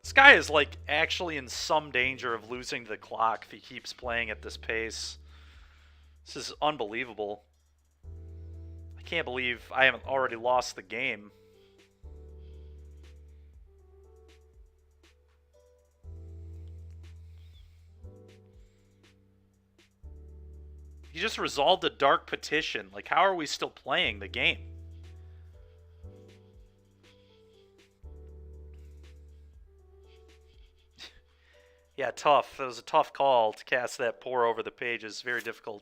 This guy is like actually in some danger of losing the clock if he keeps playing at this pace. This is unbelievable. I can't believe I haven't already lost the game. He just resolved a Dark Petition. Like, how are we still playing the game? Yeah, tough. It was a tough call to cast that pour over the pages. Very difficult.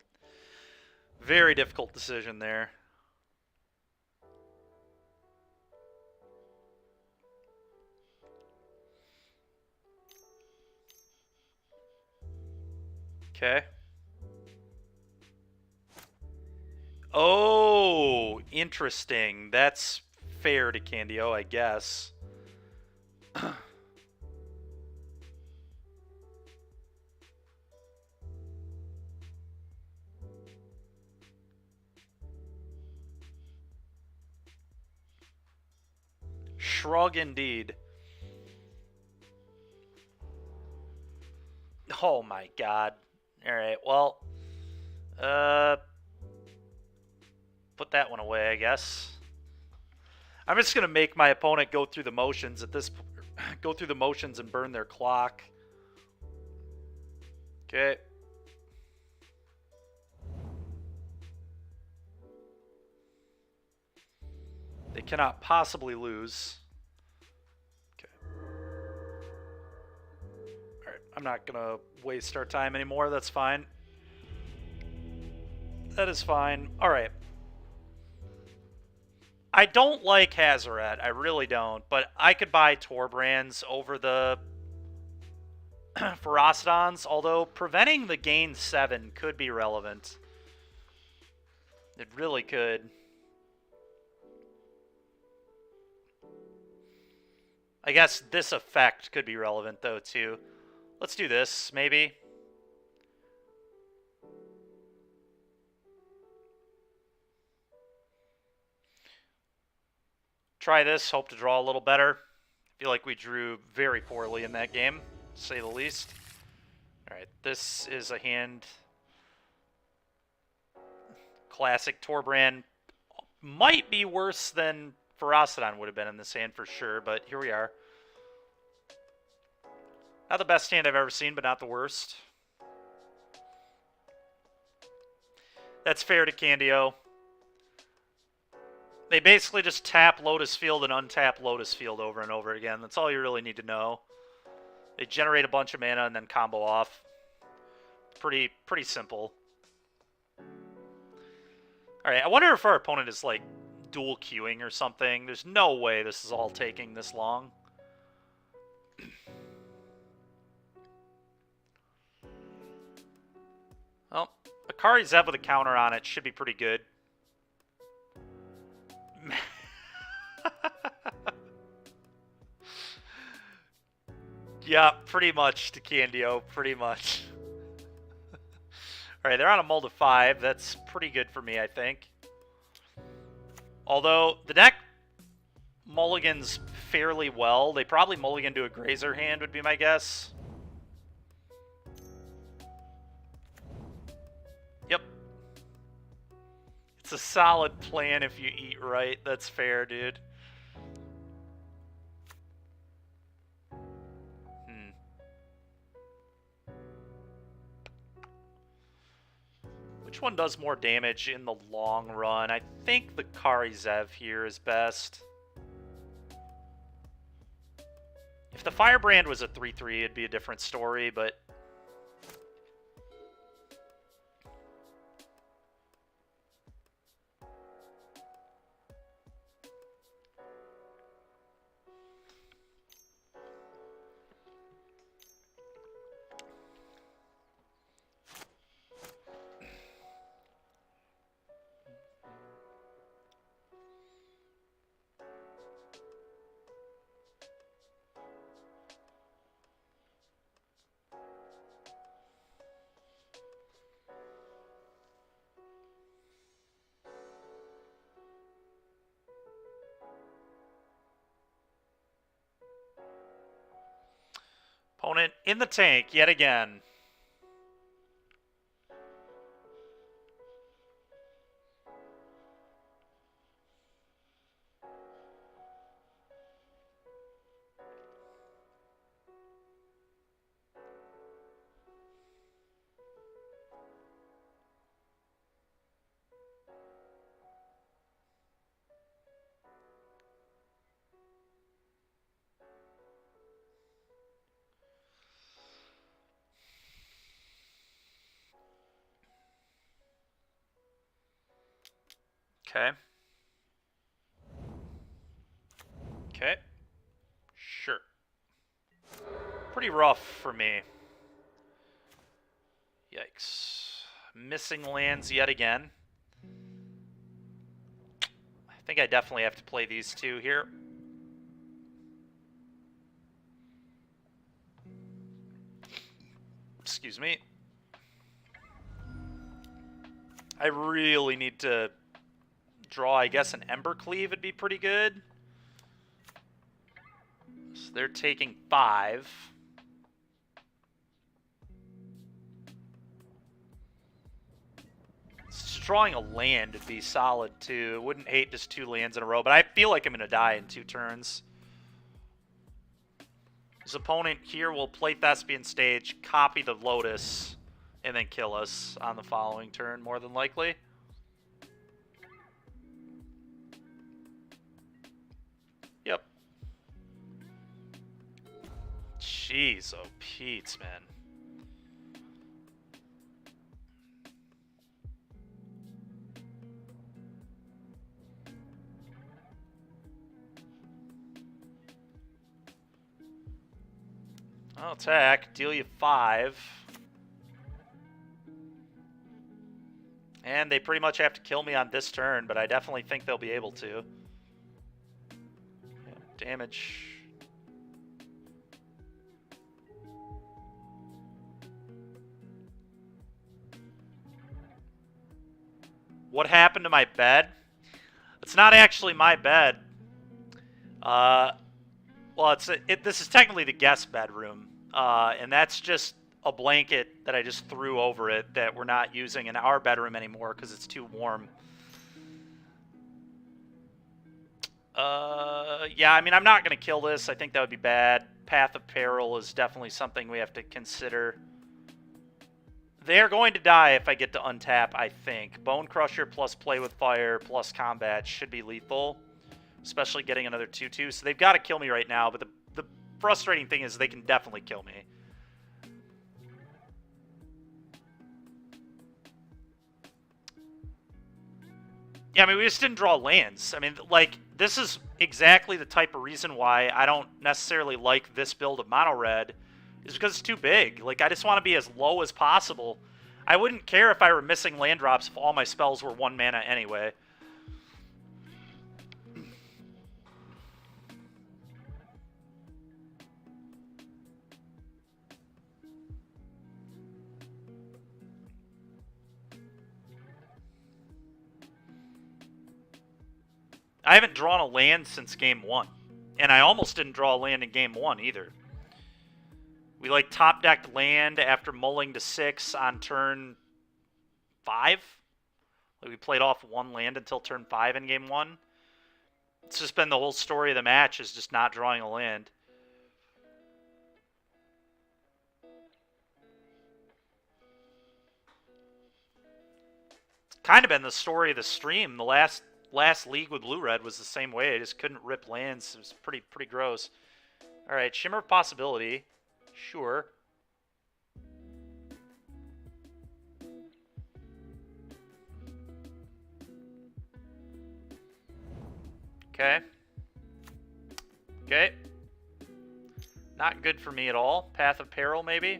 Very difficult decision there. Okay. Oh, interesting. That's fair to Candio, I guess. Shrug indeed. Oh my god. Alright, well. Put that one away, I guess. I'm just gonna make my opponent go through the motions at this go through the motions and burn their clock. Okay. They cannot possibly lose. Okay. Alright, I'm not gonna waste our time anymore, that's fine. That is fine. Alright. I don't like Hazoret, I really don't, but I could buy Torbrands over the Ferocidons, although preventing the gain 7 could be relevant. It really could. I guess this effect could be relevant, though, too. Let's do this, maybe. Try this, hope to draw a little better. I feel like we drew very poorly in that game, to say the least. Alright, this is a hand. Classic Torbrand. Might be worse than Ferocidon would have been in this hand for sure, but here we are. Not the best hand I've ever seen, but not the worst. That's fair to Candio. They basically just tap Lotus Field and untap Lotus Field over and over again. That's all you really need to know. They generate a bunch of mana and then combo off. Pretty simple. Alright, I wonder if our opponent is, like, dual queuing or something. There's no way this is all taking this long. Well, Akari Zev with a counter on it should be pretty good. Yeah, pretty much to Candio, pretty much. Alright, they're on a mold of 5. That's pretty good for me, I think. Although, the deck mulligans fairly well. They probably mulligan to a Grazer hand, would be my guess. Yep. It's a solid plan if you eat right. That's fair, dude. Which one does more damage in the long run? I think the Kari Zev here is best. If the Firebrand was a 3-3, it'd be a different story, but... Opponent in the tank yet again. Okay. Okay. Sure. Pretty rough for me. Yikes. Missing lands yet again. I think I definitely have to play these two here. Excuse me. I really need to draw, I guess, an Embercleave would be pretty good. So they're taking 5. Just drawing a land would be solid, too. Wouldn't hate just 2 lands in a row, but I feel like I'm going to die in 2 turns. His opponent here will play Thespian Stage, copy the Lotus, and then kill us on the following turn, more than likely. Yep. Jeez, oh Pete's, man. I'll attack, deal you 5. And they pretty much have to kill me on this turn, but I definitely think they'll be able to. Damage. What happened to my bed? It's not actually my bed. Well, this is technically the guest bedroom, and that's just a blanket that I just threw over it that we're not using in our bedroom anymore because it's too warm. Yeah, I mean, I'm not going to kill this. I think that would be bad. Path of Peril is definitely something we have to consider. They're going to die if I get to untap, I think. Bone Crusher plus Play with Fire plus Combat should be lethal, especially getting another 2/2. So they've got to kill me right now, but the frustrating thing is they can definitely kill me. Yeah, I mean, we just didn't draw lands. I mean, like, this is exactly the type of reason why I don't necessarily like this build of Mono Red, is because it's too big. Like, I just want to be as low as possible. I wouldn't care if I were missing land drops if all my spells were 1 mana anyway. I haven't drawn a land since game 1. And I almost didn't draw a land in game 1 either. We like top-decked land after mulling to 6 on turn 5. Like we played off 1 land until turn 5 in game 1. It's just been the whole story of the match is just not drawing a land. It's kind of been the story of the stream. The last league with Blue-Red was the same way. I just couldn't rip lands. It was pretty gross. All right, Shimmer of Possibility. Sure. Okay. Okay. Not good for me at all. Path of Peril, maybe?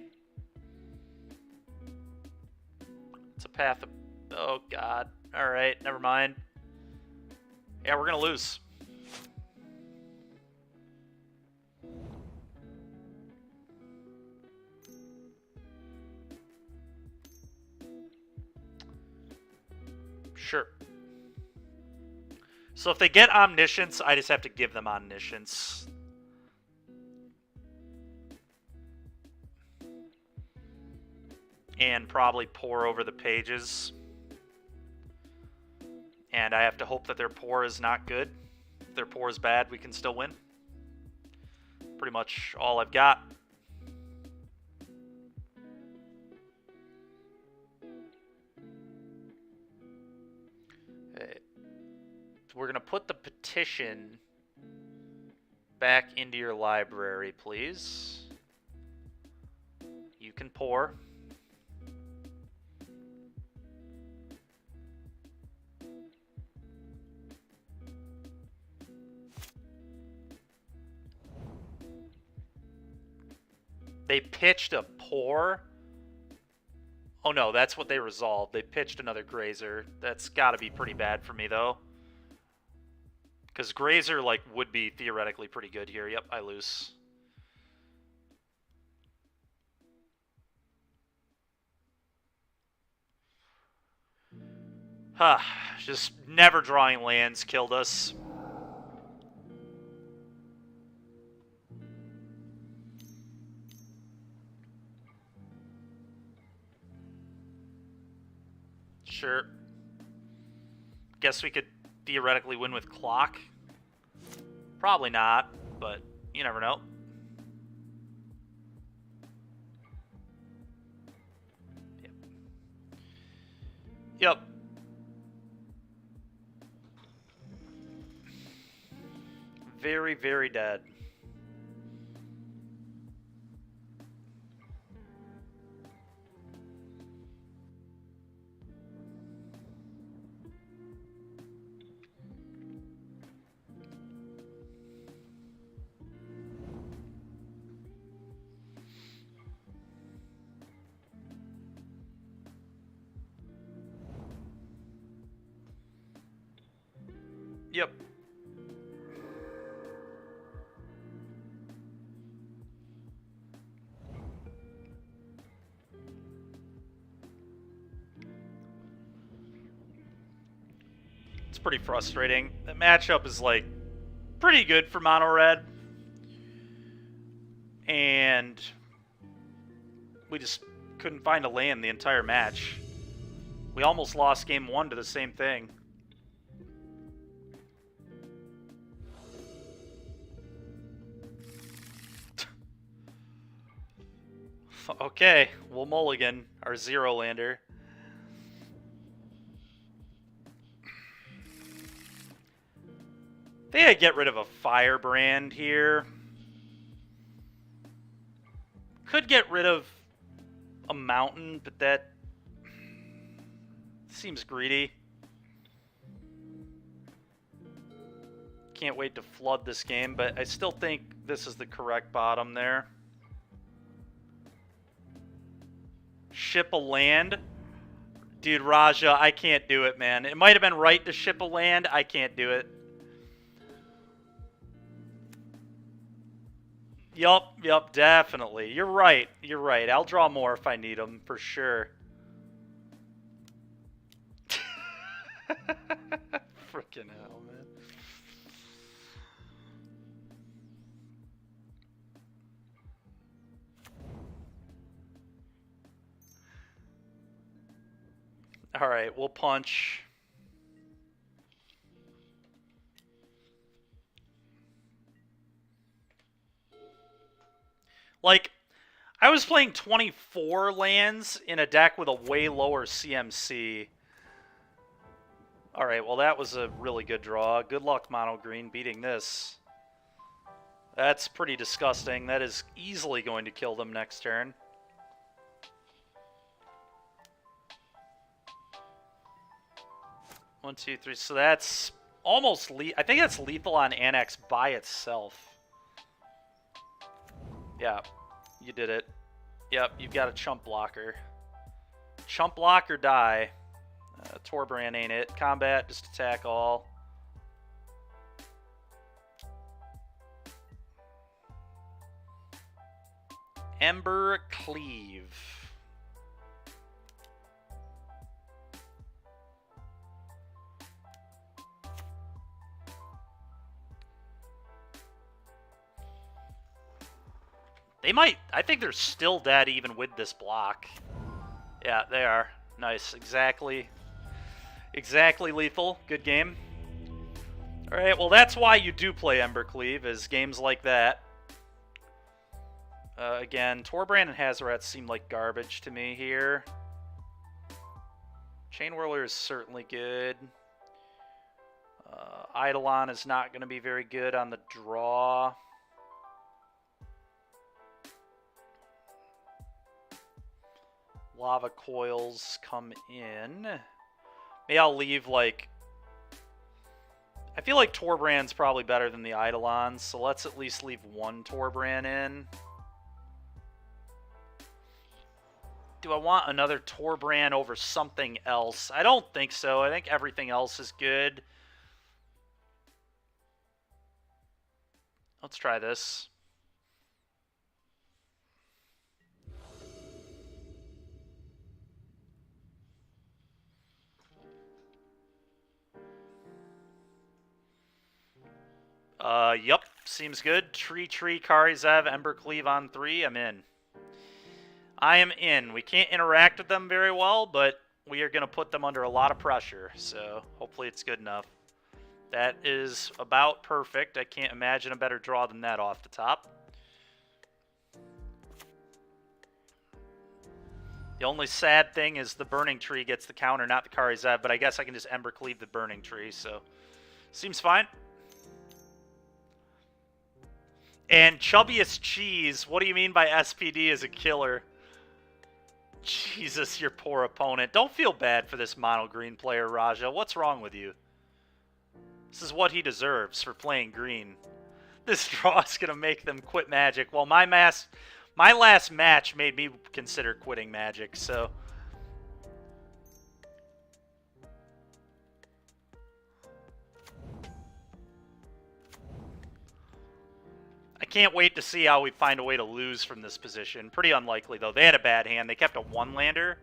It's a path of... Oh, God. All right, never mind. Yeah, we're going to lose. Sure. So if they get Omniscience, I just have to give them Omniscience. And probably pour over the pages. And I have to hope that their pour is not good. If their pour is bad, we can still win. Pretty much all I've got. Okay. We're going to put the petition back into your library, please. You can pour. They pitched a pour. Oh no, that's what they resolved. They pitched another Grazer. That's got to be pretty bad for me though. Because Grazer like would be theoretically pretty good here. Yep, I lose. Huh. Just never drawing lands killed us. Sure. Guess we could theoretically win with Clock. Probably not, but you never know. Yep. Very, very dead. Yep. It's pretty frustrating. The matchup is like pretty good for mono red. And we just couldn't find a land the entire match. We almost lost game 1 to the same thing. Okay, we'll mulligan our 0-lander. I think I get rid of a Firebrand here. Could get rid of a Mountain, but that seems greedy. Can't wait to flood this game, but I still think this is the correct bottom there. Ship a land. Dude, Raja, I can't do it, man. It might have been right to ship a land. I can't do it. Yup, definitely. You're right. I'll draw more if I need them, for sure. Freaking hell, man. Alright, we'll punch. Like, I was playing 24 lands in a deck with a way lower CMC. Alright, well that was a really good draw. Good luck, Mono Green, beating this. That's pretty disgusting. That is easily going to kill them next turn. One, two, three. So that's almost I think that's lethal on Annex by itself. Yeah, you did it. Yep, you've got a chump blocker. Chump block or die. Torbrand ain't it. Combat, just attack all. Ember Cleave. They might... I think they're still dead even with this block. Yeah, they are. Nice. Exactly lethal. Good game. Alright, well that's why you do play Ember Cleave, is games like that. Again, Torbrand and Hazoret seem like garbage to me here. Chain Whirler is certainly good. Eidolon is not going to be very good on the draw. Lava Coils come in. Maybe I'll leave, like... I feel like Torbrand's probably better than the Eidolons, so let's at least leave one Torbrand in. Do I want another Torbrand over something else? I don't think so. I think everything else is good. Let's try this. Yup, seems good. Tree, Karizev, Ember Cleave on 3. I'm in. I am in. We can't interact with them very well, but we are going to put them under a lot of pressure, so hopefully it's good enough. That is about perfect. I can't imagine a better draw than that off the top. The only sad thing is the Burning Tree gets the counter, not the Karizev, but I guess I can just Ember Cleave the Burning Tree, so seems fine. And Chubbiest Cheese, what do you mean by SPD is a killer? Jesus, your poor opponent. Don't feel bad for this mono green player, Raja. What's wrong with you? This is what he deserves for playing green. This draw is going to make them quit Magic. Well, my last match made me consider quitting Magic, so... I can't wait to see how we find a way to lose from this position. Pretty unlikely, though. They had a bad hand. They kept a one-lander.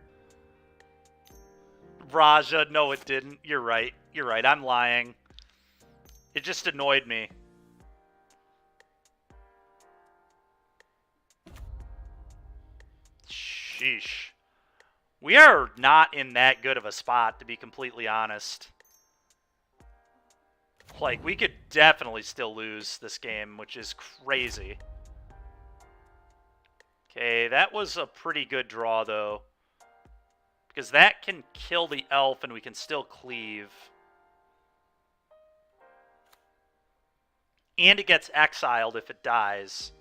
Raja, no, it didn't. You're right. I'm lying. It just annoyed me. Sheesh. We are not in that good of a spot, to be completely honest. Like, we could definitely still lose this game, which is crazy. Okay, that was a pretty good draw, though. Because that can kill the elf, and we can still cleave. And it gets exiled if it dies.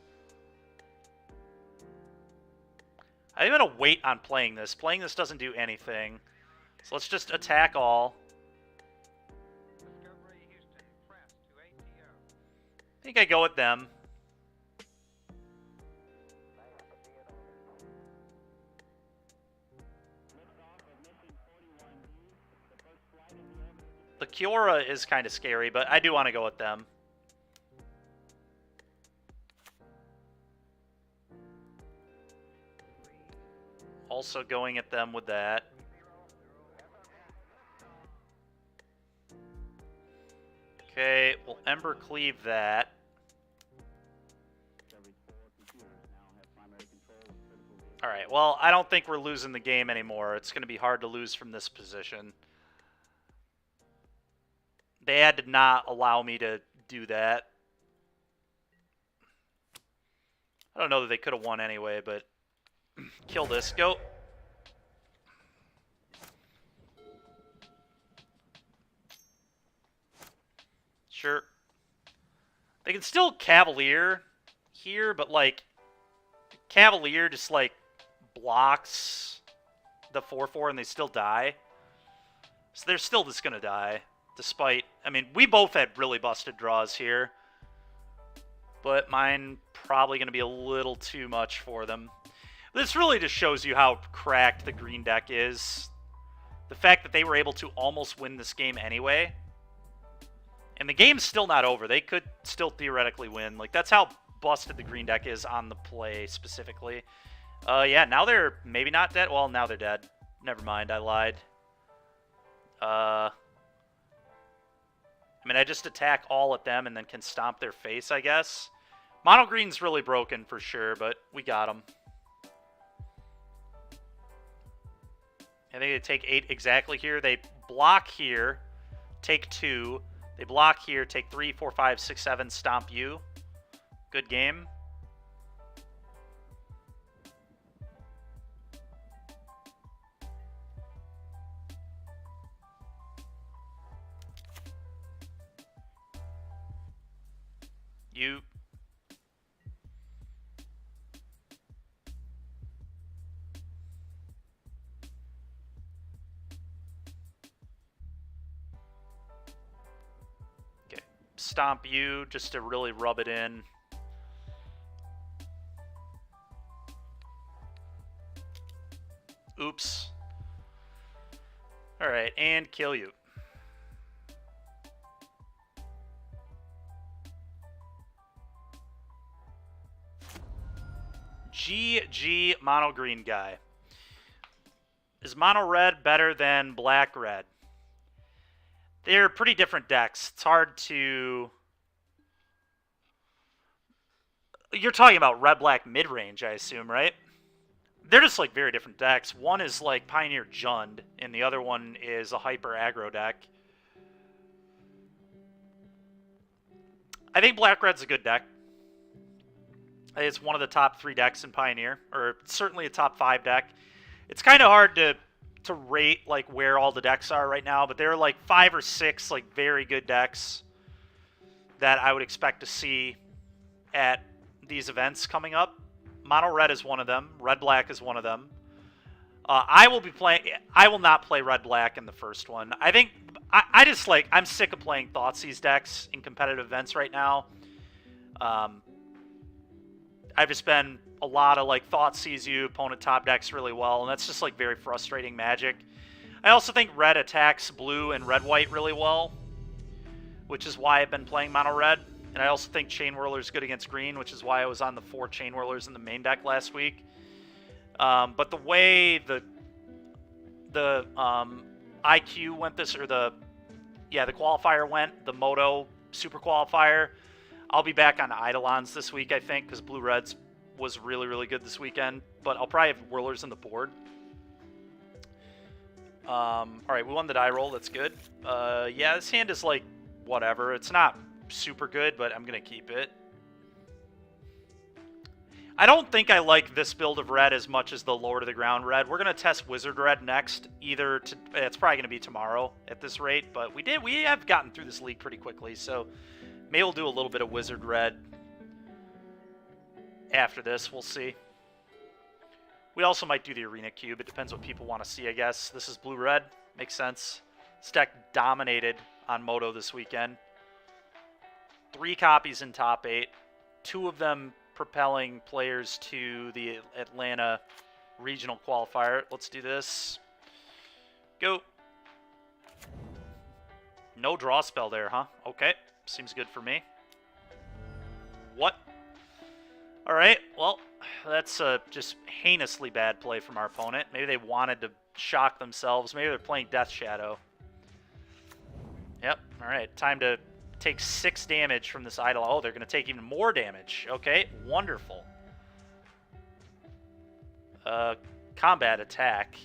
I'm going to wait on playing this. Playing this doesn't do anything. So let's just attack all. I think I go with them. The Kiora is kind of scary, but I do want to go with them. Also going at them with that. Okay, we'll Ember Cleave that. Alright, well, I don't think we're losing the game anymore. It's going to be hard to lose from this position. They had to not allow me to do that. I don't know that they could have won anyway, but kill this. Go. Sure. They can still Cavalier here, but, like, Cavalier just, like, blocks the 4/4 and they still die. So they're still just going to die, despite... I mean, we both had really busted draws here. But mine probably going to be a little too much for them. This really just shows you how cracked the green deck is. The fact that they were able to almost win this game anyway. And the game's still not over. They could still theoretically win. Like, that's how busted the green deck is on the play, specifically. Yeah, now they're maybe not dead. Well, now they're dead. Never mind, I lied. I mean, I just attack all at them and then can stomp their face, I guess. Mono green's really broken for sure, but we got them. I think they take 8 exactly here. They block here, take 2. They block here, take 3, 4, 5, 6, 7, stomp you. Good game. You. Okay. Stomp you just to really rub it in. Oops. Alright, and kill you. GG mono green guy. Is mono red better than black red? They're pretty different decks. It's hard to... You're talking about red black mid range, I assume, right? They're just like very different decks. One is like Pioneer Jund, and the other one is a hyper aggro deck. I think black red's a good deck. It's one of the top 3 decks in Pioneer, or certainly a top 5 deck. It's kind of hard to rate like where all the decks are right now, but there are like 5 or 6 like very good decks that I would expect to see at these events coming up. Mono red is one of them. Red black is one of them. I will not play red black in the first one. I think I just like I'm sick of playing Thoughtseize decks in competitive events right now. I've just been a lot of like Thoughtseize you, opponent top decks really well, and that's just like very frustrating magic. I also think red attacks blue and red white really well, which is why I've been playing mono red. And I also think Chain Whirler is good against green, which is why I was on the 4 Chain Whirlers in the main deck last week. But the way the IQ went this, or the qualifier went, the Moto Super Qualifier, I'll be back on Eidolons this week, I think, because Blue Red's was really, really good this weekend, but I'll probably have whirlers in the board. Alright, we won the die roll. That's good. Yeah, this hand is like, whatever. It's not super good, but I'm going to keep it. I don't think I like this build of red as much as the lower to the ground red. We're going to test wizard red next. It's probably going to be tomorrow at this rate, but we have gotten through this league pretty quickly, so maybe we'll do a little bit of wizard red after this. We'll see. We also might do the arena cube. It depends what people want to see, I guess. This is blue-red. Makes sense. This deck dominated on Moto this weekend. 3 copies in top 8. 2 of them propelling players to the Atlanta regional qualifier. Let's do this. Go. No draw spell there, huh? Okay. Seems good for me. What? Alright, well, that's just heinously bad play from our opponent. Maybe they wanted to shock themselves. Maybe they're playing Death Shadow. Yep, alright. Time to take 6 damage from this idol. Oh, they're going to take even more damage. Okay, wonderful. Combat attack.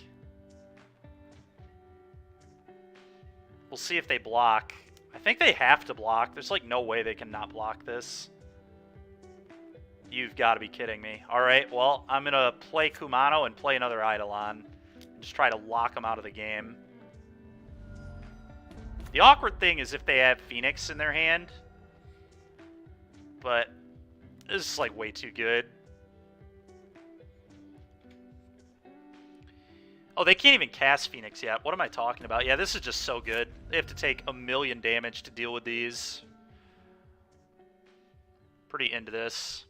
We'll see if they block. I think they have to block. There's like no way they can not block this. You've got to be kidding me. Alright, well, I'm going to play Kumano and play another Eidolon. And just try to lock them out of the game. The awkward thing is if they have Phoenix in their hand. But this is like way too good. Oh, they can't even cast Phoenix yet. What am I talking about? Yeah, this is just so good. They have to take 1,000,000 damage to deal with these. Pretty into this.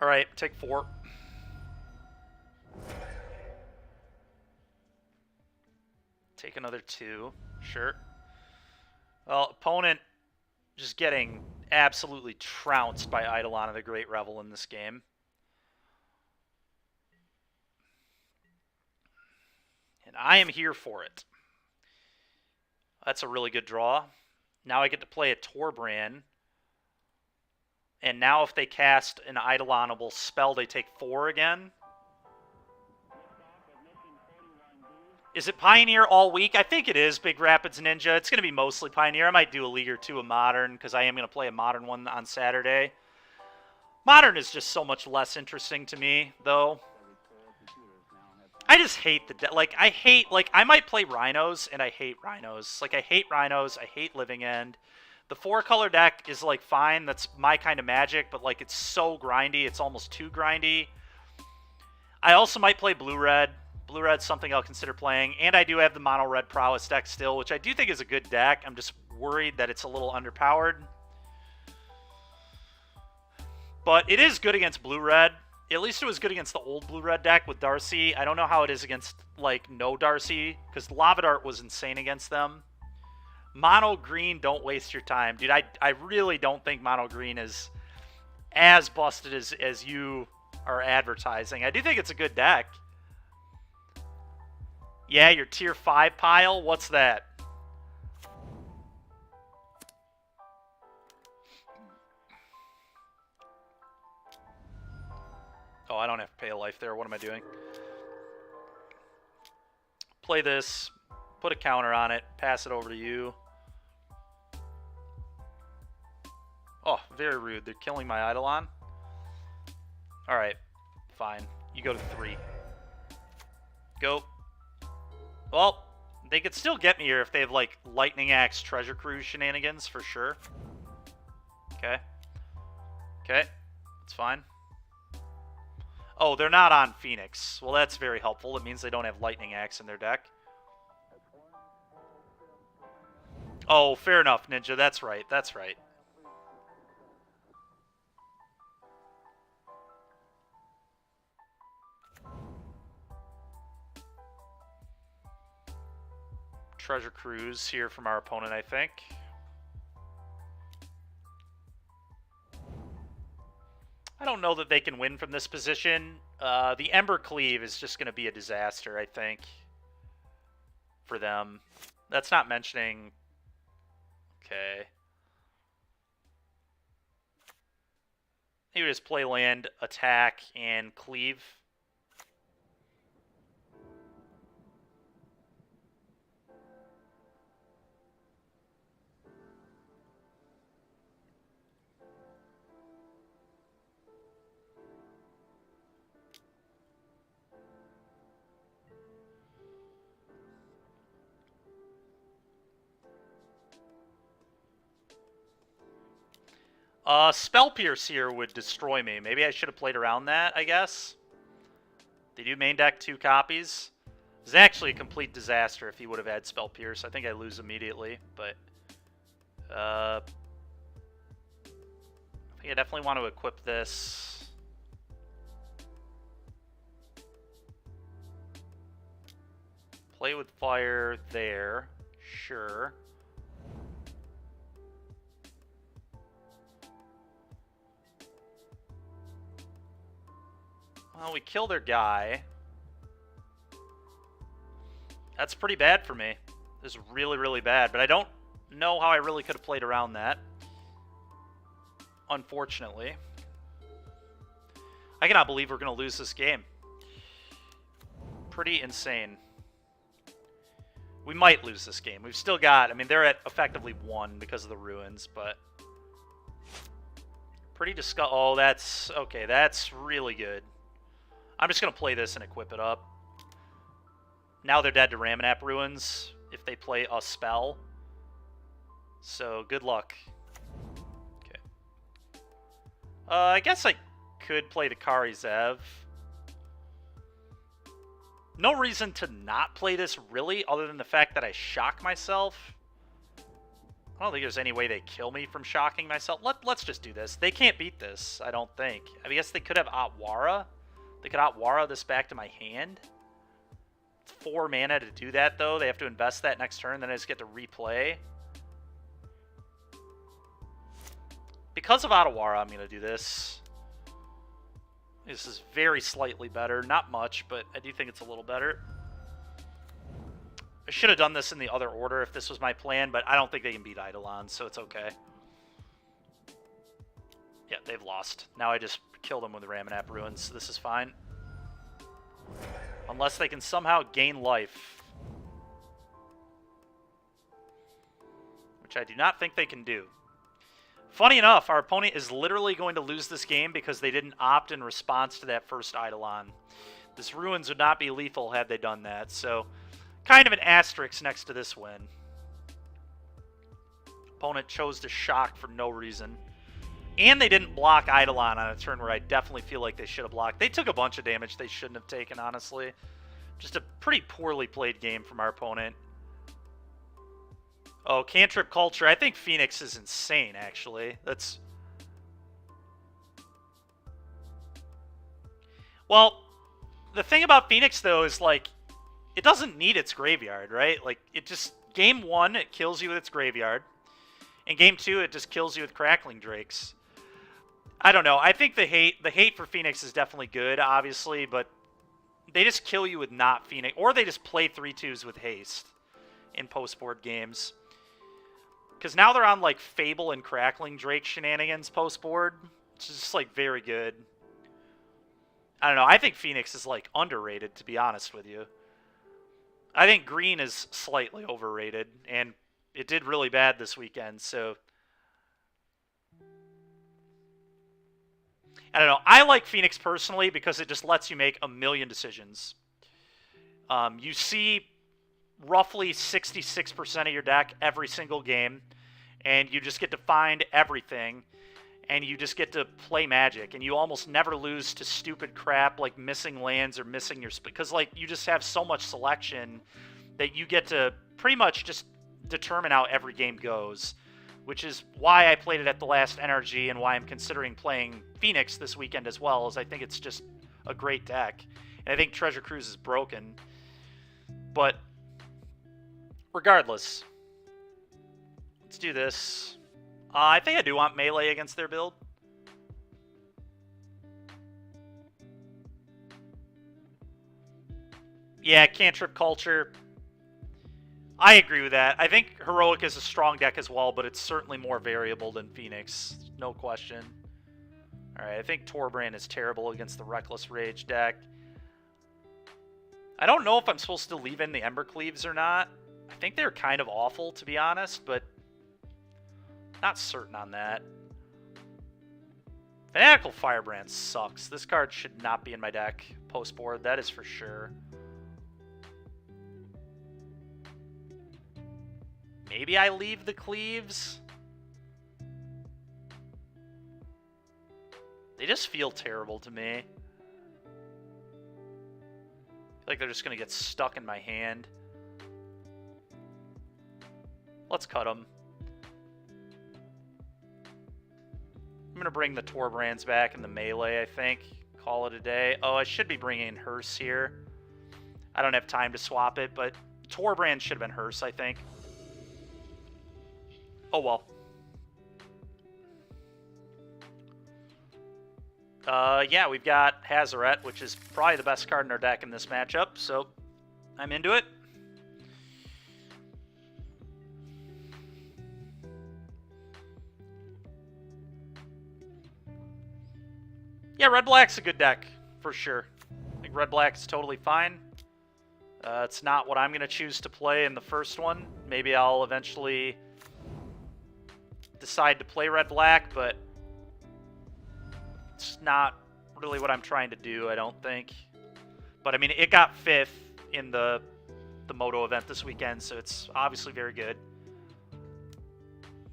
Alright, take 4. Take another 2. Sure. Well, opponent just getting absolutely trounced by Eidolon of the Great Revel in this game. And I am here for it. That's a really good draw. Now I get to play a Torbran. And now if they cast an Eidolonable spell, they take 4 again. Is it Pioneer all week? I think it is, Big Rapids Ninja. It's going to be mostly Pioneer. I might do a league or 2 of Modern, because I am going to play a Modern one on Saturday. Modern is just so much less interesting to me, though. I just hate the deck. Like, I might play Rhinos, and I hate Rhinos. Like, I hate Rhinos. I hate Living End. The 4-color deck is, like, fine. That's my kind of Magic, but, like, it's so grindy. It's almost too grindy. I also might play Blue-Red. Blue-Red's something I'll consider playing. And I do have the Mono-Red Prowess deck still, which I do think is a good deck. I'm just worried that it's a little underpowered. But it is good against Blue-Red. At least it was good against the old Blue-Red deck with Darcy. I don't know how it is against, like, no Darcy, because Lava Dart was insane against them. Mono Green, don't waste your time. Dude, I really don't think Mono Green is as busted as you are advertising. I do think it's a good deck. Yeah, your tier 5 pile? What's that? Oh, I don't have to pay a life there. What am I doing? Play this. Put a counter on it. Pass it over to you. Oh, very rude. They're killing my Eidolon. Alright. Fine. You go to 3. Go. Well, they could still get me here if they have, like, Lightning Axe Treasure Cruise shenanigans, for sure. Okay. Okay. That's fine. Oh, they're not on Phoenix. Well, that's very helpful. It means they don't have Lightning Axe in their deck. Oh, fair enough, Ninja. That's right. That's right. Treasure Cruise here from our opponent, I think. I don't know that they can win from this position. The Ember Cleave is just going to be a disaster, I think, for them. That's not mentioning... Okay. He would just play land, attack, and cleave. Spell Pierce here would destroy me. Maybe I should have played around that, I guess. They do main deck 2 copies. It's actually a complete disaster if he would have had Spell Pierce. I think I lose immediately, but... I think I definitely want to equip this. Play with fire there. Sure. Well, we kill their guy. That's pretty bad for me. This is really, really bad, but I don't know how I really could have played around that. Unfortunately. I cannot believe we're going to lose this game. Pretty insane. We might lose this game. We've still got... I mean, they're at effectively 1 because of the ruins, but... Pretty Oh, that's... Okay, that's really good. I'm just going to play this and equip it up. Now they're dead to Ramanap Ruins if they play a spell. So, good luck. Okay. I guess I could play the Kari Zev. No reason to not play this, really, other than the fact that I shock myself. I don't think there's any way they kill me from shocking myself. Let's just do this. They can't beat this, I don't think. I guess they could have Atwara. They could Atwara this back to my hand. It's 4 mana to do that, though. They have to invest that next turn, then I just get to replay. Because of Atwara, I'm going to do this. This is very slightly better. Not much, but I do think it's a little better. I should have done this in the other order if this was my plan, but I don't think they can beat Eidolon, so it's okay. Yeah, they've lost. Now I just kill them with the Ramanap Ruins, so this is fine. Unless they can somehow gain life. Which I do not think they can do. Funny enough, our opponent is literally going to lose this game because they didn't opt in response to that first Eidolon. This Ruins would not be lethal had they done that, so kind of an asterisk next to this win. Opponent chose to shock for no reason. And they didn't block Eidolon on a turn where I definitely feel like they should have blocked. They took a bunch of damage they shouldn't have taken, honestly. Just a pretty poorly played game from our opponent. Oh, Cantrip Culture. I think Phoenix is insane, actually. That's... Well, the thing about Phoenix, though, is, like, it doesn't need its graveyard, right? Like, it just... Game 1, it kills you with its graveyard. In Game 2, it just kills you with Crackling Drakes. I don't know. I think the hate for Phoenix is definitely good, obviously, but they just kill you with not Phoenix. Or they just play 3/2s with haste in post-board games. Because now they're on, like, Fable and Crackling Drake shenanigans post-board. Which is just, like, very good. I don't know. I think Phoenix is, like, underrated, to be honest with you. I think Green is slightly overrated, and it did really bad this weekend, so... I don't know. I like Phoenix personally because it just lets you make a million decisions. You see roughly 66% of your deck every single game, and you just get to find everything, and you just get to play Magic, and you almost never lose to stupid crap like missing lands or missing your... Because, like, you just have so much selection that you get to pretty much just determine how every game goes, which is why I played it at the last NRG and why I'm considering playing Phoenix this weekend as well, is I think it's just a great deck. And I think Treasure Cruise is broken. But regardless, let's do this. I think I do want melee against their build. Yeah, Cantrip Culture. I agree with that. I think Heroic is a strong deck as well, but it's certainly more variable than Phoenix. No question. Alright, I think Torbrand is terrible against the Reckless Rage deck. I don't know if I'm supposed to leave in the Embercleaves or not. I think they're kind of awful, to be honest, but not certain on that. Fanatical Firebrand sucks. This card should not be in my deck post-board, that is for sure. Maybe I leave the Cleaves? They just feel terrible to me. I feel like they're just going to get stuck in my hand. Let's cut them. I'm going to bring the Torbrands back in the melee, I think. Call it a day. Oh, I should be bringing Hearse here. I don't have time to swap it, but Torbrand should have been Hearse, I think. Oh, well. Yeah, we've got Hazaret, which is probably the best card in our deck in this matchup, so I'm into it. Yeah, Red-Black's a good deck, for sure. I think Red-Black's totally fine. It's not what I'm going to choose to play in the first one. Maybe I'll eventually decide to play Red-Black, but it's not really what I'm trying to do, I don't think. But, I mean, it got 5th in the Moto event this weekend, so it's obviously very good.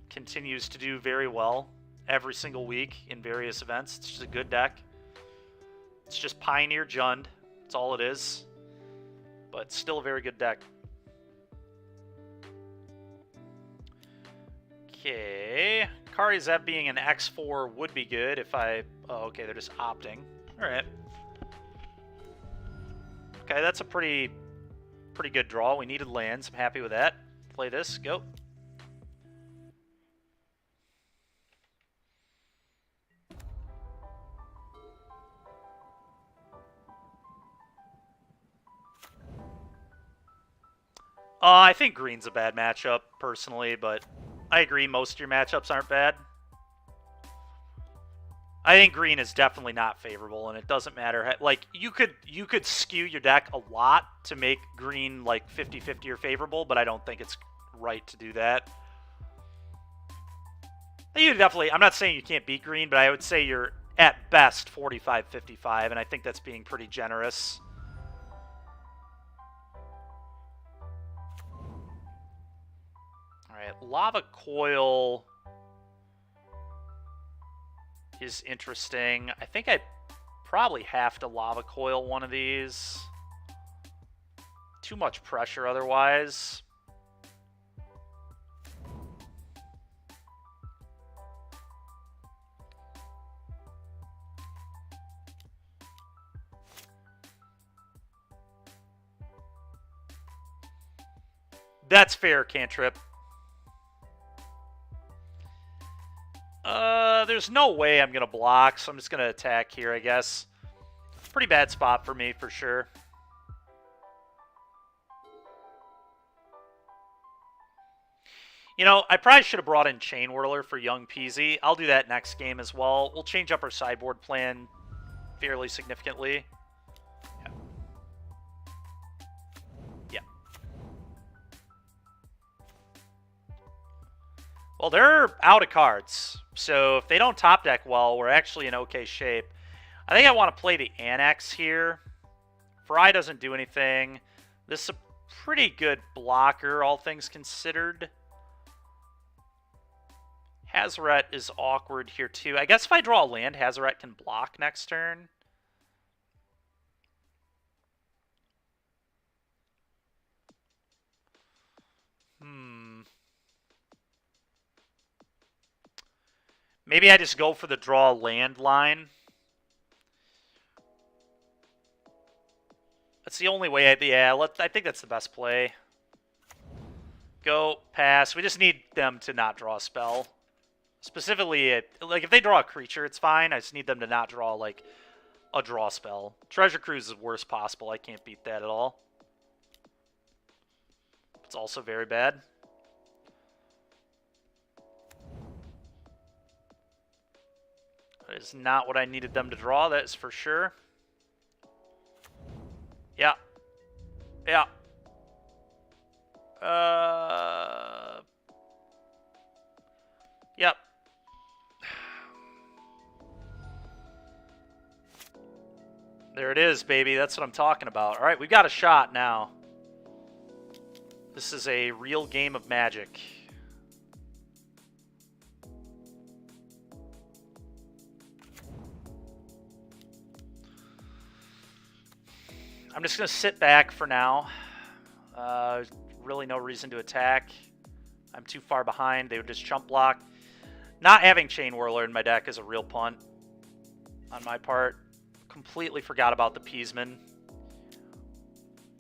Continues to do very well every single week in various events. It's just a good deck. It's just Pioneer Jund. That's all it is. But still a very good deck. Okay. Kari Zev being an X4 would be good if I... Oh, okay, they're just opting. Alright. Okay, that's a pretty good draw. We needed lands. I'm happy with that. Play this. Go. I think green's a bad matchup, personally, but I agree most of your matchups aren't bad. I think green is definitely not favorable, and it doesn't matter. Like, you could skew your deck a lot to make green, like, 50-50 or favorable, but I don't think it's right to do that. You definitely, I'm not saying you can't beat green, but I would say you're, at best, 45-55, and I think that's being pretty generous. Alright, Lava Coil is interesting. I think I probably have to Lava Coil one of these. Too much pressure otherwise. That's fair, Cantrip. There's no way I'm going to block, so I'm just going to attack here, I guess. Pretty bad spot for me, for sure. You know, I probably should have brought in Chain Whirler for Young Peasy. I'll do that next game as well. We'll change up our sideboard plan fairly significantly. Yeah. Well, they're out of cards. So if they don't top deck well, we're actually in okay shape. I think I want to play the Annex here. Fry doesn't do anything. This is a pretty good blocker, all things considered. Hazaret is awkward here, too. I guess if I draw a land, Hazaret can block next turn. Maybe I just go for the draw land line. That's the only way. I think that's the best play. Go, pass. We just need them to not draw a spell. Specifically, like, if they draw a creature, it's fine. I just need them to not draw, like, a draw spell. Treasure Cruise is the worst possible. I can't beat that at all. It's also very bad. That is not what I needed them to draw, that is for sure. Yeah. Yeah. Yep. There it is, baby. That's what I'm talking about. All right, we've got a shot now. This is a real game of Magic. I'm just going to sit back for now. Really no reason to attack. I'm too far behind. They would just chump block. Not having Chain Whirler in my deck is a real punt on my part. Completely forgot about the Peasman.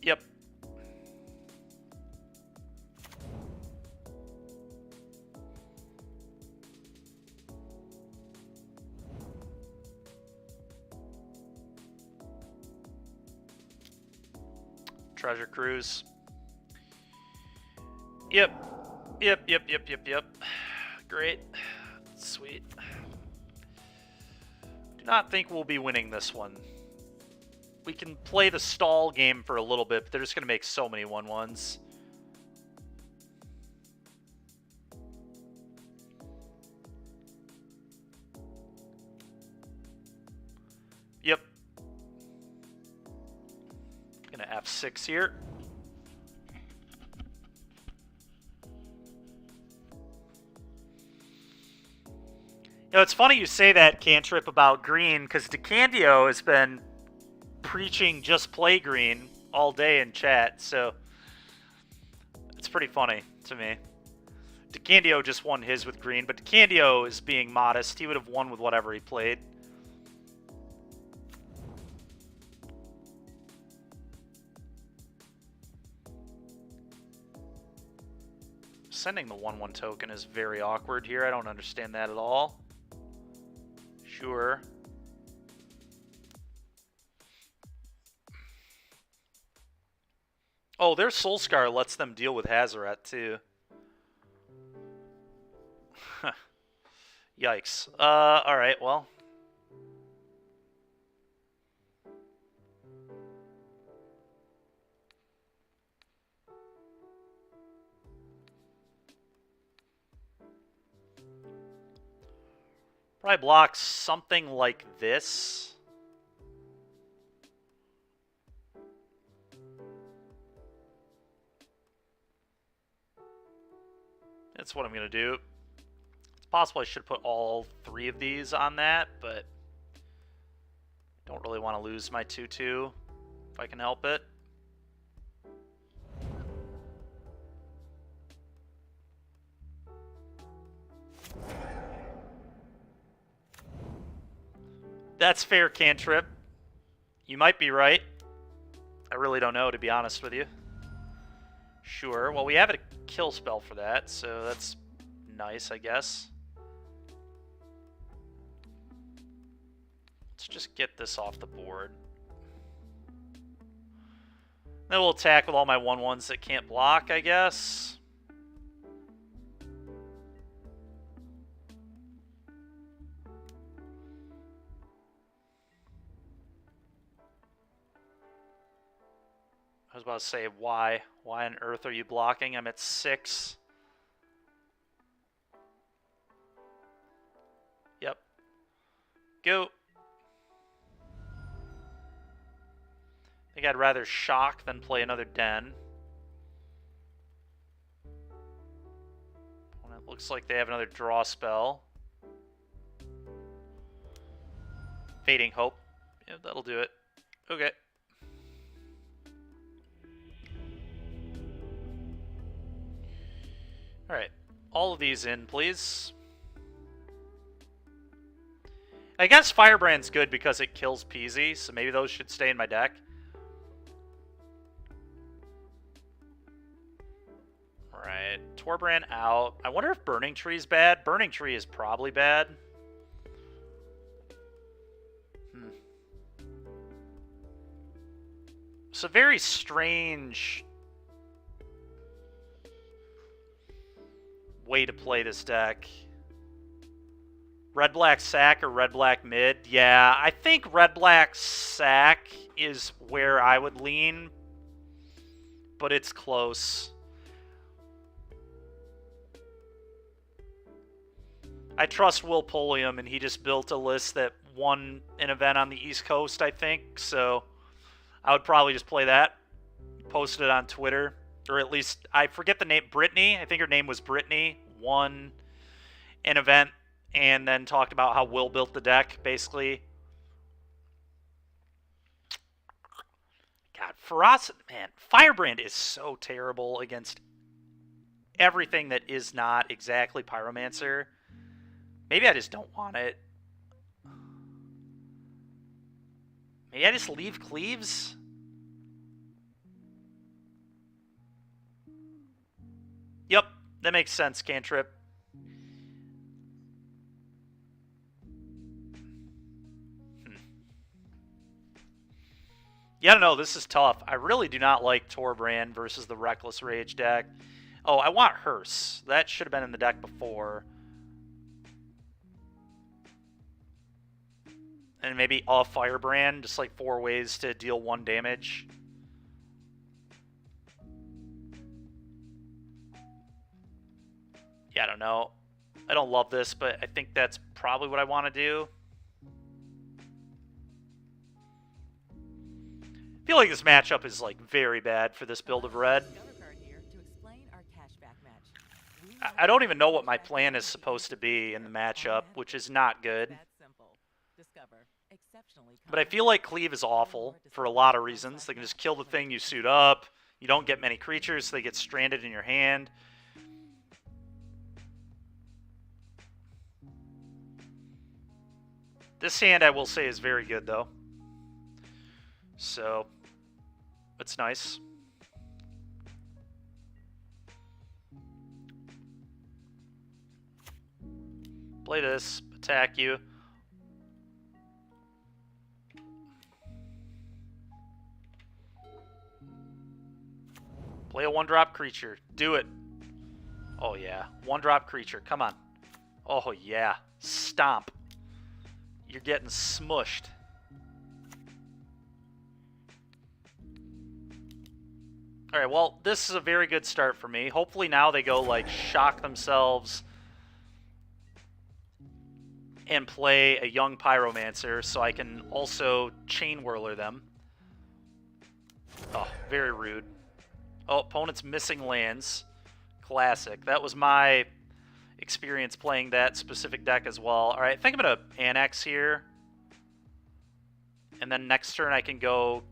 Yep. Treasure Cruise. Yep. Yep. Great. Sweet. Do not think we'll be winning this one. We can play the stall game for a little bit, but they're just going to make so many 1/1s. Yep. Gonna F6 here. You know, it's funny you say that, Cantrip, about green, because DeCandio has been preaching just play green all day in chat, so it's pretty funny to me. DeCandio just won his with green, but DeCandio is being modest. He would have won with whatever he played. Sending the 1/1 token is very awkward here. I don't understand that at all. Sure. Oh, their Soulscar lets them deal with Hazoret too. Yikes. Alright, well. Probably block something like this. That's what I'm going to do. It's possible I should put all 3 of these on that, but don't really want to lose my 2/2 if I can help it. That's fair, Cantrip. You might be right. I really don't know, to be honest with you. Sure. Well, we have a kill spell for that, so that's nice, I guess. Let's just get this off the board. Then we'll attack with all my 1/1s that can't block, I guess. I was about to say, why? Why on earth are you blocking? I'm at 6. Yep. Go. I think I'd rather shock than play another den. It looks like they have another draw spell. Fading Hope. Yeah, that'll do it. Okay. Alright, all of these in, please. I guess Firebrand's good because it kills Peasy, so maybe those should stay in my deck. Alright, Torbrand out. I wonder if Burning Tree is bad. Burning Tree is probably bad. It's a very strange way to play this deck. Red-black sack or red-black mid? Yeah, I think red-black sack is where I would lean, but it's close. I trust Will Pulliam, and he just built a list that won an event on the East Coast, I think, so I would probably just play that, post it on Twitter, or at least, I forget the name, Brittany, I think her name was Brittany, won an event, and then talked about how Will built the deck, basically. God, Ferocity, man, Firebrand is so terrible against everything that is not exactly Pyromancer. Maybe I just don't want it. Maybe I just leave Cleaves? Yep, that makes sense, Cantrip. Yeah, no, this is tough. I really do not like Torbrand versus the Reckless Rage deck. Oh, I want Hearse. That should have been in the deck before. And maybe a Firebrand, just like 4 ways to deal 1 damage. Yeah, I don't know. I don't love this, but I think that's probably what I want to do. I feel like this matchup is like very bad for this build of red. I don't even know what my plan is supposed to be in the matchup, which is not good. But I feel like Cleave is awful for a lot of reasons. They can just kill the thing you suit up. You don't get many creatures, so they get stranded in your hand. This hand, I will say, is very good, though. So, it's nice. Play this, attack you. Play a 1-drop creature. Do it. Oh, yeah. 1-drop creature. Come on. Oh, yeah. Stomp. You're getting smushed. Alright, well, this is a very good start for me. Hopefully now they go, like, shock themselves and play a young Pyromancer so I can also Chain Whirler them. Oh, very rude. Oh, opponent's missing lands. Classic. That was my experience playing that specific deck as well. Alright, I think I'm going to Annex here. And then next turn I can go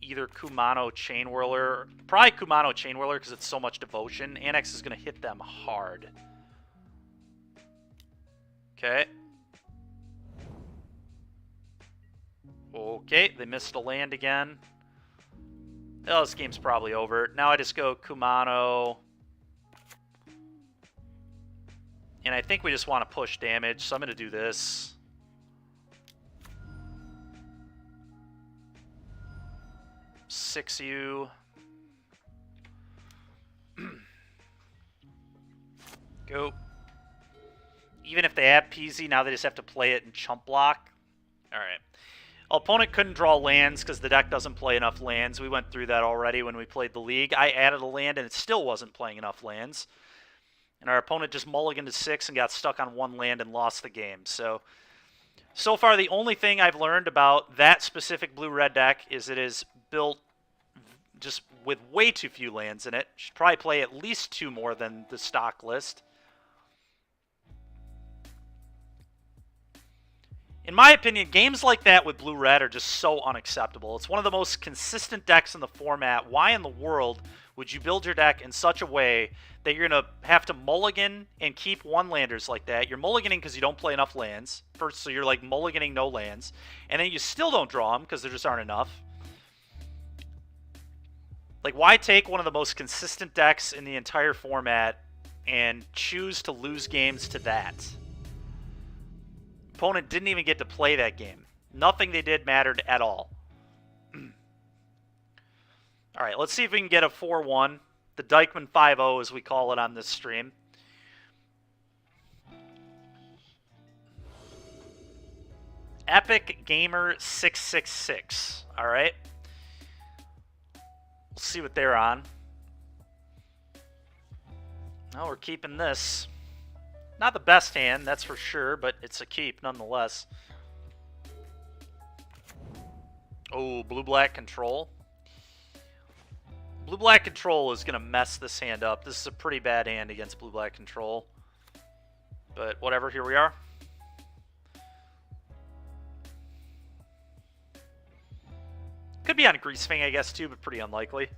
either Kumano Chain Whirler. Probably Kumano Chain Whirler because it's so much devotion. Annex is going to hit them hard. Okay. Okay, they missed a land again. Oh, this game's probably over. Now I just go Kumano. And I think we just want to push damage, so I'm going to do this. Six you. Go. Even if they have Peasy, now they just have to play it in chump block. Alright. Opponent couldn't draw lands because the deck doesn't play enough lands. We went through that already when we played the league. I added a land and it still wasn't playing enough lands. And our opponent just mulliganed to 6 and got stuck on 1 land and lost the game. So far the only thing I've learned about that specific blue-red deck is it is built just with way too few lands in it. Should probably play at least 2 more than the stock list. In my opinion, games like that with blue-red are just so unacceptable. It's one of the most consistent decks in the format. Why in the world would you build your deck in such a way that you're going to have to mulligan and keep 1-landers like that? You're mulliganing because you don't play enough lands. First, so you're like mulliganing no lands. And then you still don't draw them because there just aren't enough. Like, why take one of the most consistent decks in the entire format and choose to lose games to that? Opponent didn't even get to play that game. Nothing they did mattered at all. Alright, let's see if we can get a 4-1. The Dykeman 5-0 as we call it on this stream. Epic Gamer 666. All right. We'll see what they're on. Oh, we're keeping this. Not the best hand, that's for sure, but it's a keep nonetheless. Oh, blue-black control. Blue-black control is going to mess this hand up. This is a pretty bad hand against blue-black control. But whatever, here we are. Could be on Greasefang, I guess, too, but pretty unlikely.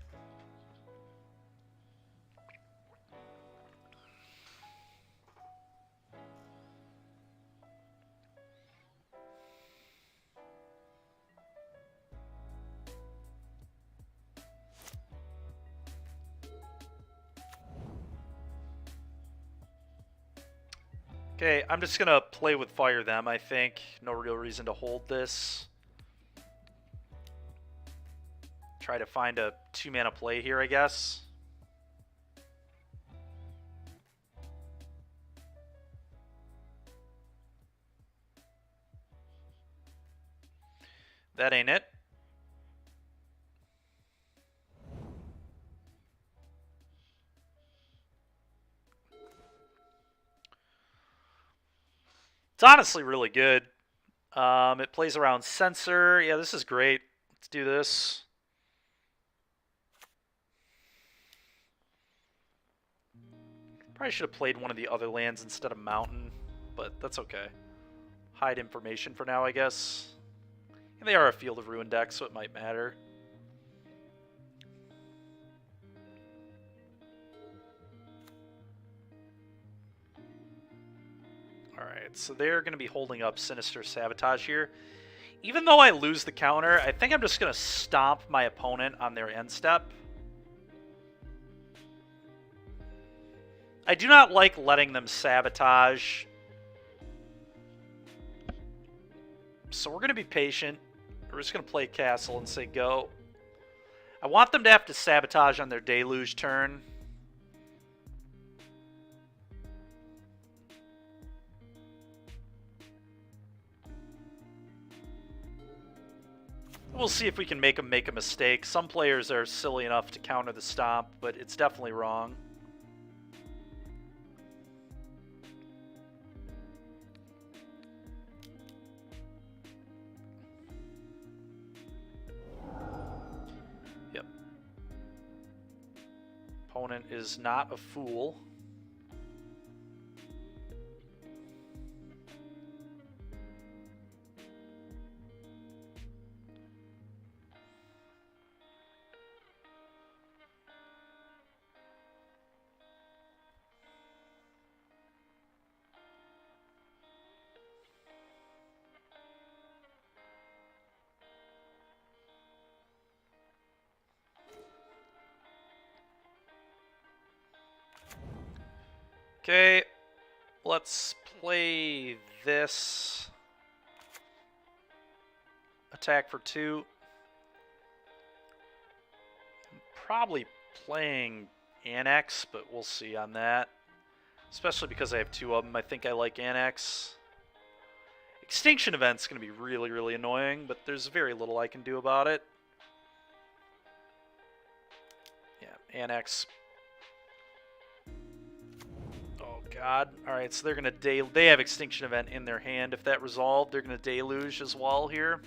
Okay, I'm just going to play with fire them, I think. No real reason to hold this. Try to find a 2-mana play here, I guess. That ain't it. It's honestly really good. It plays around Sensor. Yeah, this is great. Let's do this. Probably should have played one of the other lands instead of Mountain, but that's okay. Hide information for now, I guess. And they are a Field of Ruin deck, so it might matter. Alright, so they're going to be holding up Sinister Sabotage here. Even though I lose the counter, I think I'm just going to stomp my opponent on their end step. I do not like letting them sabotage. So we're going to be patient. We're just going to play Castle and say go. I want them to have to sabotage on their Deluge turn. We'll see if we can make them make a mistake. Some players are silly enough to counter the stomp, but it's definitely wrong. Yep. Opponent is not a fool. Okay, let's play this. Attack for 2. I'm probably playing Annex, but we'll see on that. Especially because I have 2 of them. I think I like Annex. Extinction Event's going to be really, really annoying, but there's very little I can do about it. Yeah, Annex. God. Alright, so they're going to they have Extinction Event in their hand. If that resolved, they're going to Deluge as well here.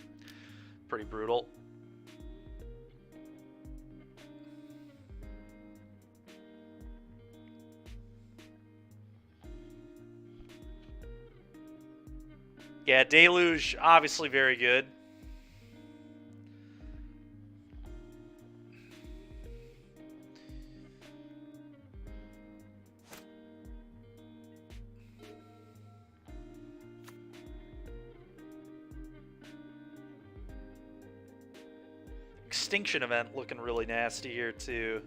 Pretty brutal. Yeah, Deluge, obviously very good. Extinction Event looking really nasty here too.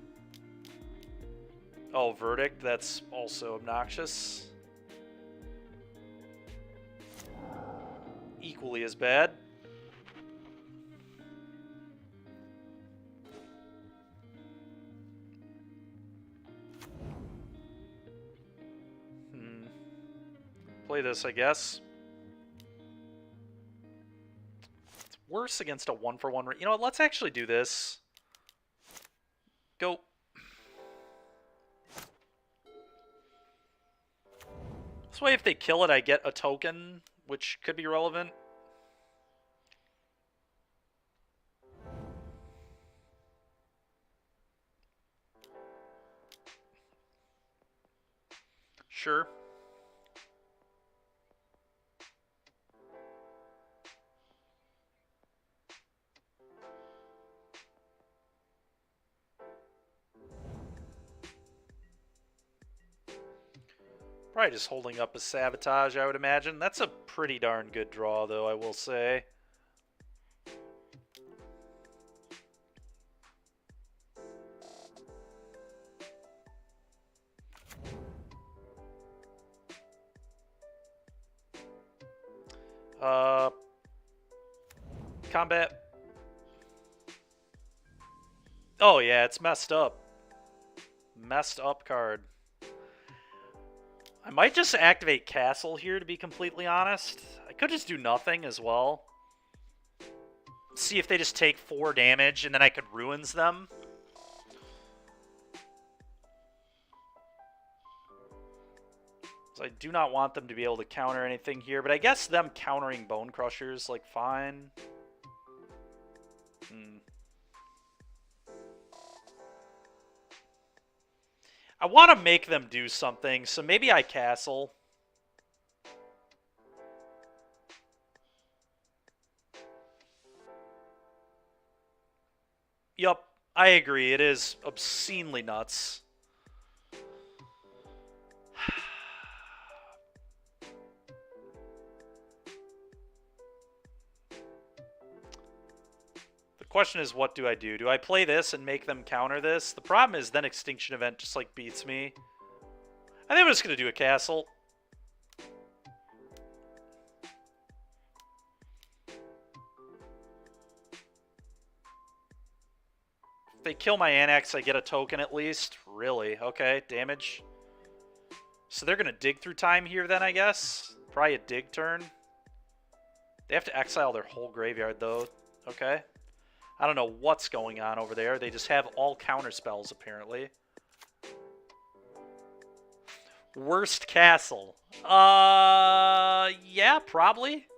Oh, Verdict, that's also obnoxious. Equally as bad. Play this, I guess. worse against a 1-for-1. You know what? Let's actually do this. Go. This way, if they kill it, I get a token, which could be relevant. Sure. Probably just holding up a sabotage, I would imagine. That's a pretty darn good draw, though, I will say. Combat. Oh, yeah, it's messed up. Messed up card. I might just activate Castle here, to be completely honest. I could just do nothing as well. See if they just take 4 damage, and then I could Ruins them. So I do not want them to be able to counter anything here, but I guess them countering Bone Crushers, like, fine. I want to make them do something, so maybe I Castle. Yup, I agree. It is obscenely nuts. The question is, what do I do? Do I play this and make them counter this? The problem is then Extinction Event just, like, beats me. I think I'm just going to do a Castle. If they kill my Annex, I get a token at least. Really? Okay, damage. So they're going to dig through time here then, I guess? Probably a dig turn. They have to exile their whole graveyard, though. Okay. I don't know what's going on over there. They just have all counter spells, apparently. Worst Castle. Yeah, probably.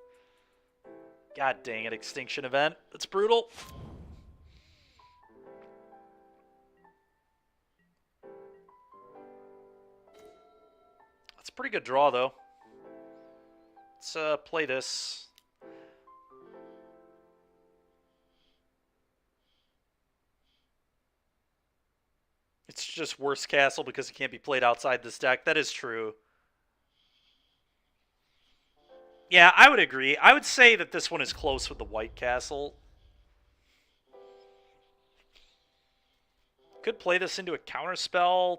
God dang it, Extinction Event. That's brutal. That's a pretty good draw, though. Let's play this. It's just worse Castle because it can't be played outside this deck. That is true. Yeah, I would agree. I would say that this one is close with the White Castle. Could play this into a counterspell.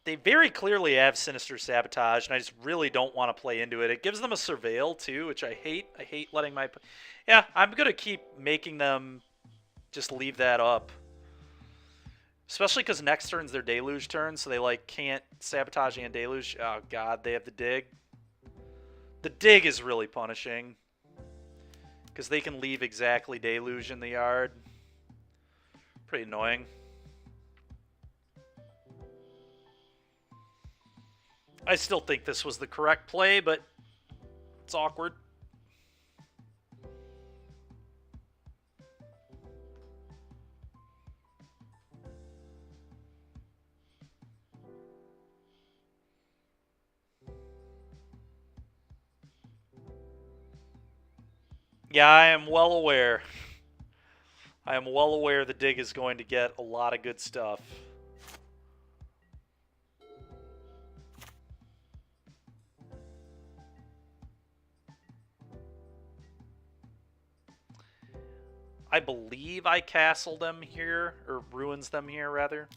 They very clearly have Sinister Sabotage, and I just really don't want to play into it. It gives them a Surveil, too, which I hate. I hate letting my... Yeah, I'm going to keep making them just leave that up. Especially because next turn's their Deluge turn, so they, like, can't Sabotage and Deluge. Oh, God, they have the Dig. The Dig is really punishing. Because they can leave exactly Deluge in the yard. Pretty annoying. I still think this was the correct play, but it's awkward. Yeah, I am well aware. I am well aware the Dig is going to get a lot of good stuff. I believe I castle them here, or ruins them here, rather.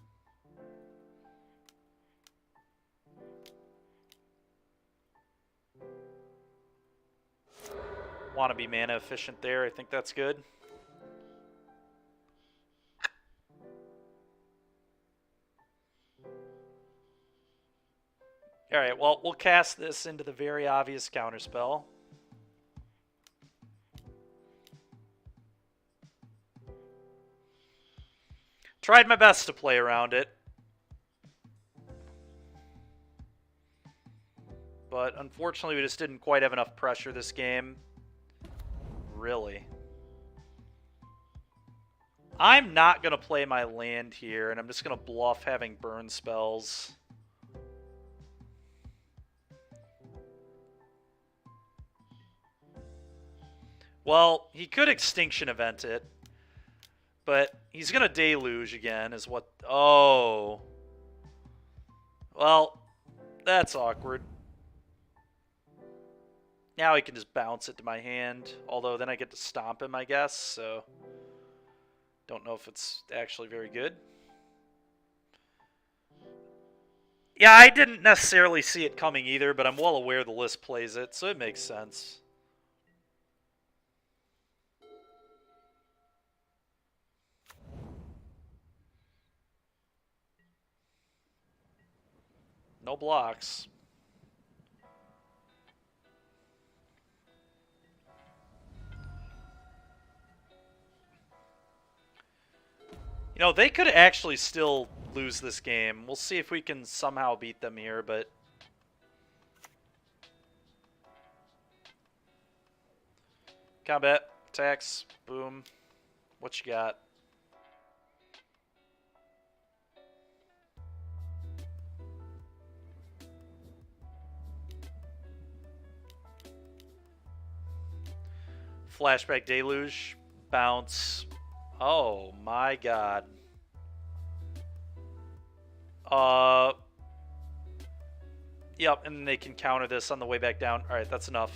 Want to be mana efficient there. I think that's good. Alright, well, we'll cast this into the very obvious counterspell. Tried my best to play around it. But unfortunately, we just didn't quite have enough pressure this game. Really. I'm not going to play my land here, and I'm just going to bluff having burn spells. Well, he could Extinction Event it, but he's going to Deluge again is what... Oh. Well, that's awkward. Now he can just bounce it to my hand, although then I get to stomp him, I guess, so... Don't know if it's actually very good. Yeah, I didn't necessarily see it coming either, but I'm well aware the list plays it, so it makes sense. No blocks. You know, they could actually still lose this game. We'll see if we can somehow beat them here, but... Combat, attacks, boom. What you got? Flashback Deluge, bounce. Oh my god. Yep, and they can counter this on the way back down. Alright, that's enough.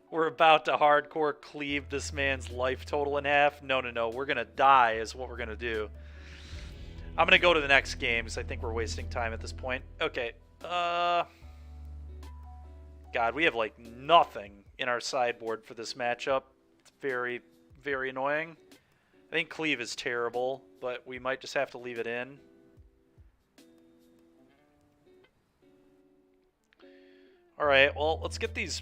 We're about to hardcore cleave this man's life total in half. No, no, no. We're gonna die is what we're gonna do. I'm gonna go to the next game because I think we're wasting time at this point. Okay. God, we have like nothing in our sideboard for this matchup. It's very, very annoying. I think cleave is terrible, but we might just have to leave it in. Alright, well, let's get these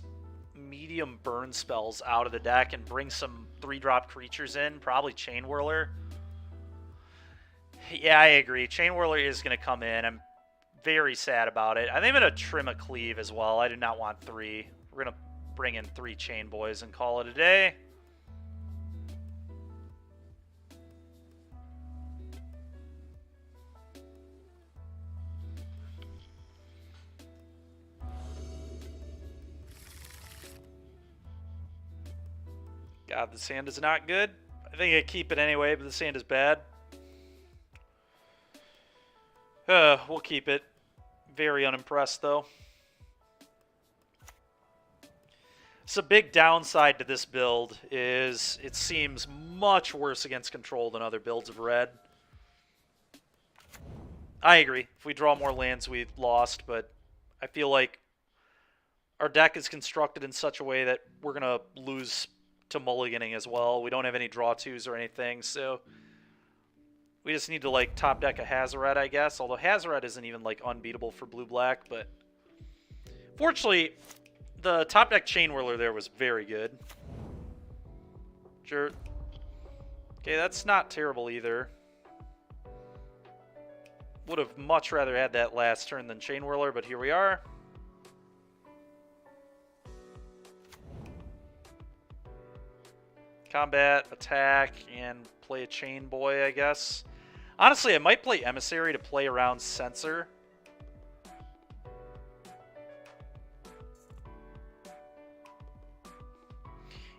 medium burn spells out of the deck and bring some 3-drop creatures in. Probably Chain Whirler. Yeah, I agree. Chain Whirler is going to come in. I'm very sad about it. I think I'm going to trim a cleave as well. I do not want 3. We're going to bring in 3 Chain Boys and call it a day. God, this hand is not good. I think I keep it anyway, but this hand is bad. We'll keep it. Very unimpressed, though. So a big downside to this build is it seems much worse against control than other builds of red. I agree. If we draw more lands, we lost, but I feel like our deck is constructed in such a way that we're going to lose to mulliganing as well. We don't have any draw twos or anything, so we just need to like top deck a Hazoret, I guess. Although Hazoret isn't even like unbeatable for blue-black, but fortunately, the top deck Chain Whirler there was very good. Sure. Okay, that's not terrible either. Would have much rather had that last turn than Chain Whirler, but here we are. Combat, attack, and play a Chain Boy, I guess. Honestly, I might play Emissary to play around Censor.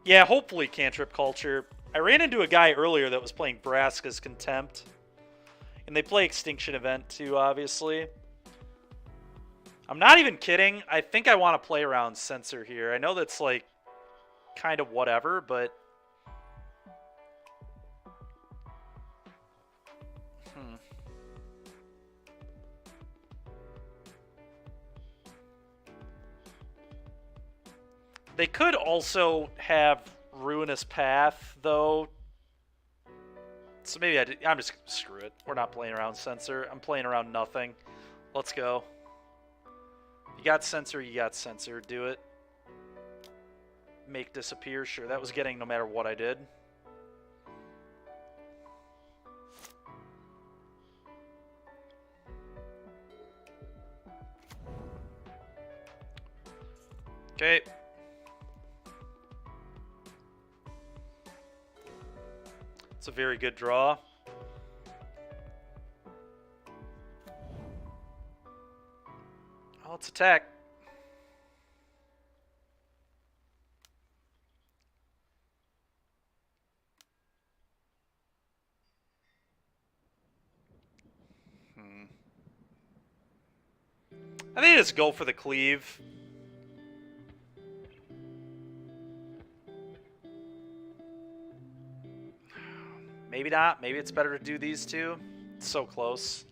Yeah, hopefully Cantrip Culture. I ran into a guy earlier that was playing Vraska's Contempt. And they play Extinction Event too, obviously. I'm not even kidding. I think I want to play around Censor here. I know that's like kind of whatever, but they could also have Ruinous Path, though. So maybe I'm just... Screw it. We're not playing around Censor. I'm playing around nothing. Let's go. You got Censor, you got Censor. Do it. Make disappear. Sure, that was getting no matter what I did. Okay. It's a very good draw. Oh, let's attack. I think just go for the cleave. Maybe not. Maybe it's better to do these two. It's so close.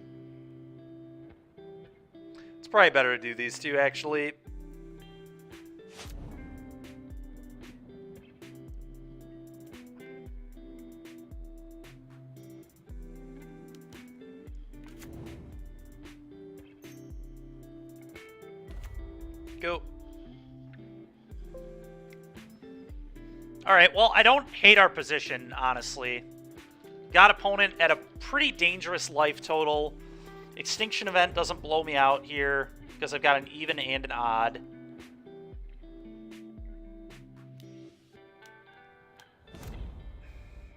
It's probably better to do these two, actually. Go. Alright, well, I don't hate our position, honestly. Got opponent at a pretty dangerous life total. Extinction event doesn't blow me out here because I've got an even and an odd.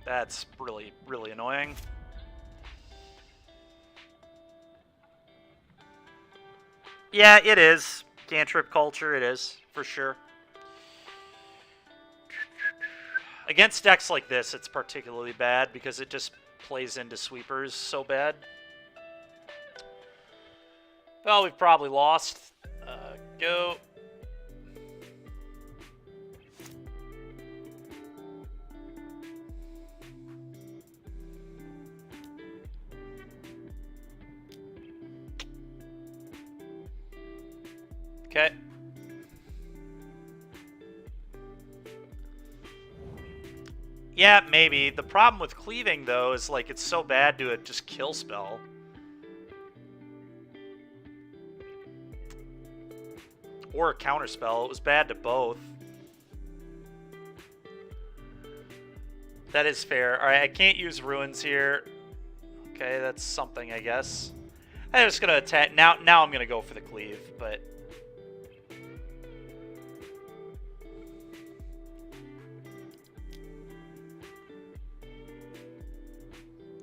That's really, really annoying. Yeah, it is. Cantrip culture, it is, for sure. Against decks like this, it's particularly bad because it just plays into sweepers so bad. Well, we've probably lost. Go. Okay. Yeah, maybe. The problem with cleaving, though, is like it's so bad to just kill spell. Or a counterspell. It was bad to both. That is fair. Alright, I can't use ruins here. Okay, that's something, I guess. I'm just gonna attack. Now I'm gonna go for the cleave, but...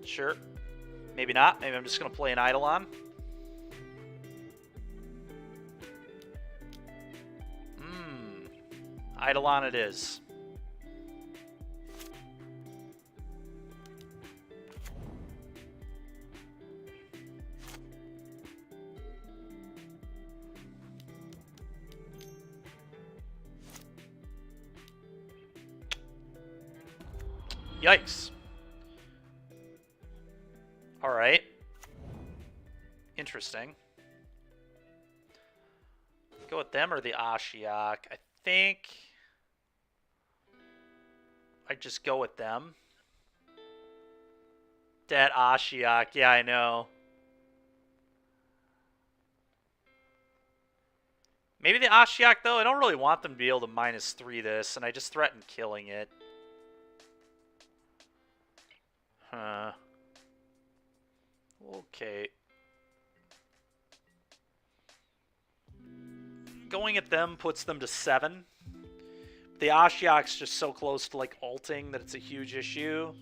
Sure. Maybe not. Maybe I'm just gonna play an Eidolon. Eidolon it is. Yikes. All right. Interesting. Go with them or the Ashiok? I think I'd just go with them. That Ashiok. Yeah, I know. Maybe the Ashiok, though. I don't really want them to be able to -3 this, and I just threaten killing it. Huh. Okay. Going at them puts them to 7. The Ashiok's just so close to, like, ulting that it's a huge issue.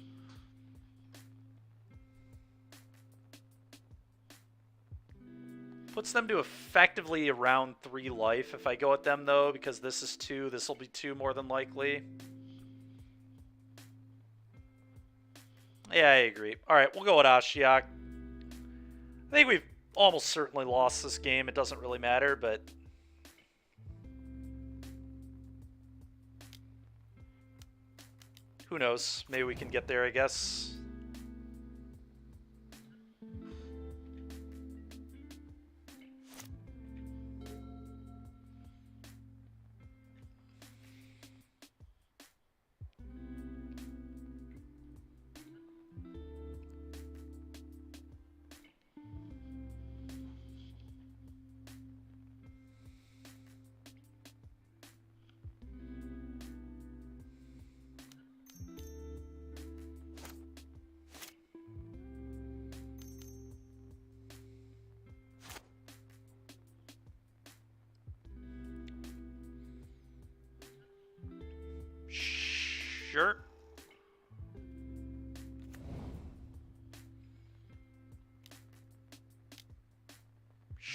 Puts them to effectively around 3 life if I go at them, though, because this is 2. This will be 2 more than likely. Yeah, I agree. Alright, we'll go with Ashiok. I think we've almost certainly lost this game. It doesn't really matter, but... who knows? Maybe we can get there, I guess.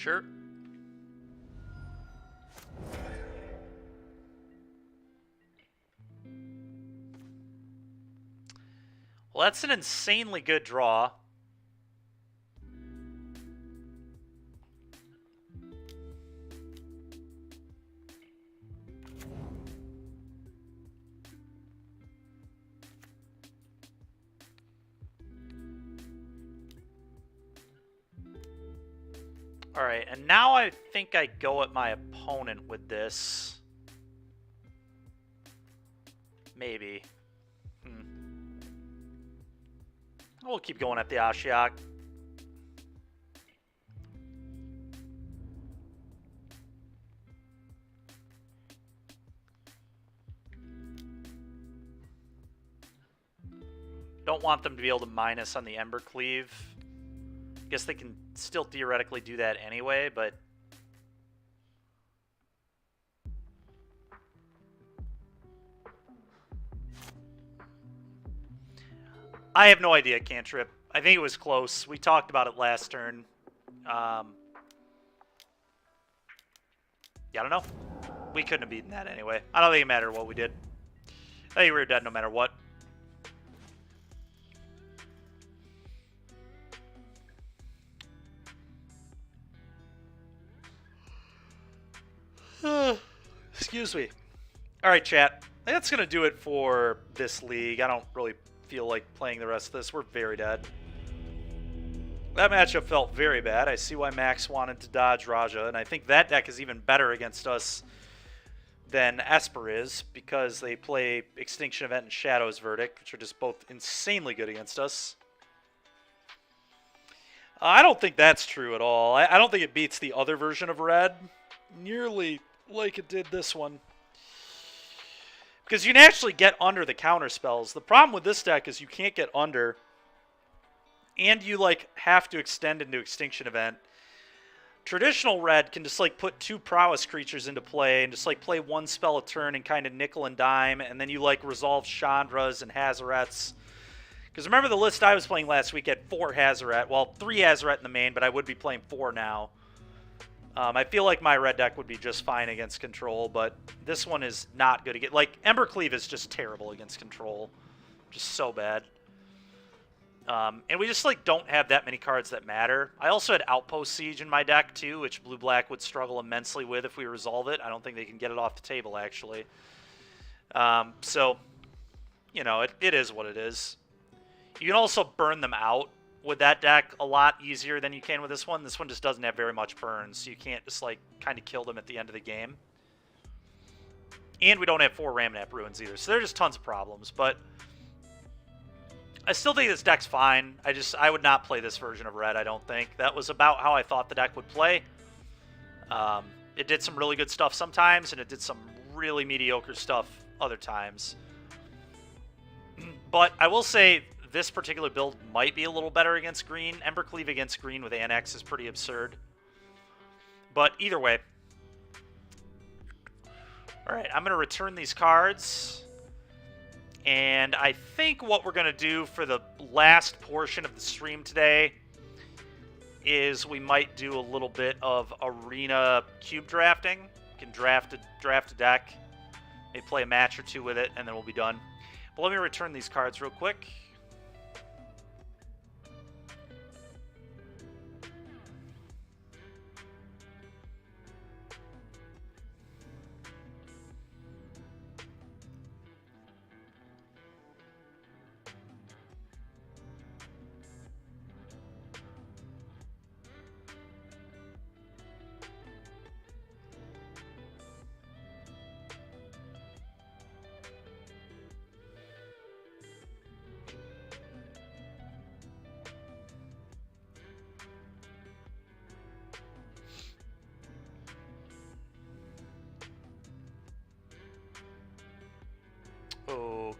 Sure. Well, that's an insanely good draw. Alright, and now I think I go at my opponent with this. Maybe. We'll keep going at the Ashiok. Don't want them to be able to minus on the Ember Cleave. Guess they can still theoretically do that anyway, but... I have no idea, Cantrip. I think it was close. We talked about it last turn. Yeah, I don't know. We couldn't have beaten that anyway. I don't think it mattered what we did. I think we were dead no matter what. Excuse me. Alright, chat. That's going to do it for this league. I don't really feel like playing the rest of this. We're very dead. That matchup felt very bad. I see why Max wanted to dodge Raja, and I think that deck is even better against us than Esper is, because they play Extinction Event and Shadow's Verdict, which are just both insanely good against us. I don't think that's true at all. I don't think it beats the other version of Red nearly like it did this one. Because you can actually get under the counter spells. The problem with this deck is you can't get under, and you like have to extend into Extinction Event. Traditional Red can just like put 2 Prowess creatures into play and just like play 1 spell a turn and kind of nickel and dime, and then you like resolve Chandras and Hazarets. Because remember the list I was playing last week had 4 Hazaret. Well, 3 Hazaret in the main, but I would be playing 4 now. I feel like my red deck would be just fine against control, but this one is not good against... Like, Ember Cleave is just terrible against control. Just so bad. And we just, like, don't have that many cards that matter. I also had Outpost Siege in my deck, too, which Blue-Black would struggle immensely with if we resolve it. I don't think they can get it off the table, actually. So, you know, it is what it is. You can also burn them out with that deck a lot easier than you can with this one. This one just doesn't have very much burns, so you can't just, like, kind of kill them at the end of the game. And we don't have 4 Ramnap Ruins either, so there's just tons of problems, but... I still think this deck's fine. I would not play this version of Red, I don't think. That was about how I thought the deck would play. It did some really good stuff sometimes, and it did some really mediocre stuff other times. But I will say, this particular build might be a little better against green. Ember Cleave against green with Annex is pretty absurd. But either way. Alright, I'm going to return these cards. And I think what we're going to do for the last portion of the stream today is we might do a little bit of arena cube drafting. We can draft a deck, maybe play a match or 2 with it, and then we'll be done. But let me return these cards real quick.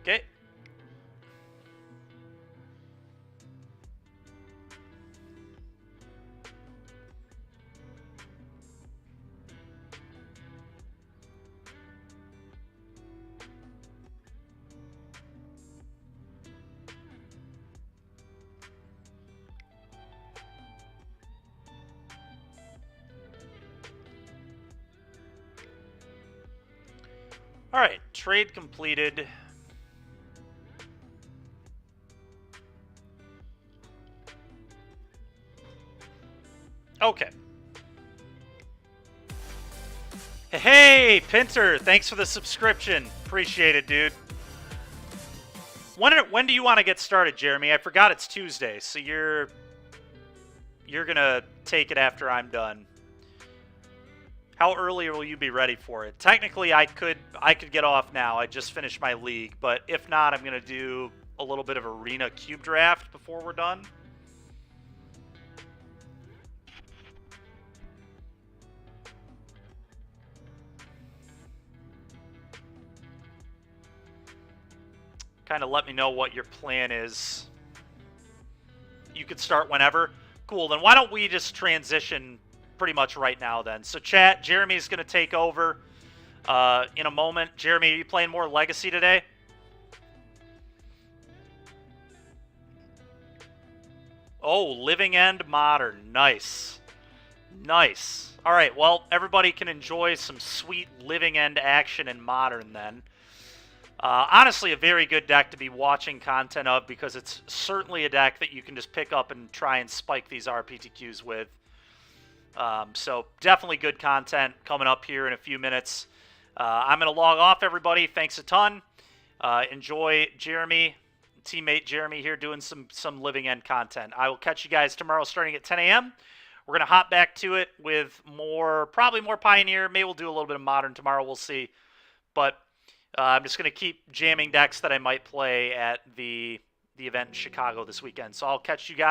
Okay. All right, trade completed. Okay. Hey, Pinter, thanks for the subscription. Appreciate it, dude. When do you want to get started, Jeremy? I forgot it's Tuesday, so you're gonna take it after I'm done. How early will you be ready for it? Technically, I could get off now. I just finished my league, but if not, I'm gonna do a little bit of arena cube draft before we're done. Kind of let me know what your plan is. You could start whenever. Cool, then why don't we just transition pretty much right now then. So chat, Jeremy's going to take over in a moment. Jeremy, are you playing more Legacy today? Oh, Living End Modern. Nice. Nice. All right, well, everybody can enjoy some sweet Living End action in Modern then. Honestly, a very good deck to be watching content of because it's certainly a deck that you can just pick up and try and spike these RPTQs with. So definitely good content coming up here in a few minutes. I'm going to log off, everybody. Thanks a ton. Enjoy Jeremy, teammate Jeremy here doing some Living End content. I will catch you guys tomorrow starting at 10 a.m. We're going to hop back to it with probably more Pioneer. Maybe we'll do a little bit of Modern tomorrow. We'll see. But I'm just going to keep jamming decks that I might play at the event in Chicago this weekend. So I'll catch you guys.